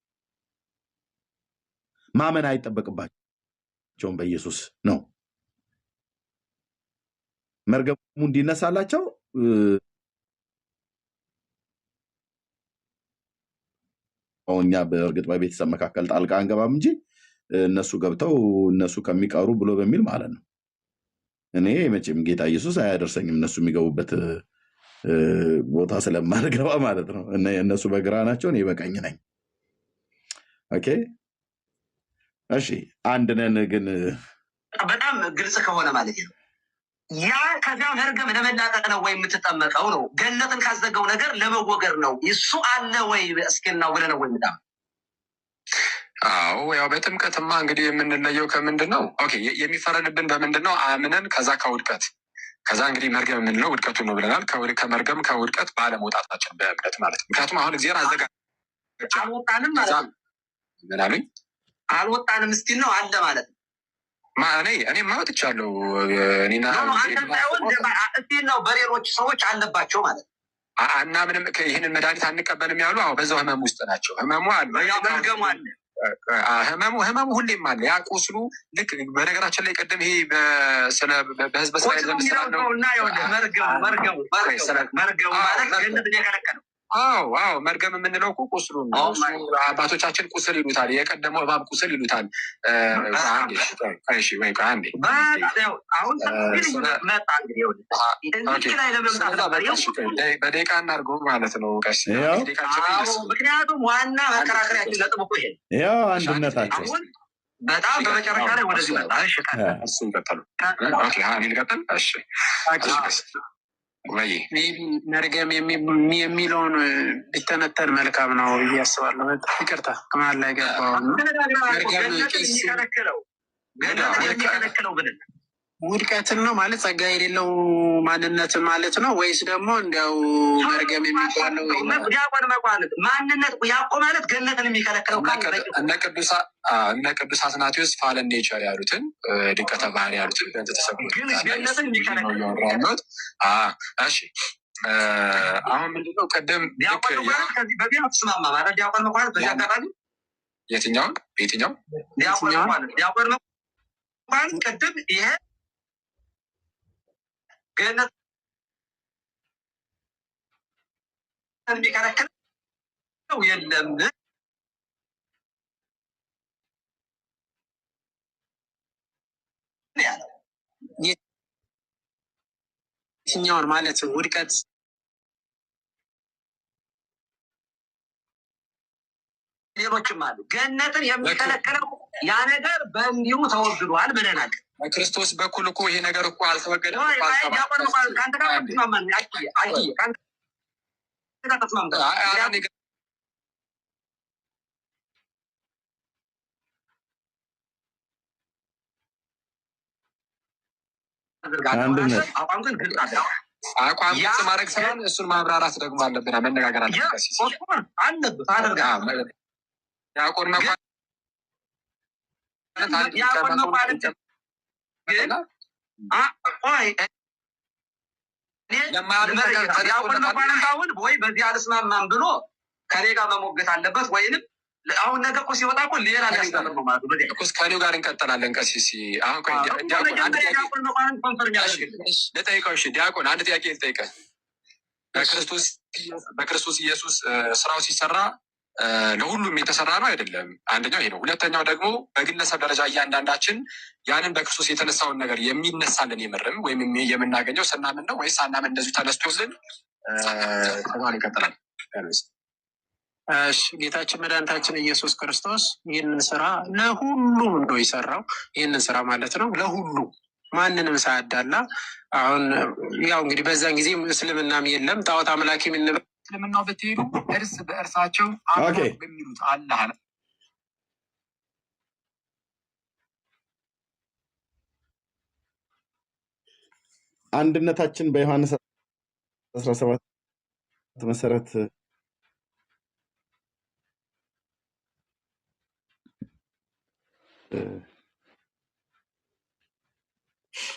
ማመን አይጠበቅባቸውም በኢየሱስ ነው መርገሙ እንዲነሳላቸው እኛ በእርግጥ በቤተሰብ መካከል ጣልቃ አንገባም እንጂ እነሱ ገብተው እነሱ ከሚቀሩ ብሎ በሚል ማለት ነው። እኔ መቼም ጌታ ኢየሱስ አያደርሰኝም እነሱ የሚገቡበት ቦታ ስለማልገባ ማለት ነው። እነሱ በግራ ናቸው፣ እኔ በቀኝ ነኝ። ኦኬ እሺ፣ አንድ ነን። ግን በጣም ግልጽ ከሆነ ማለት ነው ያ ከዛ መርገም ለመላቀቅ ነው ወይ የምትጠመቀው ነው? ገነትን ካዘገው ነገር ለመወገር ነው? እሱ አለ ወይ እስኪናው ብለህ ነው ወይ ምጣም? አዎ ያው በጥምቀትማ እንግዲህ የምንለየው ከምንድን ነው? ኦኬ የሚፈረድብን በምንድን ነው? አምነን ከዛ ከውድቀት ከዛ እንግዲህ መርገም የምንለው ውድቀቱን ነው ብለናል። ከመርገም ከውድቀት ባለመውጣታችን በእምነት ማለት ነው። ምክንያቱም አሁን እግዚአብሔር አዘጋጅ አልወጣንም ማለት ነው። ምን አሉኝ? አልወጣንም እስቲል ነው አለ ማለት ነው። እኔ ማወጥቻለሁ። እስቲል ነው በሌሎች ሰዎች አለባቸው ማለት ነው። እና ምንም ይህንን መድኃኒት አንቀበልም ያሉ በዛው ህመም ውስጥ ናቸው። ህመሙ አለ፣ ህመሙ ሁሌም አለ። ያ ቁስሉ ልክ በነገራችን ላይ ቅድም ይሄ በህዝበ እስራኤል ዘንድ ስላለው መርገም የምንለው እኮ ቁስሉ ነው። አባቶቻችን ቁስል ይሉታል፣ የቀደመው እባብ ቁስል ይሉታል። በደቂቃ እናድርገው ማለት ነው። ምክንያቱም ዋና መከራከሪያችን ነጥብ እኮ ይሄ ያው አንድነታቸው በጣም በመጨረሻ ላይ ወደዚህ መጣ። እሱን ቀጠሉ። ልቀጥል። መርገም የሚለውን ቢተነተን መልካም ነው ብዬ አስባለሁ። ይቅርታ ከመሀል ላይ ገባሁ። ውድቀትን ነው ማለት ጸጋ የሌለው ማንነትን ማለት ነው ወይስ ደግሞ እንዲያው መርገም የሚባለው ዲያቆን መኳንንት ማንነት ያዕቆብ ማለት ገነትን የሚከለክለው እነ ቅዱስ አትናቴዎስ ፋለን ኔቸር ያሉትን ድቀተ ባህሪ ያሉትን ገነትን የሚከለክለው እሺ አሁን ምንድነው ቅድም በዚህ አትስማማ ማለት ዲያቆን መኳንንት በዚህ አጋጣሚ የትኛውን ዲያቆን መኳንንት ቅድም ይሄ ገነት የሚከለክለው የለም የትኛውን ማለት ውድቀት ሌሎችም አሉ። ገነትን የሚከለክለው ያ ነገር በእንዲሁ ተወግዷል ብለናል። በክርስቶስ በኩል እኮ ይሄ ነገር እኮ አልተወገደም። ከአንተ ጋር ተስማማን። አቋም ግን ግልጽ አለ። አቋም ግልጽ ማድረግ ሳይሆን እሱን ማብራራት ደግሞ አለብን፣ መነጋገር አለብን። አለብህ አደርጋለሁ። ዲያቆን መኳንንት አሁን ወይ በዚህ አልስማማም ብሎ ከኔ ጋር መሞገት አለበት ወይንም አሁን ነገ እኮ ሲወጣ እኮ ሌላ ሊያስተምር ነው ማለት ነው። ከኔው ጋር እንቀጥላለን። ቀሲስ አሁን ልጠይቀው። እሺ ዲያቆን አንድ ጥያቄ ልጠይቀህ። በክርስቶስ ኢየሱስ ስራው ሲሰራ ለሁሉም የተሰራ ነው አይደለም? አንደኛው ይሄ ነው። ሁለተኛው ደግሞ በግለሰብ ደረጃ እያንዳንዳችን ያንን በክርስቶስ የተነሳውን ነገር የሚነሳልን የምርም ወይም የምናገኘው ስናምን ነው ወይስ ሳናምን እንደዚሁ ተነስቶልን ተባለ ይቀጥላል? ጌታችን መድኃኒታችን ኢየሱስ ክርስቶስ ይህንን ስራ ለሁሉም ነው የሰራው። ይህንን ስራ ማለት ነው ለሁሉ ማንንም ሳያዳላ። አሁን ያው እንግዲህ በዛን ጊዜ እስልምናም የለም ጣዖት አምላኪ የምንለው እስልምናው ብትሄዱ እርስ በእርሳቸው አምላክ በሚሉት አላህ አንድነታችን በዮሐንስ 17 መሰረት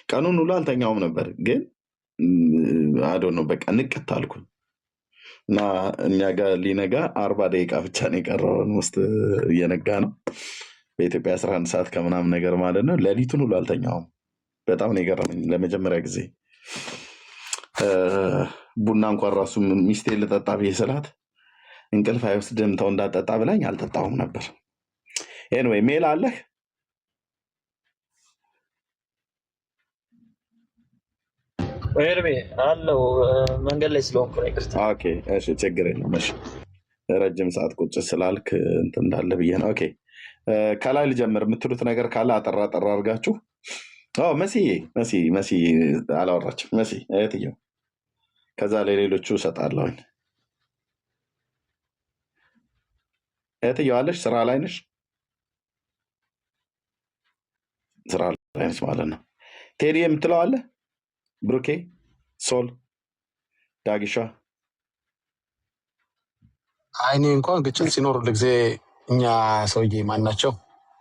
ቀኑን ሁሉ አልተኛውም ነበር፣ ግን አዶ ነው በቃ ንቅት አልኩኝ እና እኛ ጋር ሊነጋ 40 ደቂቃ ብቻ ነው የቀረውን ውስጥ እየነጋ ነው። በኢትዮጵያ 11 ሰዓት ከምናምን ነገር ማለት ነው። ሌሊቱን ሁሉ አልተኛውም። በጣም ነው የገረመኝ። ለመጀመሪያ ጊዜ ቡና እንኳን ራሱ ሚስቴ ልጠጣ ብዬ ስላት እንቅልፍ አይወስድም ተው እንዳጠጣ ብላኝ አልጠጣሁም ነበር። ኤንዌይ ሜል አለህ? ኤርሜ አለው መንገድ ላይ ስለሆንኩ ነው። ይቅርታ። ኦኬ እሺ፣ ችግር የለም። እሺ፣ ረጅም ሰዓት ቁጭ ስላልክ እንትን እንዳለ ብዬ ነው። ኦኬ ከላይ ልጀምር። የምትሉት ነገር ካለ አጠራ አጠራ አድርጋችሁ። መሲ አላወራችም። መሲ እህትየው፣ ከዛ ለሌሎቹ እሰጣለሁኝ። እህትየው አለሽ? ስራ ላይ ነሽ? ስራ ላይ ነች ማለት ነው። ቴዲ የምትለው አለ? ብሩኬ፣ ሶል፣ ዳጊሻ። እኔ እንኳን ግጭት ሲኖር ጊዜ እኛ ሰውዬ ማናቸው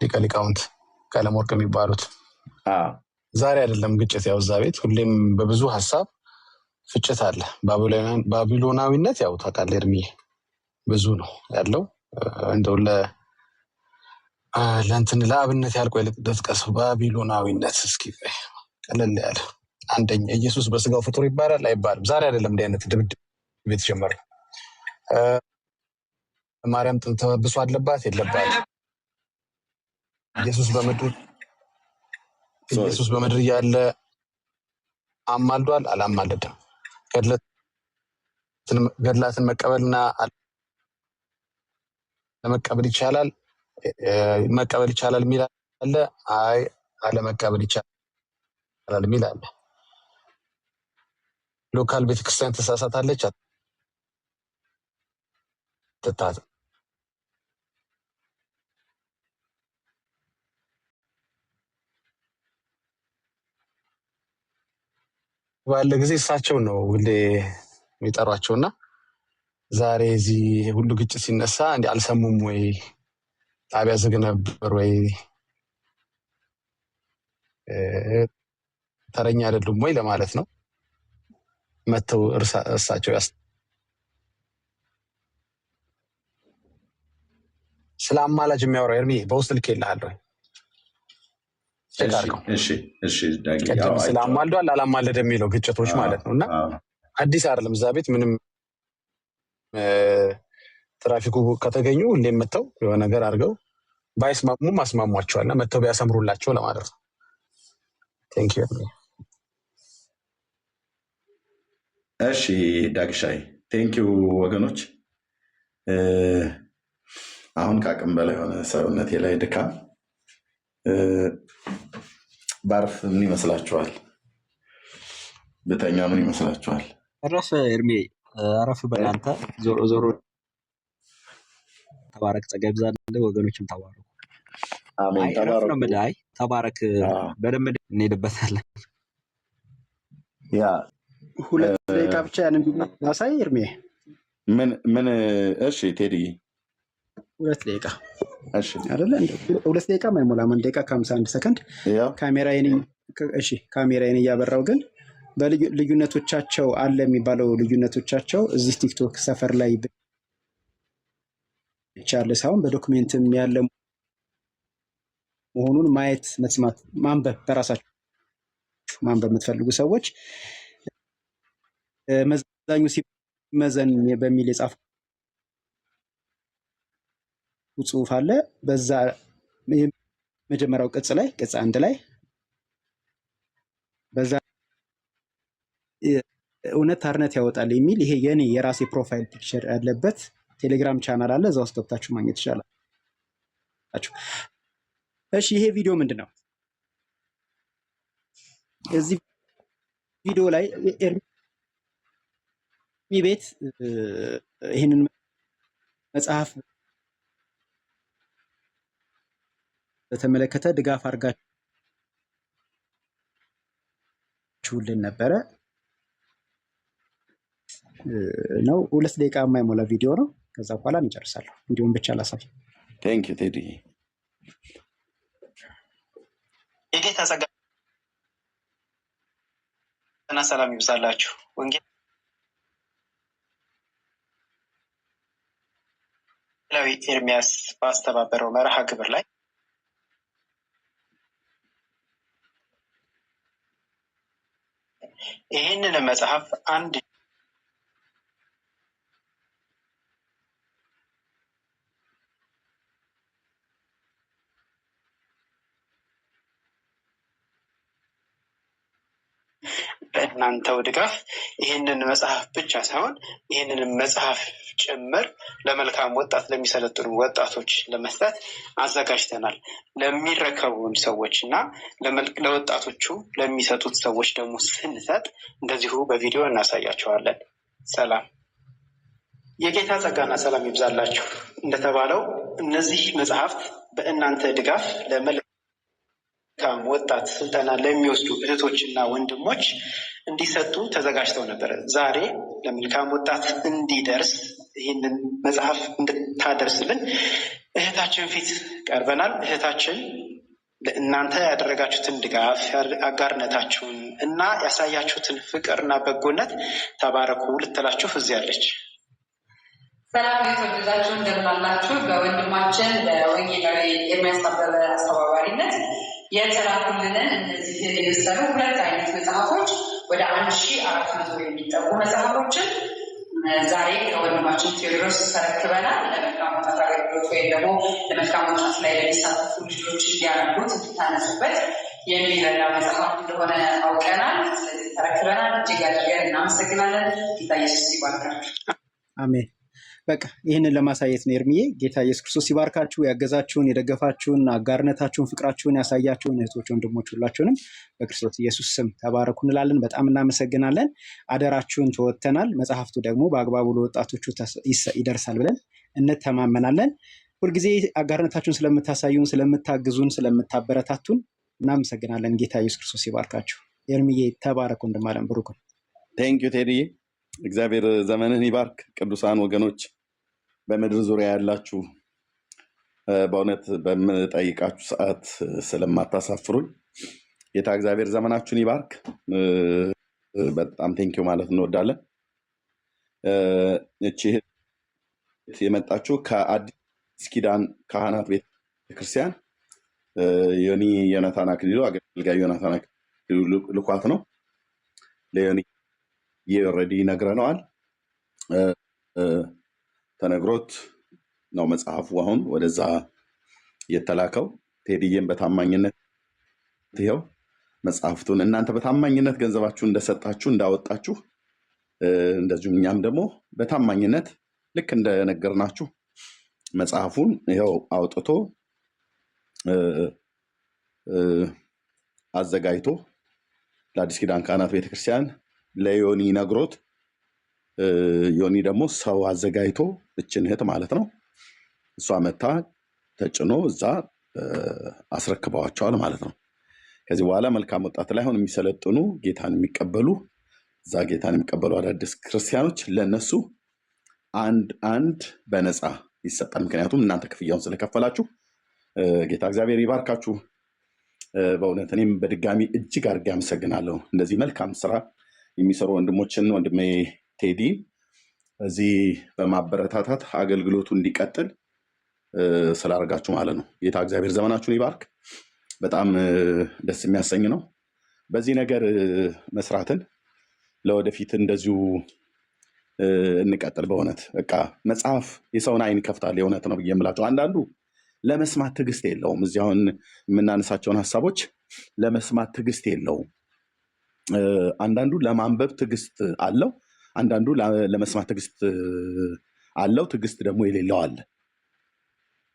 ሊቀ ሊቃውንት ቀለመወርቅ የሚባሉት ዛሬ አይደለም ግጭት፣ ያው እዛ ቤት ሁሌም በብዙ ሀሳብ ፍጭት አለ። ባቢሎናዊነት ያው ታውቃለህ እርሚ ብዙ ነው ያለው። እንደው ለእንትን ለአብነት ያልቆ ልጥቀስ። ባቢሎናዊነት እስኪ ቀለል ያለ አንደኛ ኢየሱስ በስጋው ፍጡር ይባላል አይባልም? ዛሬ አይደለም እንዲህ አይነት ድብድብ የተጀመረው። ማርያም ጥንተ ብሶ አለባት የለባት? ኢየሱስ በምድር እያለ አማልዷል አላማለደም? ገድላትን መቀበልና ለመቀበል ይቻላል መቀበል ይቻላል የሚል አለ። አይ አለመቀበል ይቻላል የሚል አለ። ሎካል ቤተክርስቲያን ተሳሳታለች አትታት ባለ ጊዜ እሳቸው ነው ሁሌ የሚጠሯቸውና ዛሬ እዚህ ሁሉ ግጭት ሲነሳ እንዲ አልሰሙም ወይ? ጣቢያ ዝግ ነበር ወይ? ተረኛ አይደሉም ወይ ለማለት ነው። መተው እሳቸው ስለ አማላጅ የሚያወራው ኤርሚ በውስጥ ልኬልሃለሁ። ስለ አማልዷል አላማለደ የሚለው ግጭቶች ማለት ነው። እና አዲስ አይደለም። እዛ ቤት ምንም ትራፊኩ ከተገኙ ሁሌም መተው የሆነ ነገር አድርገው ባይስማሙም አስማሟቸዋል እና መተው ቢያሰምሩላቸው ለማለት ነው። ቴንክ ዩ። እሺ ዳግሻይ ቴንክ ዩ ወገኖች። አሁን ከአቅም በላይ የሆነ ሰውነቴ ላይ ድካም ባርፍ ምን ይመስላችኋል? ብተኛ ምን ይመስላችኋል? እረፍ ኤርሚ አረፍ በእናንተ ዞሮ ዞሮ ተባረክ፣ ጸጋ ይብዛልህ። ወገኖችም ተባረኩ። አሜን። ተባረክ ነው የምልህ። አይ ተባረክ፣ በደንብ እንሄድበታለን። ያ 2 ደቂቃ ብቻ ያንን ያሳይ ኤርሚ። ምን? እሺ ቴዲ 2 ደቂቃ እሺ አይደለ? 2 ደቂቃ ማይሞላም፣ 1 ደቂቃ ከ51 ሰከንድ ካሜራዬን እያበራው ግን በልዩነቶቻቸው አለ የሚባለው ልዩነቶቻቸው እዚህ ቲክቶክ ሰፈር ላይ ብቻ ያለ ሳይሆን በዶክሜንትም ያለ መሆኑን ማየት፣ መስማት፣ ማንበብ በራሳችሁ ማንበብ የምትፈልጉ ሰዎች መዛኙ ሲመዘን በሚል የጻፉ ጽሑፍ አለ። በዛ መጀመሪያው ቅጽ 1 ላይ በዛ እውነት አርነት ያወጣል የሚል ይሄ የኔ የራሴ ፕሮፋይል ፒክቸር ያለበት ቴሌግራም ቻናል አለ። እዛ ውስጥ ገብታችሁ ማግኘት ትችላላችሁ። እሺ ይሄ ቪዲዮ ምንድን ነው? እዚህ ቪዲዮ ላይ ኤርሚ ቤት ይህንን መጽሐፍ በተመለከተ ድጋፍ አድርጋችሁልን ነበረ ነው። 2 ደቂቃ የማይሞላ ቪዲዮ ነው። ከዛ በኋላ እንጨርሳለሁ። ቪዲዮን ብቻ ላሳይ። ቴንክ ዩ ቴዲ። የጌታ ጸጋና ሰላም ይብዛላችሁ። ወንጌላዊ ኤርሚያስ ባስተባበረው መርሃ ግብር ላይ ይህንን መጽሐፍ አንድ በእናንተው ድጋፍ ይህንን መጽሐፍ ብቻ ሳይሆን ይህንን መጽሐፍ ጭምር ለመልካም ወጣት ለሚሰለጥኑ ወጣቶች ለመስጠት አዘጋጅተናል። ለሚረከቡን ሰዎች እና ለወጣቶቹ ለሚሰጡት ሰዎች ደግሞ ስንሰጥ እንደዚሁ በቪዲዮ እናሳያቸዋለን። ሰላም፣ የጌታ ጸጋና ሰላም ይብዛላችሁ። እንደተባለው እነዚህ መጽሐፍት በእናንተ ድጋፍ ለመልካም ወጣት ስልጠና ለሚወስዱ እህቶችና ወንድሞች እንዲሰጡ ተዘጋጅተው ነበር። ዛሬ ለመልካም ወጣት እንዲደርስ ይህንን መጽሐፍ እንድታደርስልን እህታችን ፊት ቀርበናል። እህታችን እናንተ ያደረጋችሁትን ድጋፍ አጋርነታችሁን እና ያሳያችሁትን ፍቅርና በጎነት ተባረኩ ልትላችሁ እዚህ አለች። ሰላም የተወደዳችሁ እንደምናላችሁ። በወንድማችን በወንጌላዊ ኤርሚያስ አበበ አስተባባሪነት የተላኩልንን እነዚህ የመሰሉ 2 አይነት መጽሐፎች ወደ 1400 የሚጠጉ መጽሐፎችን ዛሬ ከወንድማችን ቴዎድሮስ ተረክበናል። ለመልካም ወጣት አገልግሎት ወይም ደግሞ ለመልካም ወጣት ላይ ለሚሳተፉ ልጆች እንዲያነቡት እንዲታነጹበት የሚረዳ መጽሐፍ እንደሆነ አውቀናል። ስለዚህ ተረክበናል። እጅግ አድርገን እናመሰግናለን። ጌታ ኢየሱስ ይባርካችሁ። አሜን። በቃ ይህንን ለማሳየት ነው ኤርሚዬ። ጌታ ኢየሱስ ክርስቶስ ይባርካችሁ። ያገዛችሁን፣ የደገፋችሁን፣ አጋርነታችሁን፣ ፍቅራችሁን ያሳያችሁን እህቶች ወንድሞች ሁላችሁንም በክርስቶስ ኢየሱስ ስም ተባረኩ እንላለን። በጣም እናመሰግናለን። አደራችሁን ተወጥተናል። መጽሐፍቱ ደግሞ በአግባቡ ለወጣቶቹ ይደርሳል ብለን እንተማመናለን። ሁልጊዜ አጋርነታችሁን ስለምታሳዩን፣ ስለምታግዙን፣ ስለምታበረታቱን እናመሰግናለን። ጌታ ኢየሱስ ክርስቶስ ይባርካችሁ። ኤርሚዬ ተባረኩ። እንደማለን ብሩክን ቴንኪዩ ቴዲዬ። እግዚአብሔር ዘመንህን ይባርክ። ቅዱሳን ወገኖች በምድር ዙሪያ ያላችሁ በእውነት በምጠይቃችሁ ሰዓት ስለማታሳፍሩኝ ጌታ እግዚአብሔር ዘመናችሁን ይባርክ። በጣም ቴንኪው ማለት እንወዳለን። እቺ የመጣችሁ ከአዲስ ኪዳን ካህናት ቤተክርስቲያን ዮኒ ዮናታን አክሊሉ አገልጋይ ዮናታን አክሊሉ ልኳት ነው። ለዮኒ ኦልሬዲ ነግረነዋል። ተነግሮት ነው መጽሐፉ አሁን ወደዛ የተላከው። ቴዲዬም በታማኝነት ይኸው መጽሐፍቱን እናንተ በታማኝነት ገንዘባችሁን እንደሰጣችሁ እንዳወጣችሁ፣ እንደዚሁም እኛም ደግሞ በታማኝነት ልክ እንደነገርናችሁ መጽሐፉን ይኸው አውጥቶ አዘጋጅቶ ለአዲስ ኪዳን ካህናት ቤተክርስቲያን ለዮኒ ነግሮት፣ ዮኒ ደግሞ ሰው አዘጋጅቶ እችን እህት ማለት ነው እሷ መታ ተጭኖ እዛ አስረክበዋቸዋል ማለት ነው። ከዚህ በኋላ መልካም ወጣት ላይ አሁን የሚሰለጥኑ ጌታን የሚቀበሉ እዛ ጌታን የሚቀበሉ አዳዲስ ክርስቲያኖች ለነሱ አንድ በነፃ ይሰጣል። ምክንያቱም እናንተ ክፍያውን ስለከፈላችሁ። ጌታ እግዚአብሔር ይባርካችሁ። በእውነት እኔም በድጋሚ እጅግ አድርጌ አመሰግናለሁ። እንደዚህ መልካም ስራ የሚሰሩ ወንድሞችን ወንድሜ ቴዲ እዚህ በማበረታታት አገልግሎቱ እንዲቀጥል ስላደርጋችሁ ማለት ነው። ጌታ እግዚአብሔር ዘመናችሁን ይባርክ። በጣም ደስ የሚያሰኝ ነው። በዚህ ነገር መስራትን ለወደፊት እንደዚሁ እንቀጥል። በእውነት በቃ መጽሐፍ የሰውን አይን ይከፍታል። የእውነት ነው ብዬ የምላቸው አንዳንዱ ለመስማት ትዕግስት የለውም። እዚህ አሁን የምናነሳቸውን ሀሳቦች ለመስማት ትዕግስት የለውም። አንዳንዱ ለማንበብ ትዕግስት አለው፣ አንዳንዱ ለመስማት ትዕግስት አለው፣ ትዕግስት ደግሞ የሌለው አለ።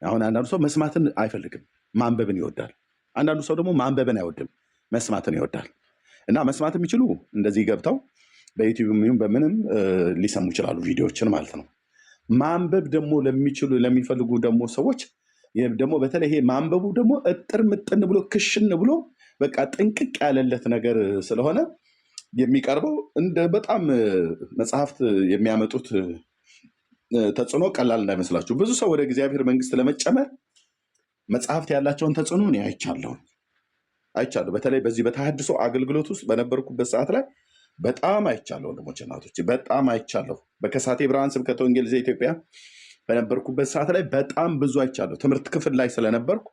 አሁን አንዳንዱ ሰው መስማትን አይፈልግም፣ ማንበብን ይወዳል። አንዳንዱ ሰው ደግሞ ማንበብን አይወድም፣ መስማትን ይወዳል። እና መስማት የሚችሉ እንደዚህ ገብተው በዩቲዩብ በምንም ሊሰሙ ይችላሉ፣ ቪዲዮዎችን ማለት ነው። ማንበብ ደግሞ ለሚፈልጉ ደግሞ ሰዎች ደግሞ በተለይ ይሄ ማንበቡ ደግሞ እጥር ምጥን ብሎ ክሽን ብሎ በቃ ጥንቅቅ ያለለት ነገር ስለሆነ የሚቀርበው እንደ በጣም መጽሐፍት የሚያመጡት ተጽዕኖ ቀላል እንዳይመስላችሁ። ብዙ ሰው ወደ እግዚአብሔር መንግስት ለመጨመር መጽሐፍት ያላቸውን ተጽዕኖ እኔ አይቻለሁ። በተለይ በዚህ በተሐድሶ አገልግሎት ውስጥ በነበርኩበት ሰዓት ላይ በጣም አይቻለሁ። ወንድሞች እናቶች፣ በጣም አይቻለሁ። በከሳቴ ብርሃን ስብከተ ወንጌል ዘኢትዮጵያ በነበርኩበት ሰዓት ላይ በጣም ብዙ አይቻለሁ። ትምህርት ክፍል ላይ ስለነበርኩ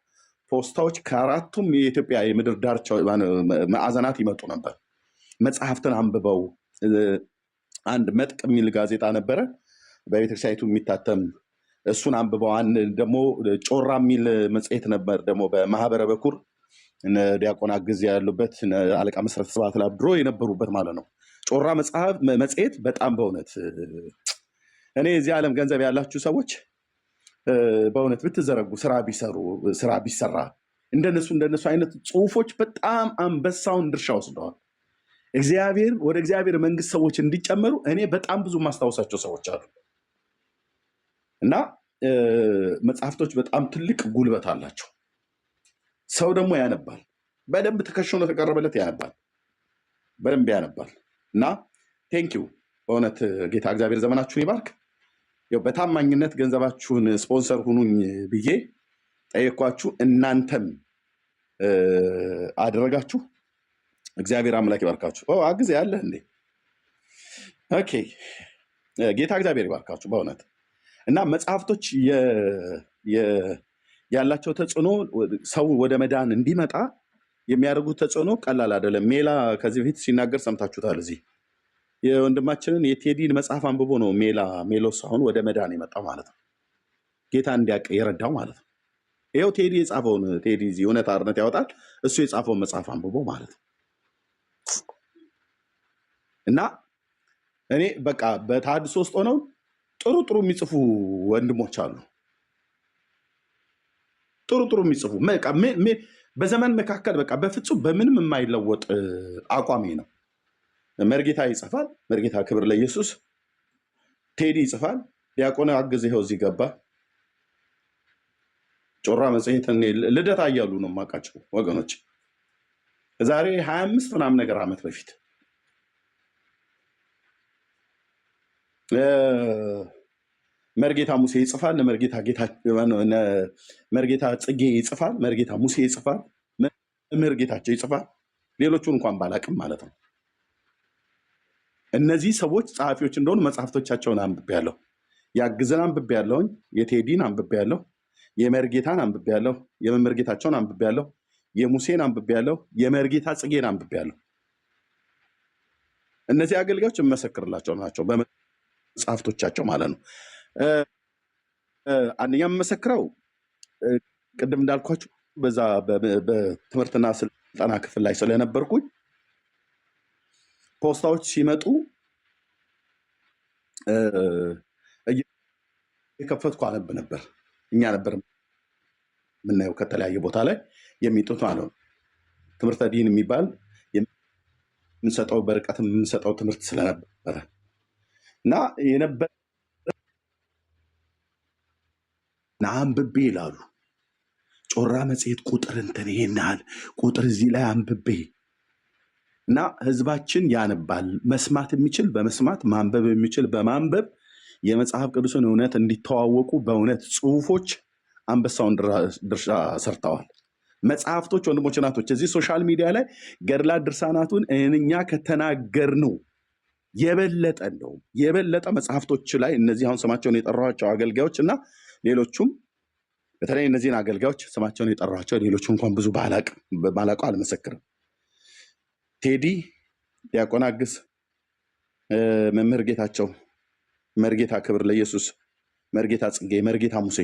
ፖስታዎች ከአራቱም የኢትዮጵያ የምድር ዳርቻ ማዕዘናት ይመጡ ነበር። መጽሐፍትን አንብበው አንድ መጥቅ የሚል ጋዜጣ ነበረ በቤተክርስቲያኒቱ የሚታተም፣ እሱን አንብበው ደግሞ ጮራ የሚል መጽሔት ነበር ደግሞ በማህበረ በኩር ዲያቆን አግዝ ያሉበት አለቃ መሰረተ ስብሐት ድሮ የነበሩበት ማለት ነው። ጮራ መጽሔት በጣም በእውነት እኔ የዚህ ዓለም ገንዘብ ያላችሁ ሰዎች በእውነት ብትዘረጉ ስራ ቢሰራ እንደነሱ አይነት ጽሁፎች በጣም አንበሳውን ድርሻ ወስደዋል። ወደ እግዚአብሔር መንግስት ሰዎች እንዲጨመሩ እኔ በጣም ብዙ ማስታወሳቸው ሰዎች አሉ። እና መጽሐፍቶች በጣም ትልቅ ጉልበት አላቸው። ሰው ደግሞ ያነባል፣ በደንብ ተከሽኖ ተቀረበለት ያነባል፣ በደንብ ያነባል። እና ቴንኪው በእውነት ጌታ እግዚአብሔር ዘመናችሁን ይባርክ። በታማኝነት ገንዘባችሁን ስፖንሰር ሁኑኝ ብዬ ጠየኳችሁ። እናንተም አደረጋችሁ። እግዚአብሔር አምላክ ይባርካችሁ። አግዝ ያለ እንዴ? ኦኬ። ጌታ እግዚአብሔር ይባርካችሁ በእውነት እና መጽሐፍቶች ያላቸው ተጽዕኖ ሰው ወደ መዳን እንዲመጣ የሚያደርጉት ተጽዕኖ ቀላል አይደለም። ሜላ ከዚህ በፊት ሲናገር ሰምታችሁታል። እዚህ የወንድማችንን የቴዲን መጽሐፍ አንብቦ ነው ሜሎስ አሁን ወደ መዳን የመጣው ማለት ነው። ጌታ እንዲያውቅ የረዳው ማለት ነው። ይኸው ቴዲ የጻፈውን ቴዲ እዚህ እውነት አርነት ያወጣል። እሱ የጻፈውን መጽሐፍ አንብቦ ማለት ነው። እና እኔ በቃ በተሐድሶ ውስጥ ሆነው ጥሩ የሚጽፉ ወንድሞች አሉ። ጥሩ የሚጽፉ በዘመን መካከል በቃ በፍጹም በምንም የማይለወጥ አቋሚ ነው። መርጌታ ይጽፋል። መርጌታ ክብር ለኢየሱስ። ቴዲ ይጽፋል። ዲያቆን አግዝ ይኸው እዚህ ገባ። ጮራ መጽሔት ልደታ እያሉ ነው የማውቃቸው ወገኖች። ዛሬ 25 ምናምን ነገር ዓመት በፊት መርጌታ ሙሴ ይጽፋል። መርጌታ ጽጌ ይጽፋል። መርጌታ ሙሴ ይጽፋል። መርጌታቸው ይጽፋል። ሌሎቹን እንኳን ባላቅም ማለት ነው። እነዚህ ሰዎች ጸሐፊዎች እንደሆኑ መጽሐፍቶቻቸውን አንብቤያለሁ። ያግዝን አንብቤያለሁኝ። የቴዲን አንብቤያለሁ። የመርጌታን አንብቤያለሁ። የመመርጌታቸውን አንብቤያለሁ። የሙሴን አንብቤያለሁ። የመርጌታ ጽጌን አንብቤያለሁ። እነዚህ አገልጋዮች የምመሰክርላቸው ናቸው በመጽሐፍቶቻቸው ማለት ነው። አንደኛ የምመሰክረው ቅድም እንዳልኳችሁ በዛ በትምህርትና ስልጠና ክፍል ላይ ስለነበርኩኝ ፖስታዎች ሲመጡ የከፈትኩ አነብ ነበር። እኛ ነበር የምናየው ከተለያየ ቦታ ላይ የሚጡት ማለት ነው። ትምህርተ ዲን የሚባል የምንሰጠው በርቀት የምንሰጠው ትምህርት ስለነበረ እና የነበረ አንብቤ ይላሉ። ጮራ መጽሔት ቁጥር እንትን ይሄን ያህል ቁጥር እዚህ ላይ አንብቤ እና ህዝባችን ያነባል። መስማት የሚችል በመስማት ማንበብ የሚችል በማንበብ የመጽሐፍ ቅዱስን እውነት እንዲተዋወቁ በእውነት ጽሁፎች አንበሳውን ድርሻ ሰርተዋል። መጽሐፍቶች ወንድሞች ናቶች እዚህ ሶሻል ሚዲያ ላይ ገድላት ድርሳናቱን እኛ ከተናገርነው የበለጠ እንደውም የበለጠ መጽሐፍቶች ላይ እነዚህ አሁን ስማቸውን የጠራኋቸው አገልጋዮች እና ሌሎቹም በተለይ እነዚህን አገልጋዮች ስማቸውን የጠራኋቸው ሌሎቹ እንኳን ብዙ ባላቁ አልመሰክርም። ቴዲ፣ ዲያቆን አግዝ፣ መምህር ጌታቸው፣ መርጌታ ክብር ለኢየሱስ፣ መርጌታ ጽጌ፣ መርጌታ ሙሴ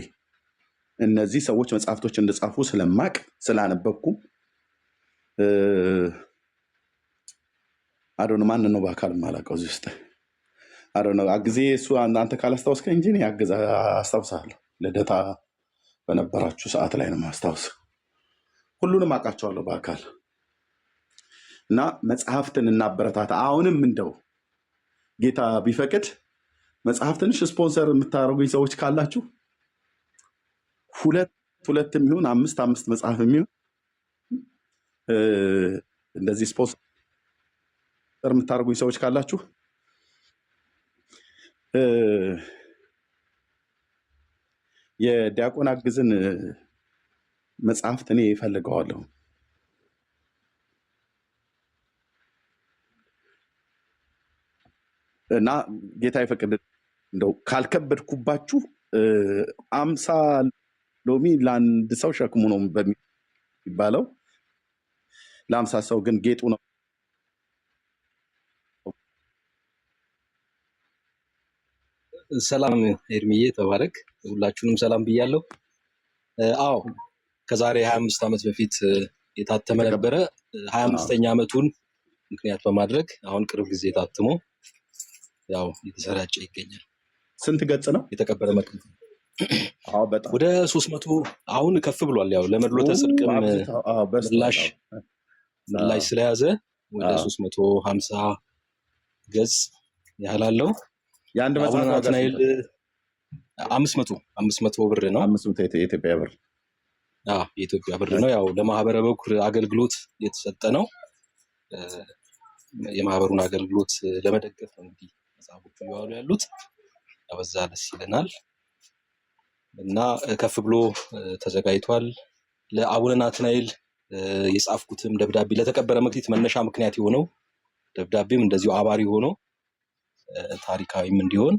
እነዚህ ሰዎች መጽሐፍቶች እንደጻፉ ስለማቅ ስላነበብኩም አዶነ ማን ነው በአካል ማላውቀው እዚህ ውስጥ አዶነ አግዜ እሱ አንተ ካላስታወስከኝ እንጂ አግዝ አስታውሳለሁ። ልደታ በነበራችሁ ሰዓት ላይ ነው ማስታወስ። ሁሉንም አውቃቸዋለሁ በአካል እና መጽሐፍትን እናበረታታ። አሁንም እንደው ጌታ ቢፈቅድ መጽሐፍ ትንሽ ስፖንሰር የምታደርጉኝ ሰዎች ካላችሁ ሁለት የሚሆን አምስት መጽሐፍ የሚሆን እንደዚህ ስፖንሰር የምታደርጉኝ ሰዎች ካላችሁ የዲያቆን አግዝን መጽሐፍት እኔ እፈልገዋለሁ እና ጌታ ይፈቅድ እንደው ካልከበድኩባችሁ 50 ሎሚ ለአንድ ሰው ሸክሙ ነው በሚባለው ለ50 ሰው ግን ጌጡ ነው። ሰላም ኤርሚዬ ተባረክ። ሁላችሁንም ሰላም ብያለሁ። አዎ ከዛሬ 25 ዓመት በፊት የታተመ ነበረ። 25ኛ ዓመቱን ምክንያት በማድረግ አሁን ቅርብ ጊዜ ታትሞ ያው የተሰራጨ ይገኛል። ስንት ገጽ ነው የተቀበለ መቅረት? ወደ 300 አሁን ከፍ ብሏል። ያው ለመድሎተ ጽድቅም ምላሽ ስለያዘ ወደ 350 ገጽ ያህል አለው። የአንድ መጽሐፍ ናትናኤል 500 ብር ነው። 500 የኢትዮጵያ ብር የኢትዮጵያ ብር ነው። ያው ለማህበረ በኩር አገልግሎት የተሰጠ ነው። የማህበሩን አገልግሎት ለመደገፍ ነው እንግዲህ መጽሐፎቹ እየዋሉ ያሉት። በዛ ደስ ይለናል እና ከፍ ብሎ ተዘጋጅቷል። ለአቡነ ናትናኤል የጻፍኩትም ደብዳቤ ለተቀበረ መክሊት መነሻ ምክንያት የሆነው ደብዳቤም እንደዚሁ አባሪ ሆኖ ታሪካዊም እንዲሆን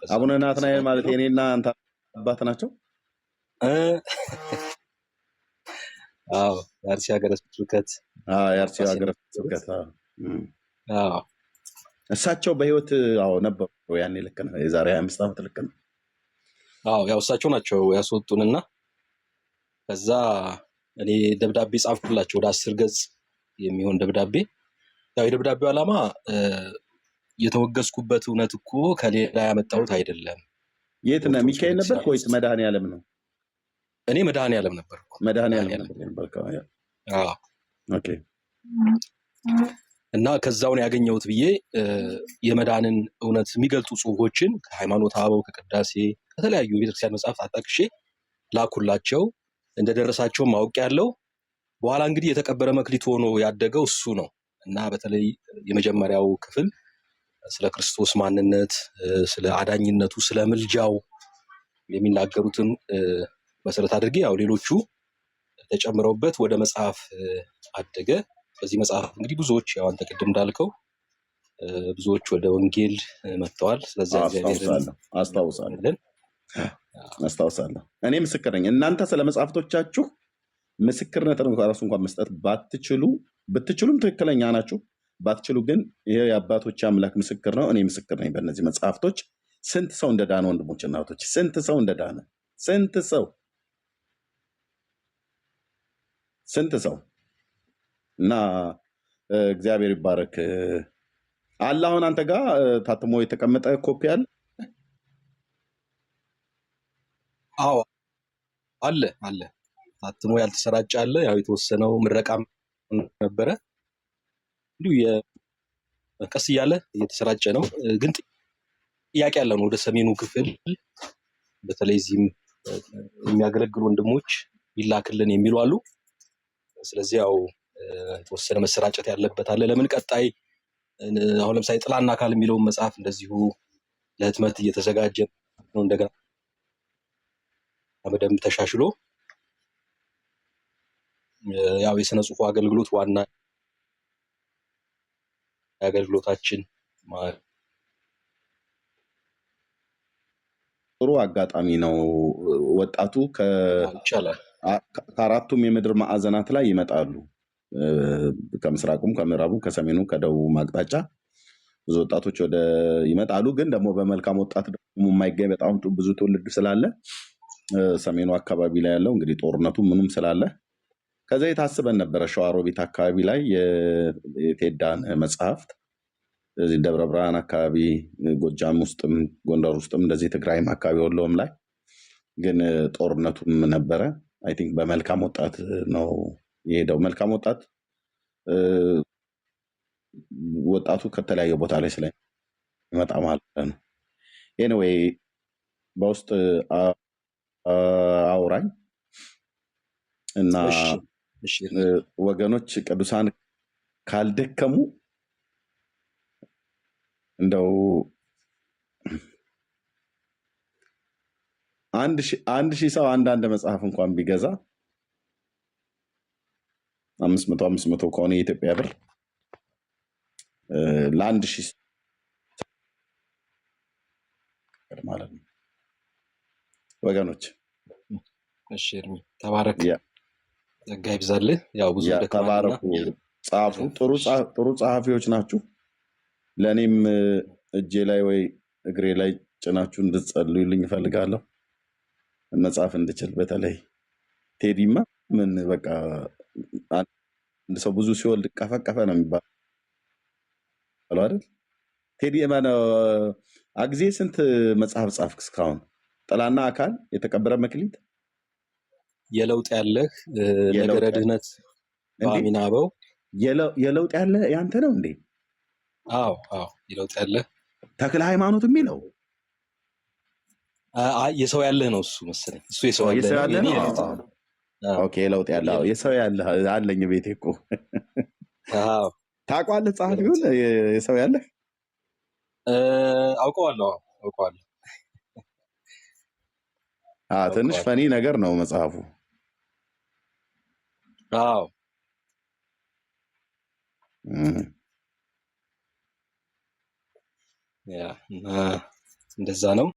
አቡነ ናትናኤል ማለት የኔና አንተ አባት ናቸው። አዎ የአርሲ ሀገረ ስብከት የአርሲ ሀገረ ስብከት እሳቸው በህይወት ነበሩ ያኔ። ልክ ነው። የዛሬ 25 ዓመት ልክ ነው። ያው እሳቸው ናቸው ያስወጡንና ከዛ እኔ ደብዳቤ ጻፍኩላቸው ወደ 10 ገጽ የሚሆን ደብዳቤ። ያው የደብዳቤው ዓላማ የተወገዝኩበት እውነት እኮ ከሌላ ያመጣሁት አይደለም። የት ነው? ሚካኤል ነበር ወይስ መድኃኔዓለም ነው? እኔ መድኃኔዓለም ነበር። መድኃኔዓለም ነበር። ኦኬ። እና ከዛው ነው ያገኘሁት ብዬ የመዳንን እውነት የሚገልጡ ጽሁፎችን ከሃይማኖት አበው፣ ከቅዳሴ፣ ከተለያዩ የቤተክርስቲያን መጽሐፍት አጣቅሼ ላኩላቸው። እንደደረሳቸው ማወቅ ያለው በኋላ እንግዲህ የተቀበረ መክሊት ሆኖ ያደገው እሱ ነው እና በተለይ የመጀመሪያው ክፍል ስለ ክርስቶስ ማንነት፣ ስለ አዳኝነቱ፣ ስለ ምልጃው የሚናገሩትን መሰረት አድርጌ ያው ሌሎቹ ተጨምረውበት ወደ መጽሐፍ አደገ። በዚህ መጽሐፍ እንግዲህ ብዙዎች ያው አንተ ቅድም እንዳልከው ብዙዎች ወደ ወንጌል መጥተዋል። ስለዚህ አስታውሳለሁ። እኔ ምስክር ነኝ። እናንተ ስለ መጽሐፍቶቻችሁ ምስክርነትን ራሱ እንኳን መስጠት ብትችሉም ትክክለኛ ናችሁ። ባትችሉ ግን ይሄ የአባቶች አምላክ ምስክር ነው። እኔ ምስክር ነኝ። በእነዚህ መጽሐፍቶች ስንት ሰው እንደዳነ ወንድሞች፣ እናቶች፣ ስንት ሰው እንደዳነ፣ ስንት ሰው እና እግዚአብሔር ይባረክ። አለ አሁን አንተ ጋር ታትሞ የተቀመጠ ኮፒ አለ? አዎ አለ። ታትሞ ያልተሰራጨ አለ። ያው የተወሰነው ምረቃም ነበረ። እንዲሁ ቀስ እያለ እየተሰራጨ ነው። ግን ጥያቄ ያለ ነው። ወደ ሰሜኑ ክፍል በተለይ እዚህም የሚያገለግሉ ወንድሞች ይላክልን የሚሉ አሉ። ስለዚህ ያው የተወሰነ መሰራጨት ያለበት አለ። ለምን ቀጣይ አሁን ለምሳሌ ጥላና አካል የሚለውን መጽሐፍ እንደዚሁ ለህትመት እየተዘጋጀ ነው። እንደገና በደንብ ተሻሽሎ ያው የስነ ጽሁፉ አገልግሎት ዋና አገልግሎታችን ጥሩ አጋጣሚ ነው። ወጣቱ ከአራቱም የምድር ማዕዘናት ላይ ይመጣሉ። ከምስራቁም፣ ከምዕራቡ፣ ከሰሜኑ፣ ከደቡብ አቅጣጫ ብዙ ወጣቶች ይመጣሉ። ግን ደግሞ በመልካም ወጣት ደግሞ የማይገኝ በጣም ብዙ ትውልድ ስላለ ሰሜኑ አካባቢ ላይ ያለው እንግዲህ ጦርነቱ ምንም ስላለ ከዛ የታስበን ነበረ ሸዋሮቢት አካባቢ ላይ የቴዳን መጽሐፍት እዚህ ደብረ ብርሃን አካባቢ፣ ጎጃም ውስጥም፣ ጎንደር ውስጥም እንደዚህ ትግራይም አካባቢ ወሎም ላይ ግን ጦርነቱም ነበረ። አይ ቲንክ በመልካም ወጣት ነው የሄደው። መልካም ወጣቱ ከተለያየ ቦታ ላይ ስለሚመጣ ማለት ነው። ኤኒዌይ በውስጥ አውራኝ እና ወገኖች ቅዱሳን ካልደከሙ እንደው 1,000 ሰው አንዳንድ መጽሐፍ እንኳን ቢገዛ 500 ከሆነ የኢትዮጵያ ብር ለ1,000 ማለት ነው ወገኖች። እሺ ተባረክ፣ ጸጋ ይብዛልህ። ያው ብዙ ተባረኩ፣ ጻፉ። ጥሩ ጸሐፊዎች ናችሁ። ለእኔም እጄ ላይ ወይ እግሬ ላይ ጭናችሁ እንድትጸልዩልኝ እፈልጋለሁ መጽሐፍ እንድችል። በተለይ ቴዲማ ምን በቃ አንድ ሰው ብዙ ሲወልድ ቀፈቀፈ ነው የሚባለው አይደል? ቴዲ አግዜ ስንት መጽሐፍ ጻፍክ እስካሁን? ጥላና አካል፣ የተቀበረ መክሊት፣ የለውጥ ያለህ፣ ነገረ ድህነት፣ በአሚና አበው። የለውጥ ያለ ያንተ ነው እንዴ? አዎ የለውጥ ያለህ ተክለ ሃይማኖት የሚለው የሰው ያለህ ነው እሱ መሰለኝ። እሱ የሰው ያለህ ነው። ኦኬ የለውጥ ያለ የሰው ያለህ አለኝ ቤቴ እኮ። ታውቀዋለህ ጸሐፊውን የሰው ያለህ? አውቀዋለሁ። ትንሽ ፈኒ ነገር ነው መጽሐፉ። ያ እንደዛ ነው።